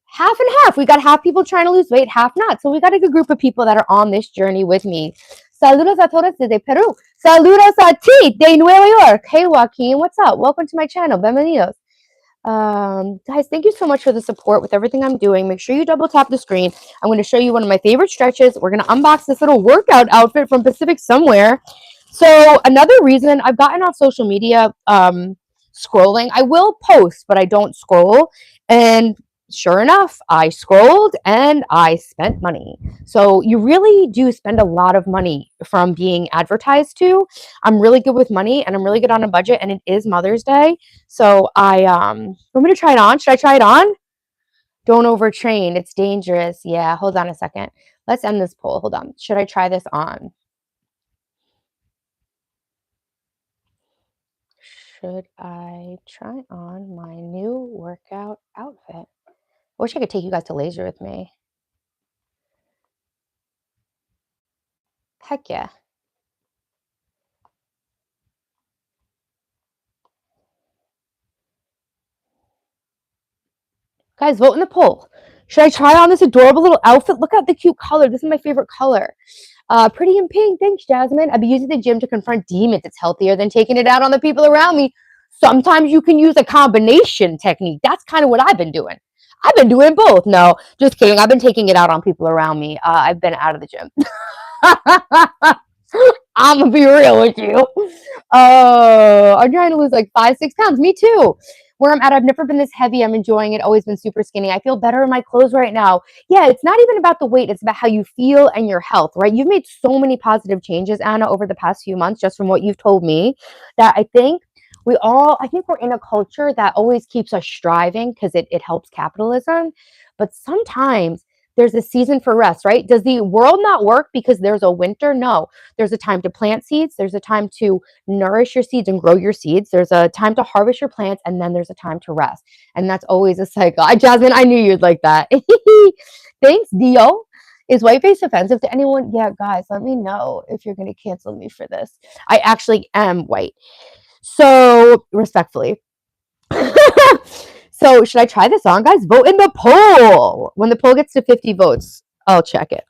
Half and half. We got half people trying to lose weight, half not. So we got a good group of people that are on this journey with me. Saludos a todos desde Peru. Saludos a ti de Nueva York. Hey, Joaquin, what's up? Welcome to my channel. Bienvenidos. Guys, thank you so much for the support with everything I'm doing. Make sure you double tap the screen. I'm going to show you one of my favorite stretches. We're going to unbox this little workout outfit from Pacific Somewhere. So another reason I've gotten off social media scrolling. I will post, but I don't scroll. And sure enough, I scrolled and I spent money. So you really do spend a lot of money from being advertised to. I'm really good with money and I'm really good on a budget, and it is Mother's Day. So I'm going to try it on. Should I try it on? Don't overtrain. It's dangerous. Yeah, hold on a second. Let's end this poll. Hold on. Should I try this on? Should I try on my new workout outfit? I wish I could take you guys to Laser with me. Heck yeah. Guys, vote in the poll. Should I try on this adorable little outfit? Look at the cute color. This is my favorite color. Pretty in pink. Thanks, Jasmine. I've been using the gym to confront demons. It's healthier than taking it out on the people around me. Sometimes you can use a combination technique. That's kind of what I've been doing. I've been doing both. No, just kidding. I've been taking it out on people around me. I've been out of the gym. I'm gonna be real with you. Oh, I'm trying to lose like 5, 6 pounds. Me too. Where I'm at, I've never been this heavy. I'm enjoying it. Always been super skinny. I feel better in my clothes right now. Yeah, it's not even about the weight. It's about how you feel and your health, right? You've made so many positive changes, Anna, over the past few months, just from what you've told me, that I think we're in a culture that always keeps us striving because it helps capitalism. But sometimes there's a season for rest, right? Does the world not work because there's a winter? No. There's a time to plant seeds. There's a time to nourish your seeds and grow your seeds. There's a time to harvest your plants, and then there's a time to rest. And that's always a cycle. Jasmine, I knew you'd like that. Thanks, Dio. Is whiteface offensive to anyone? Yeah, guys, let me know if you're going to cancel me for this. I actually am white. So, respectfully. So should I try this on, guys? Vote in the poll. When the poll gets to 50 votes, I'll check it.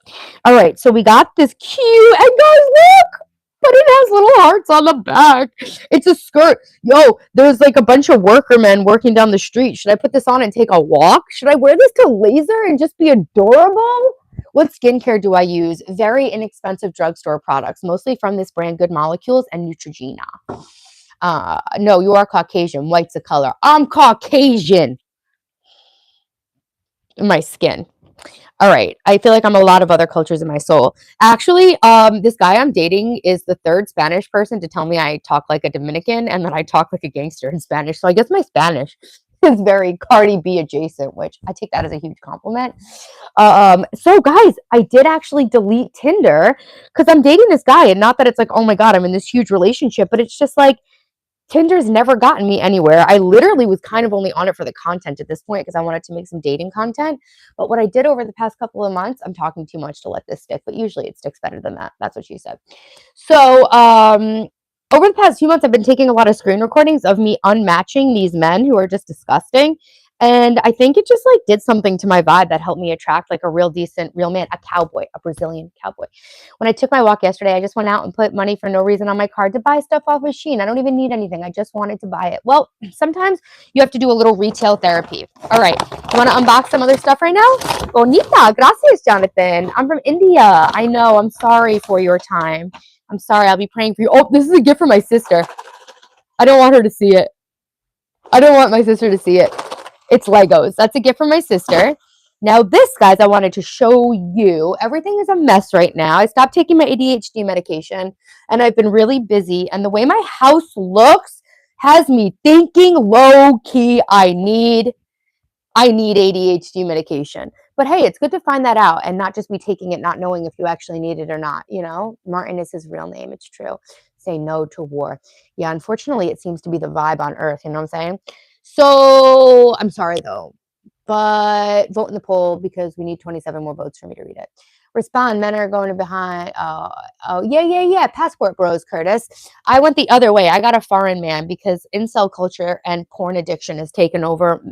All right, so we got this cute, and guys, look, but it has little hearts on the back. It's a skirt. Yo, there's like a bunch of worker men working down the street. Should I put this on and take a walk? Should I wear this to Laser and just be adorable? What skincare do I use? Very inexpensive drugstore products, mostly from this brand Good Molecules and Neutrogena. No, you are Caucasian. White's a color. I'm Caucasian. My skin. All right. I feel like I'm a lot of other cultures in my soul. Actually, this guy I'm dating is the third Spanish person to tell me I talk like a Dominican and that I talk like a gangster in Spanish. So I guess my Spanish is very Cardi B adjacent, which I take that as a huge compliment. So guys, I did actually delete Tinder because I'm dating this guy, and not that it's like, oh my God, I'm in this huge relationship, but it's just like, Tinder's never gotten me anywhere. I literally was kind of only on it for the content at this point because I wanted to make some dating content. But what I did over the past couple of months, I'm talking too much to let this stick, but usually it sticks better than that. That's what she said. So, over the past few months, I've been taking a lot of screen recordings of me unmatching these men who are just disgusting. And I think it just like did something to my vibe that helped me attract like a real decent, real man, a cowboy, a Brazilian cowboy. When I took my walk yesterday, I just went out and put money for no reason on my card to buy stuff off of Shein. I don't even need anything. I just wanted to buy it. Well, sometimes you have to do a little retail therapy. All right. You want to unbox some other stuff right now? Bonita. Gracias, Jonathan. I'm from India. I know. I'm sorry for your time. I'm sorry. I'll be praying for you. Oh, this is a gift from my sister. I don't want her to see it. I don't want my sister to see it. It's Legos. That's a gift from my sister. Now this, guys, I wanted to show you. Everything is a mess right now. I stopped taking my ADHD medication, and I've been really busy. And the way my house looks has me thinking low key I need ADHD medication. But hey, it's good to find that out and not just be taking it not knowing if you actually need it or not, you know? Martin is his real name, it's true. Say no to war. Yeah, unfortunately, it seems to be the vibe on Earth, you know what I'm saying? So, I'm sorry though, but vote in the poll because we need 27 more votes for me to read it. Respond, men are going behind. Oh, yeah. Passport bros, Curtis. I went the other way. I got a foreign man because incel culture and porn addiction has taken over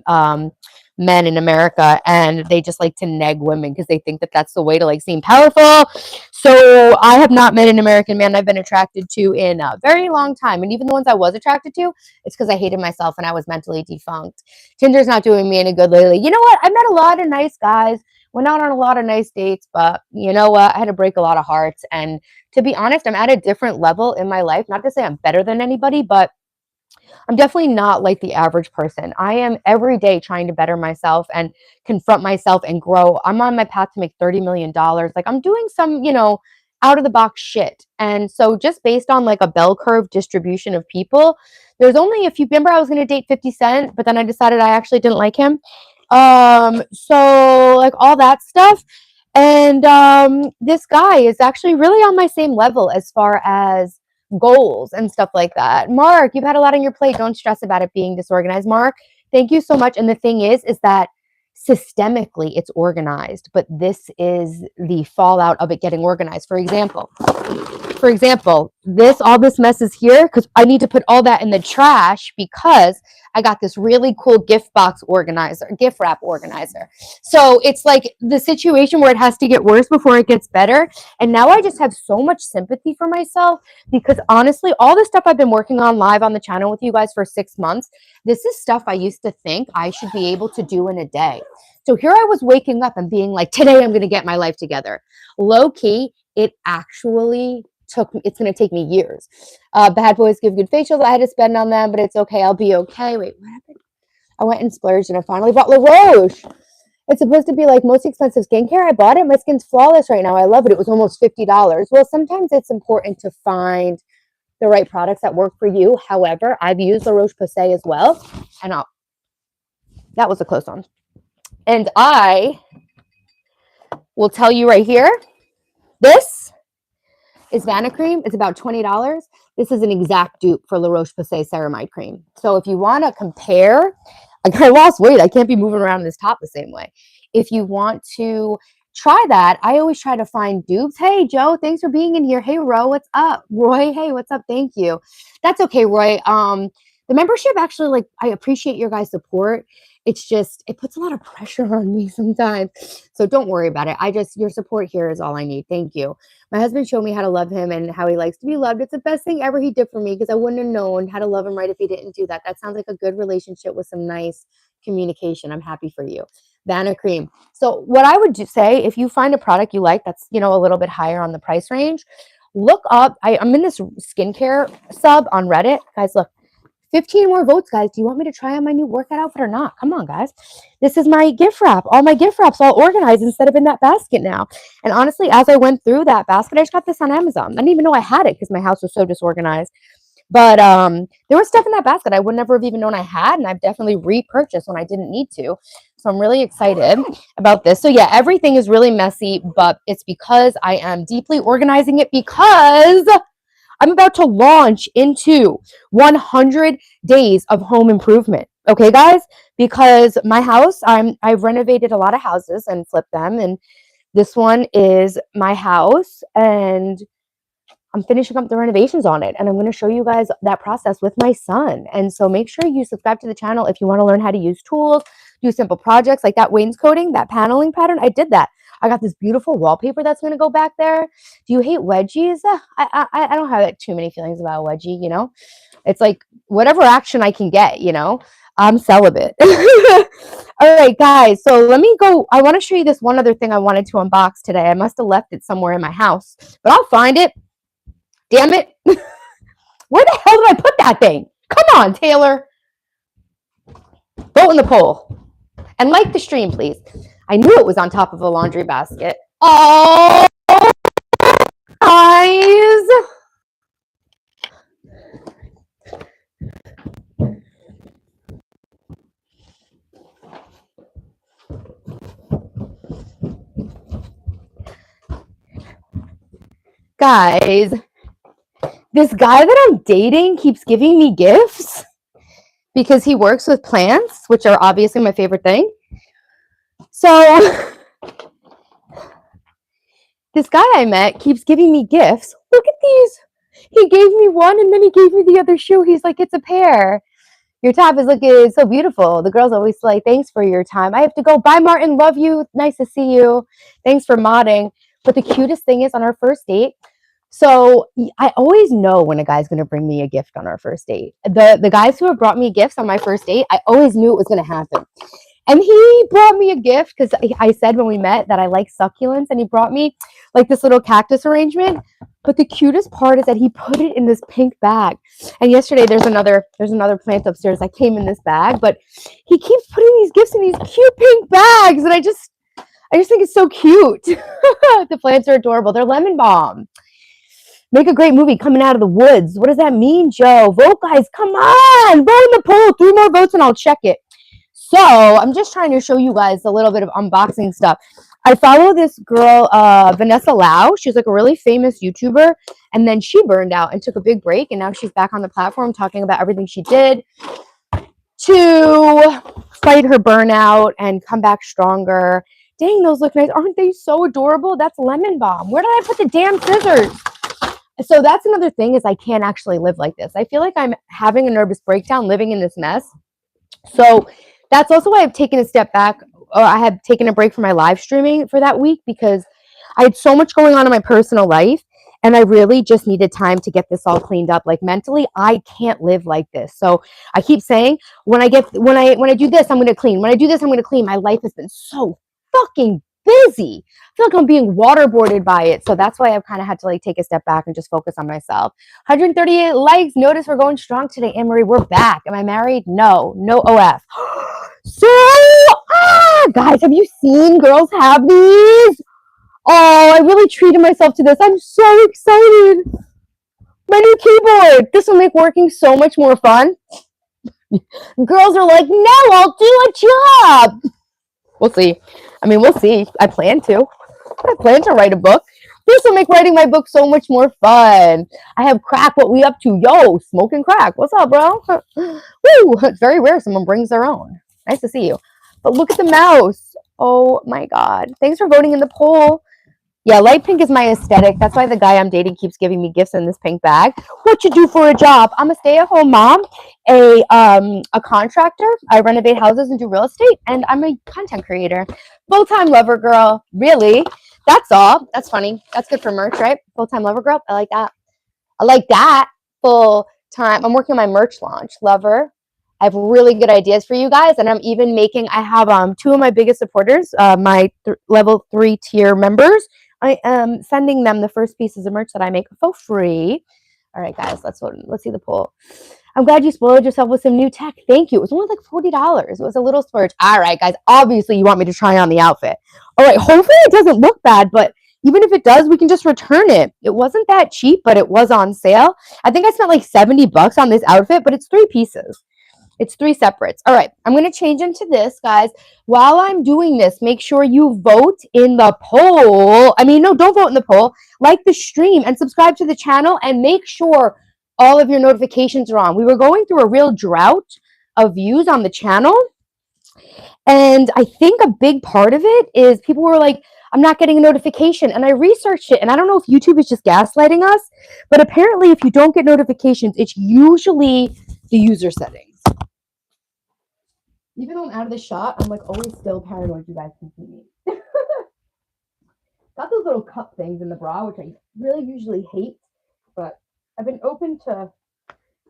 men in America, and they just like to neg women because they think that that's the way to like seem powerful. So I have not met an American man I've been attracted to in a very long time. And even the ones I was attracted to, it's because I hated myself and I was mentally defunct. Tinder's not doing me any good lately. You know what? I met a lot of nice guys, went out on a lot of nice dates, but you know what? I had to break a lot of hearts. And to be honest, I'm at a different level in my life. Not to say I'm better than anybody, but I'm definitely not like the average person. I am every day trying to better myself and confront myself and grow. I'm on my path to make $30 million. Like I'm doing some, you know, out of the box shit. And so just based on like a bell curve distribution of people, there's only a few. Remember I was going to date 50 Cent, but then I decided I actually didn't like him. So like all that stuff. And this guy is actually really on my same level as far as goals and stuff like that. Mark, you've had a lot on your plate. Don't stress about it being disorganized. Mark, thank you so much. And the thing is that systemically it's organized, but this is the fallout of it getting organized. For example, all this mess is here because I need to put all that in the trash because I got this really cool gift wrap organizer. So it's like the situation where it has to get worse before it gets better. And now I just have so much sympathy for myself because honestly, all the stuff I've been working on live on the channel with you guys for 6 months, this is stuff I used to think I should be able to do in a day. So here I was waking up and being like, today I'm going to get my life together. Low key, it's going to take me years. Bad boys give good facials. I had to spend on them, but it's okay. I'll be okay. Wait, what happened? I went and splurged and I finally bought La Roche. It's supposed to be like most expensive skincare. I bought it. My skin's flawless right now. I love it. It was almost $50. Well, sometimes it's important to find the right products that work for you. However, I've used La Roche-Posay as well. And that was a close one. And I will tell you right here, this is Vanicream. It's about $20. This is an exact dupe for La Roche-Posay Ceramide Cream. So if you want to compare, like I lost weight. I can't be moving around this top the same way. If you want to try that, I always try to find dupes. Hey, Joe, thanks for being in here. Hey, Ro, what's up? Roy, hey, what's up? Thank you. That's okay, Roy. The membership actually, like, I appreciate your guys' support. It's just, it puts a lot of pressure on me sometimes. So don't worry about it. Your support here is all I need. Thank you. My husband showed me how to love him and how he likes to be loved. It's the best thing ever he did for me because I wouldn't have known how to love him right if he didn't do that. That sounds like a good relationship with some nice communication. I'm happy for you. Vanicream. So what I would say, if you find a product you like that's, you know, a little bit higher on the price range, look up. I'm in this skincare sub on Reddit. Guys, look. 15 more votes, guys. Do you want me to try on my new workout outfit or not? Come on, guys. This is my gift wrap. All my gift wraps all organized instead of in that basket now. And honestly, as I went through that basket, I just got this on Amazon. I didn't even know I had it because my house was so disorganized. But there was stuff in that basket I would never have even known I had, and I've definitely repurchased when I didn't need to. So I'm really excited about this. So yeah, everything is really messy, but it's because I am deeply organizing it because I'm about to launch into 100 days of home improvement. Okay, guys? Because my house, I've renovated a lot of houses and flipped them, and this one is my house, and I'm finishing up the renovations on it, and I'm going to show you guys that process with my son. And so make sure you subscribe to the channel if you want to learn how to use tools, do simple projects like that wainscoting, that paneling pattern. I did that. I got this beautiful wallpaper that's going to go back there. Do you hate wedgies? I don't have too many feelings about a wedgie, you know? It's like whatever action I can get, you know? I'm celibate. All right, guys. So let me go. I want to show you this one other thing I wanted to unbox today. I must have left it somewhere in my house, but I'll find it. Damn it. Where the hell did I put that thing? Come on, Taylor. Vote in the poll. And like the stream, please. I knew it was on top of a laundry basket. Oh, guys. Guys, this guy that I'm dating keeps giving me gifts because he works with plants, which are obviously my favorite thing. So this guy I met keeps giving me gifts. Look at these. He gave me one and then he gave me the other shoe. He's like, it's a pair. Your top is looking so beautiful. The girls always like, thanks for your time. I have to go. Bye, Martin. Love you. Nice to see you. Thanks for modding. But the cutest thing is on our first date. So I always know when a guy's going to bring me a gift on our first date. The guys who have brought me gifts on my first date, I always knew it was going to happen. And he brought me a gift because I said when we met that I like succulents, and he brought me like this little cactus arrangement. But the cutest part is that he put it in this pink bag. And yesterday there's another plant upstairs that came in this bag, but he keeps putting these gifts in these cute pink bags, and I just think it's so cute. The plants are adorable. They're lemon balm. Make a great movie coming out of the woods. What does that mean, Joe? Vote, guys. Come on. Vote in the poll. 3 more votes and I'll check it. So I'm just trying to show you guys a little bit of unboxing stuff. I follow this girl, Vanessa Lau. She's like a really famous YouTuber. And then she burned out and took a big break. And now she's back on the platform talking about everything she did to fight her burnout and come back stronger. Dang, those look nice. Aren't they so adorable? That's lemon balm. Where did I put the damn scissors? So that's another thing, is I can't actually live like this. I feel like I'm having a nervous breakdown living in this mess. So that's also why I've taken a step back. I had taken a break from my live streaming for that week because I had so much going on in my personal life, and I really just needed time to get this all cleaned up. Like mentally, I can't live like this. So I keep saying when I do this, I'm going to clean. When I do this, I'm going to clean. My life has been so fucking busy. I feel like I'm being waterboarded by it. So that's why I've kind of had to like take a step back and just focus on myself. 138 likes. Notice we're going strong today, Anne-Marie. We're back. Am I married? No OF. So, guys, have you seen girls have these? Oh, I really treated myself to this. I'm so excited. My new keyboard. This will make working so much more fun. Girls are like, no, I'll do a job. We'll see. I mean, we'll see. I plan to write a book. This will make writing my book so much more fun. I have crack. What we up to? Yo, smoking crack. What's up, bro? Woo! It's very rare someone brings their own. Nice to see you. But look at the mouse. Oh my God. Thanks for voting in the poll. Yeah, light pink is my aesthetic. That's why the guy I'm dating keeps giving me gifts in this pink bag. What you do for a job? I'm a stay-at-home mom, a contractor. I renovate houses and do real estate, and I'm a content creator. Full-time lover girl. Really? That's all. That's funny. That's good for merch, right? Full-time lover girl. I like that. I like that. Full-time. I'm working on my merch launch. Lover. I have really good ideas for you guys, and I'm even making. I have 2 of my biggest supporters, my level 3 tier members. I am sending them the first pieces of merch that I make for free. All right, guys, let's see the poll. I'm glad you spoiled yourself with some new tech. Thank you. It was only like $40. It was a little splurge. All right, guys, obviously you want me to try on the outfit. All right, hopefully it doesn't look bad, but even if it does, we can just return it. It wasn't that cheap, but it was on sale. I think I spent like $70 on this outfit, but it's 3 pieces. It's 3 separates. All right, I'm going to change into this, guys. While I'm doing this, make sure you vote in the poll. I mean, no, don't vote in the poll. Like the stream and subscribe to the channel, and make sure all of your notifications are on. We were going through a real drought of views on the channel, and I think a big part of it is people were like, I'm not getting a notification. And I researched it, and I don't know if YouTube is just gaslighting us, but apparently if you don't get notifications, it's usually the user settings. Even though I'm out of the shot, I'm like always still paranoid you guys can see me. Got those little cup things in the bra, which I really usually hate, but I've been open to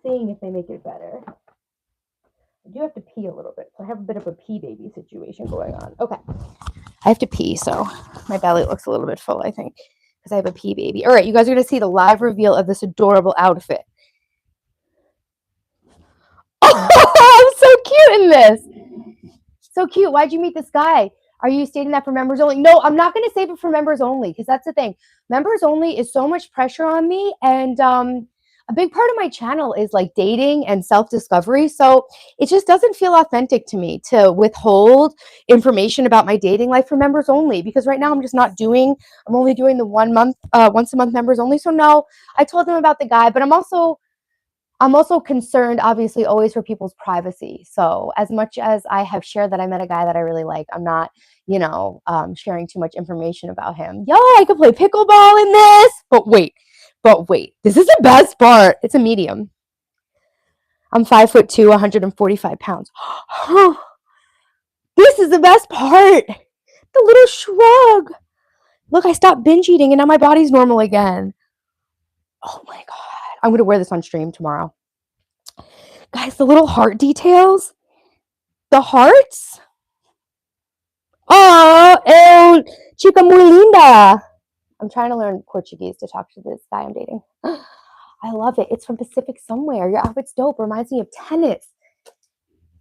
seeing if they make it better. I do have to pee a little bit, so I have a bit of a pee baby situation going on. Okay, I have to pee, so my belly looks a little bit full, I think, because I have a pee baby. All right, you guys are going to see the live reveal of this adorable outfit. Oh, I'm so cute in this. So cute. Why'd you meet this guy? Are you stating that for members only? No, I'm not going to save it for members only, because that's the thing. Members only is so much pressure on me, and a big part of my channel is like dating and self-discovery. So it just doesn't feel authentic to me to withhold information about my dating life for members only, because right now I'm only doing the 1 month, once a month members only. So no, I told them about the guy, but I'm also concerned, obviously, always for people's privacy. So as much as I have shared that I met a guy that I really like, I'm not, sharing too much information about him. Yo, I could play pickleball in this. But wait, this is the best part. It's a medium. I'm 5'2", 145 pounds. This is the best part. The little shrug. Look, I stopped binge eating and now my body's normal again. Oh my God. I'm going to wear this on stream tomorrow. Guys, the little heart details. The hearts? Oh, chica muy linda. I'm trying to learn Portuguese to talk to this guy I'm dating. I love it. It's from Pacific somewhere. Your outfit's dope. Reminds me of tennis.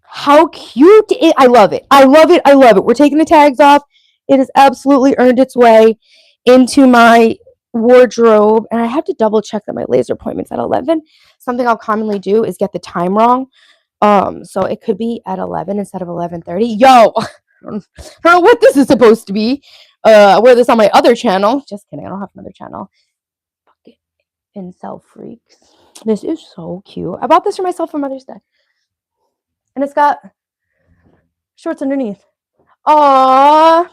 How cute. I love it. I love it. I love it. We're taking the tags off. It has absolutely earned its way into my wardrobe. And I have to double check that my laser appointment's at 11. Something I'll commonly do is get the time wrong. So it could be at 11 instead of 11:30. Yo, I don't know what this is supposed to be. I wear this on my other channel. Just kidding. I don't have another channel. Incel freaks. This is so cute. I bought this for myself for Mother's Day. And it's got shorts underneath. Aww.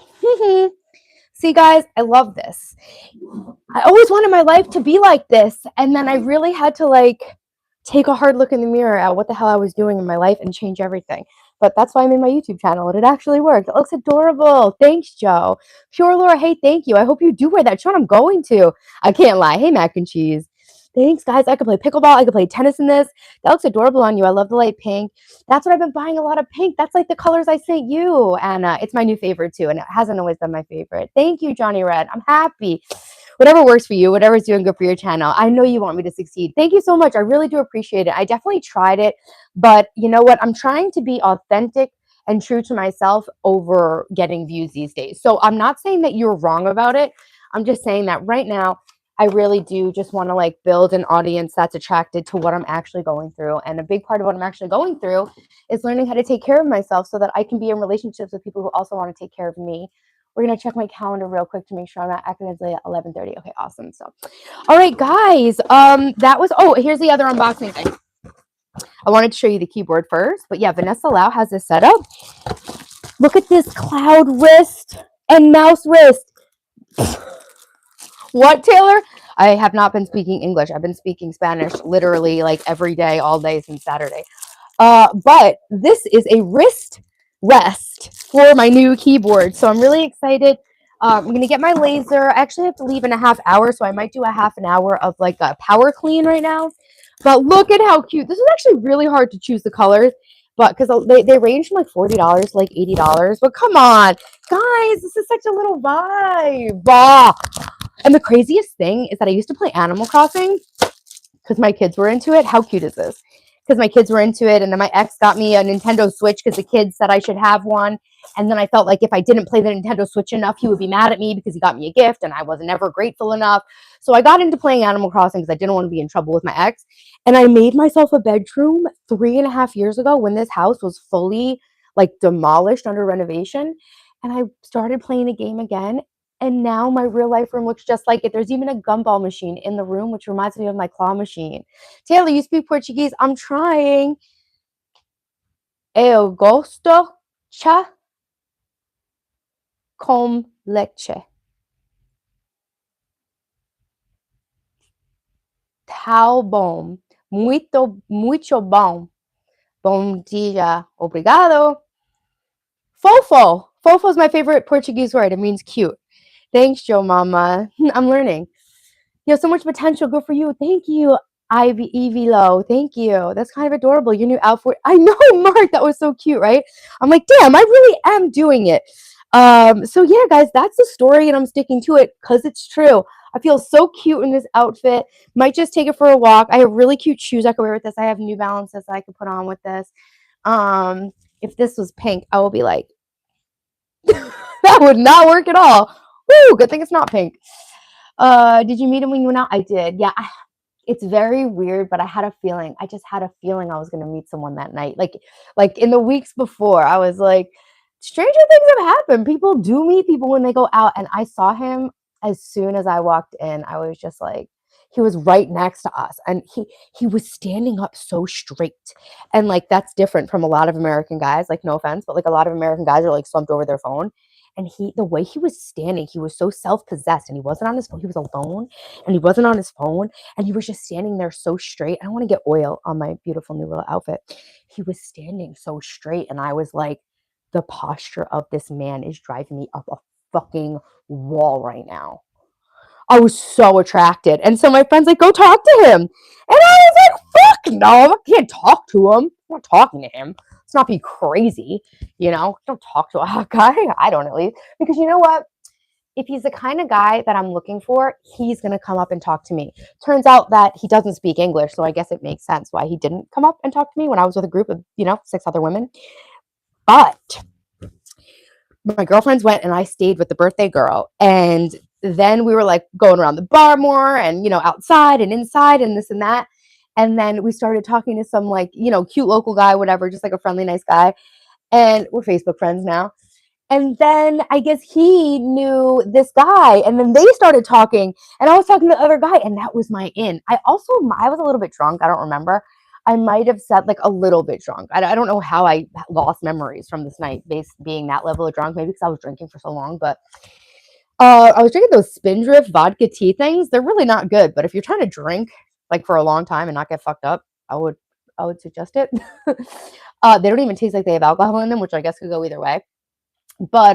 See, guys, I love this. I always wanted my life to be like this. And then I really had to take a hard look in the mirror at what the hell I was doing in my life and change everything. But that's why I made my YouTube channel, and it actually worked. It looks adorable. Thanks, Joe. Pure Laura, hey, thank you. I hope you do wear that shirt. I'm going to. I can't lie. Hey, mac and cheese. Thanks, guys. I could play pickleball. I could play tennis in this. That looks adorable on you. I love the light pink. That's what I've been buying, a lot of pink. That's like the colors I sent you. And it's my new favorite, too. And it hasn't always been my favorite. Thank you, Johnny Red. I'm happy. Whatever works for you, whatever's doing good for your channel. I know you want me to succeed. Thank you so much. I really do appreciate it. I definitely tried it. But you know what? I'm trying to be authentic and true to myself over getting views these days. So I'm not saying that you're wrong about it. I'm just saying that right now, I really do just want to build an audience that's attracted to what I'm actually going through. And a big part of what I'm actually going through is learning how to take care of myself so that I can be in relationships with people who also want to take care of me. We're going to check my calendar real quick to make sure I'm not accidentally at 11:30. Okay, awesome. So, all right, guys, here's the other unboxing thing. I wanted to show you the keyboard first, but yeah, Vanessa Lau has this set up. Look at this cloud wrist and mouse wrist. What, Taylor? I have not been speaking English. I've been speaking Spanish literally every day, all day since Saturday. But this is a wrist rest for my new keyboard. So I'm really excited. I'm going to get my laser. I actually have to leave in a half hour, so I might do a half an hour of a power clean right now. But look at how cute. This is actually really hard to choose the colors, but because they range from $40 to $80. But come on, guys, this is such a little vibe. And the craziest thing is that I used to play Animal Crossing because my kids were into it. How cute is this? Because my kids were into it, and then my ex got me a Nintendo Switch because the kids said I should have one. And then I felt like if I didn't play the Nintendo Switch enough, he would be mad at me because he got me a gift, and I wasn't ever grateful enough. So I got into playing Animal Crossing because I didn't want to be in trouble with my ex. And I made myself a bedroom 3.5 years ago when this house was fully demolished under renovation. And I started playing the game again. And now my real life room looks just like it. There's even a gumball machine in the room, which reminds me of my claw machine. Taylor, you speak Portuguese? I'm trying. Eu gosto chá com leche. Tá bom. Muito, muito bom. Bom dia. Obrigado. Fofo. Fofo is my favorite Portuguese word. It means cute. Thanks, Joe Mama. I'm learning. You have so much potential. Good for you. Thank you, Evie Low. Thank you. That's kind of adorable. Your new outfit. I know, Mark. That was so cute, right? I'm like, damn, I really am doing it. So yeah, guys, that's the story, and I'm sticking to it because it's true. I feel so cute in this outfit. Might just take it for a walk. I have really cute shoes I could wear with this. I have New Balances that I could put on with this. If this was pink, I would be like, that would not work at all. Woo, good thing it's not pink. Did you meet him when you went out? I did. Yeah. It's very weird, but I had a feeling. I just had a feeling I was gonna meet someone that night. Like in the weeks before, I was like, stranger things have happened. People do meet people when they go out, and I saw him as soon as I walked in. I was just like, he was right next to us, and he was standing up so straight, and like that's different from a lot of American guys. Like no offense, but like a lot of American guys are like slumped over their phone. And the way he was standing, he was so self-possessed, and he wasn't on his phone. He was alone, and he wasn't on his phone, and he was just standing there so straight. I don't want to get oil on my beautiful new little outfit. He was standing so straight, and I was like, the posture of this man is driving me up a fucking wall right now. I was so attracted. And so my friend's like, go talk to him. And I was like, fuck no, I can't talk to him. I'm not talking to him. Let's not be crazy. Don't talk to a guy. I don't at least. Because you know what? If he's the kind of guy that I'm looking for, he's going to come up and talk to me. Turns out that he doesn't speak English, so I guess it makes sense why he didn't come up and talk to me when I was with a group of, 6 other women. But my girlfriends went and I stayed with the birthday girl. And then we were like going around the bar more and, outside and inside and this and that. And then we started talking to some like, cute local guy, whatever, just like a friendly, nice guy. And we're Facebook friends now. And then I guess he knew this guy, and then they started talking, and I was talking to the other guy, and that was my in. I was a little bit drunk. I don't remember. I might have said like a little bit drunk. I don't know how I lost memories from this night, based being that level of drunk. Maybe because I was drinking for so long, but I was drinking those Spindrift vodka tea things. They're really not good, but if you're trying to drink like for a long time and not get fucked up, I would suggest it. They don't even taste like they have alcohol in them, which I guess could go either way. But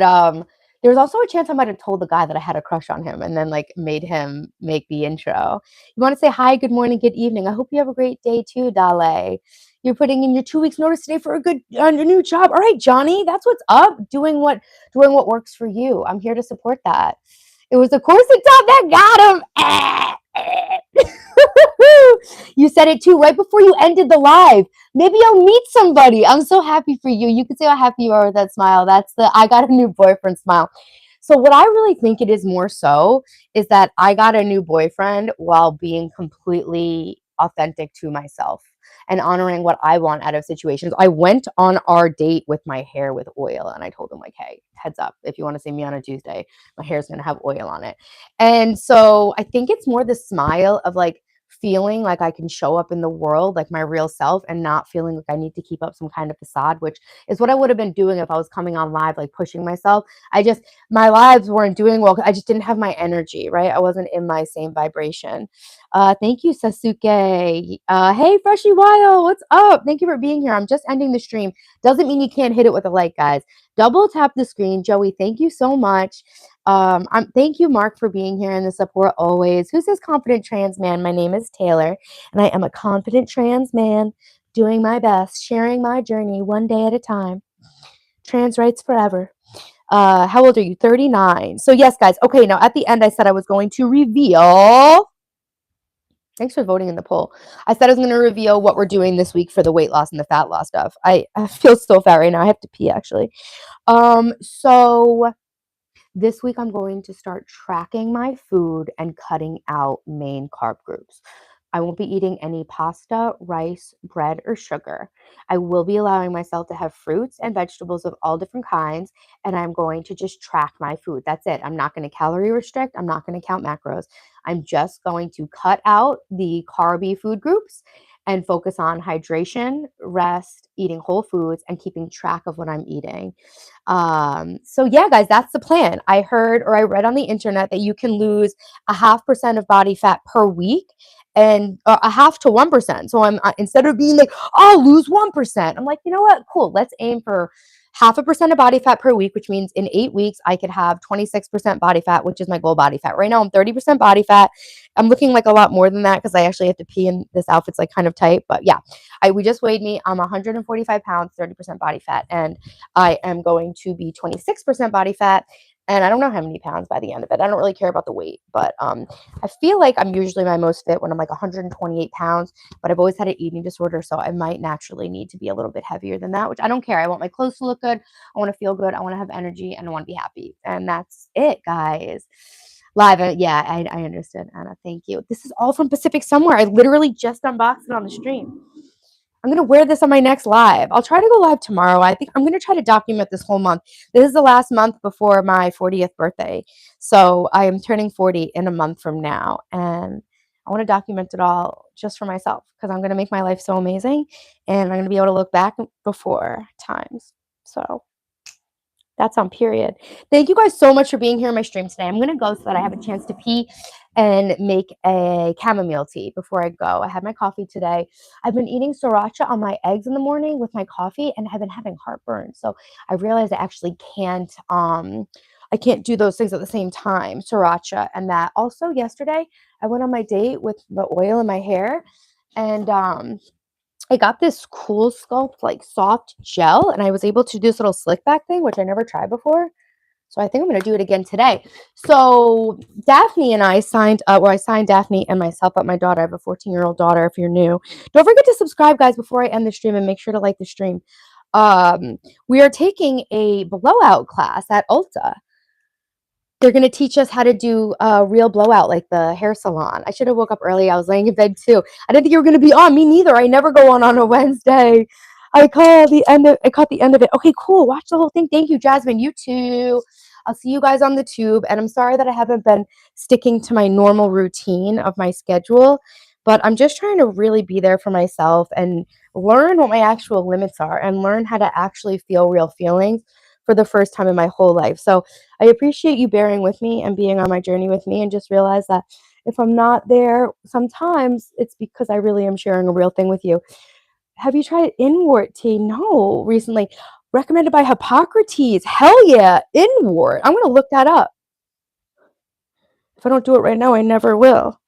there was also a chance I might have told the guy that I had a crush on him and then like made him make the intro. You want to say hi, good morning, good evening. I hope you have a great day too, Dale. You're putting in your 2 weeks notice today for a new job. All right, Johnny, that's what's up. Doing what works for you. I'm here to support that. It was the corset top that got him. You said it too right before you ended the live. Maybe I'll meet somebody. I'm so happy for you. You can say how happy you are with that smile. That's the I got a new boyfriend smile. So what I really think it is more so is that I got a new boyfriend while being completely authentic to myself and honoring what I want out of situations. I went on our date with my hair with oil, and I told him like, hey, heads up, if you want to see me on a Tuesday, my hair's going to have oil on it. And so I think it's more the smile of like feeling like I can show up in the world like my real self and not feeling like I need to keep up some kind of facade, which is what I would have been doing if I was coming on live, like pushing myself. My lives weren't doing well. I just didn't have my energy, right? I wasn't in my same vibration. Thank you, Sasuke. Hey, Freshie Wild, what's up? Thank you for being here. I'm just ending the stream. Doesn't mean you can't hit it with a like, guys. Double tap the screen. Joey, thank you so much. Thank you, Mark, for being here and the support always. Who says confident trans man? My name is Taylor, and I am a confident trans man doing my best, sharing my journey one day at a time. Trans rights forever. How old are you? 39. So yes, guys. Okay, now at the end, I said I was going to reveal. Thanks for voting in the poll. I said I was going to reveal what we're doing this week for the weight loss and the fat loss stuff. I feel so fat right now. I have to pee actually. So this week, I'm going to start tracking my food and cutting out main carb groups. I won't be eating any pasta, rice, bread, or sugar. I will be allowing myself to have fruits and vegetables of all different kinds, and I'm going to just track my food. That's it. I'm not going to calorie restrict. I'm not going to count macros. I'm just going to cut out the carby food groups and focus on hydration, rest, eating whole foods, and keeping track of what I'm eating. So yeah, guys, that's the plan. I heard or I read on the internet that you can lose 0.5% of body fat per week and a half to 1%. So I'm instead of being like, I'll lose 1%, I'm like, you know what? Cool. Let's aim for 0.5% of body fat per week, which means in 8 weeks, I could have 26% body fat, which is my goal body fat. Right now, I'm 30% body fat. I'm looking like a lot more than that because I actually have to pee and this outfit's like kind of tight. But yeah, we just weighed me. I'm 145 pounds, 30% body fat. And I am going to be 26% body fat. And I don't know how many pounds by the end of it. I don't really care about the weight, but I feel like I'm usually my most fit when I'm like 128 pounds, but I've always had an eating disorder, so I might naturally need to be a little bit heavier than that, which I don't care. I want my clothes to look good. I want to feel good. I want to have energy, and I want to be happy. And that's it, guys. Live, yeah, I understood, Anna. Thank you. This is all from Pacific Somewhere. I literally just unboxed it on the stream. I'm gonna wear this on my next live. I'll try to go live tomorrow. I think I'm gonna try to document this whole month. This is the last month before my 40th birthday. So I am turning 40 in a month from now. And I want to document it all just for myself because I'm gonna make my life so amazing and I'm gonna be able to look back before times. So that's on period. Thank you guys so much for being here in my stream today. I'm going to go so that I have a chance to pee and make a chamomile tea before I go. I had my coffee today. I've been eating sriracha on my eggs in the morning with my coffee and I've been having heartburn. So I realized I actually I can't do those things at the same time, sriracha and that. Also yesterday, I went on my date with the oil in my hair and I got this cool sculpt, like soft gel, and I was able to do this little slick back thing, which I never tried before. So I think I'm going to do it again today. So Daphne and I signed up, or I signed Daphne and myself up, my daughter. I have a 14-year-old daughter if you're new. Don't forget to subscribe, guys, before I end the stream and make sure to like the stream. We are taking a blowout class at Ulta. They're going to teach us how to do a real blowout like the hair salon. I should have woke up early. I was laying in bed too. I didn't think you were going to be on. Me neither. I never go on a Wednesday. I caught the end of it. Okay, cool. Watch the whole thing. Thank you, Jasmine. You too. I'll see you guys on the tube. And I'm sorry that I haven't been sticking to my normal routine of my schedule, but I'm just trying to really be there for myself and learn what my actual limits are and learn how to actually feel real feelings for the first time in my whole life. So I appreciate you bearing with me and being on my journey with me and just realize that if I'm not there, sometimes it's because I really am sharing a real thing with you. Have you tried inward tea? No, recently. Recommended by Hippocrates. Hell yeah, inward. I'm going to look that up. If I don't do it right now, I never will.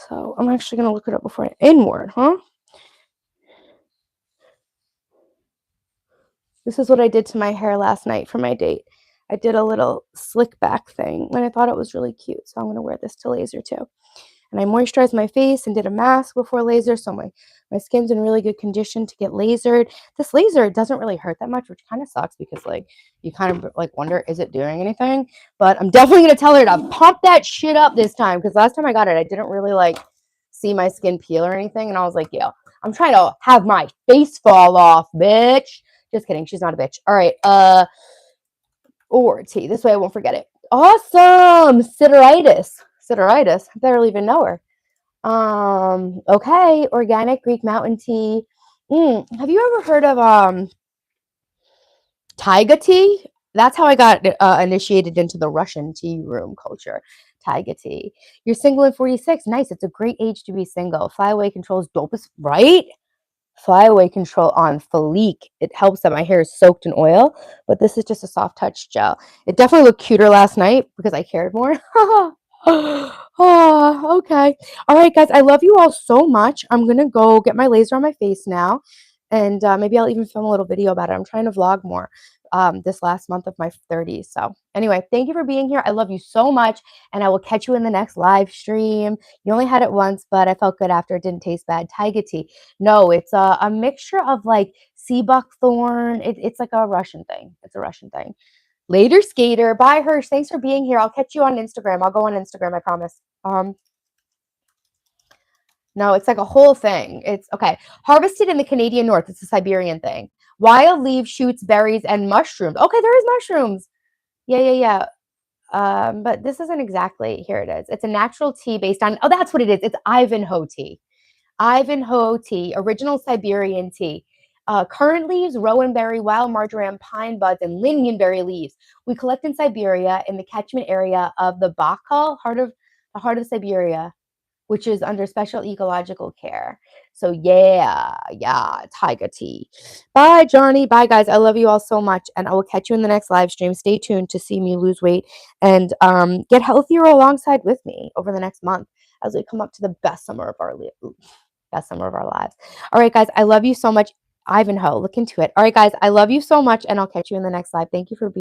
So I'm actually going to look it up before inward, huh? This is what I did to my hair last night for my date. I did a little slick back thing and I thought it was really cute. So I'm going to wear this to laser too. And I moisturized my face and did a mask before laser. So my skin's in really good condition to get lasered. This laser doesn't really hurt that much, which kind of sucks because like you kind of like wonder, is it doing anything? But I'm definitely going to tell her to pump that shit up this time because last time I got it, I didn't really like see my skin peel or anything. And I was like, yo, I'm trying to have my face fall off, bitch. Just kidding. She's not a bitch. All right. Or tea. This way I won't forget it. Awesome. Sideritis. Sideritis. I barely even know her. Okay. Organic Greek mountain tea. Have you ever heard of Taiga tea? That's how I got initiated into the Russian tea room culture. Taiga tea. You're single at 46. Nice. It's a great age to be single. Flyaway controls dopest, right? Flyaway control on fleek. It helps that my hair is soaked in oil, but this is just a soft touch gel. It definitely looked cuter last night because I cared more. Oh, okay. All right, guys. I love you all so much. I'm gonna go get my laser on my face now, and maybe I'll even film a little video about it. I'm trying to vlog more this last month of my 30s. So anyway, thank you for being here. I love you so much, and I will catch you in the next live stream. You only had it once, but I felt good after. It didn't taste bad. Taiga tea. No, it's a mixture of like sea buckthorn. It's like a Russian thing. It's a Russian thing. Later, skater. Bye, Hirsch. Thanks for being here. I'll catch you on Instagram. I'll go on Instagram, I promise. No, it's like a whole thing. It's okay. Harvested in the Canadian North. It's a Siberian thing. Wild leaves, shoots, berries, and mushrooms. Okay, there is mushrooms. Yeah. But this isn't exactly, here it is. It's a natural tea based on, oh, that's what it is. It's Ivanhoe tea. Ivanhoe tea, original Siberian tea. Currant leaves, rowan berry, wild marjoram, pine buds, and lingonberry leaves. We collect in Siberia in the catchment area of the Baikal, the heart of Siberia, which is under special ecological care. So yeah, tiger tea. Bye, Johnny. Bye, guys. I love you all so much, and I will catch you in the next live stream. Stay tuned to see me lose weight and get healthier alongside with me over the next month as we come up to the best summer of our lives. All right, guys. I love you so much. Ivanhoe, look into it. All right, guys. I love you so much, and I'll catch you in the next live. Thank you for being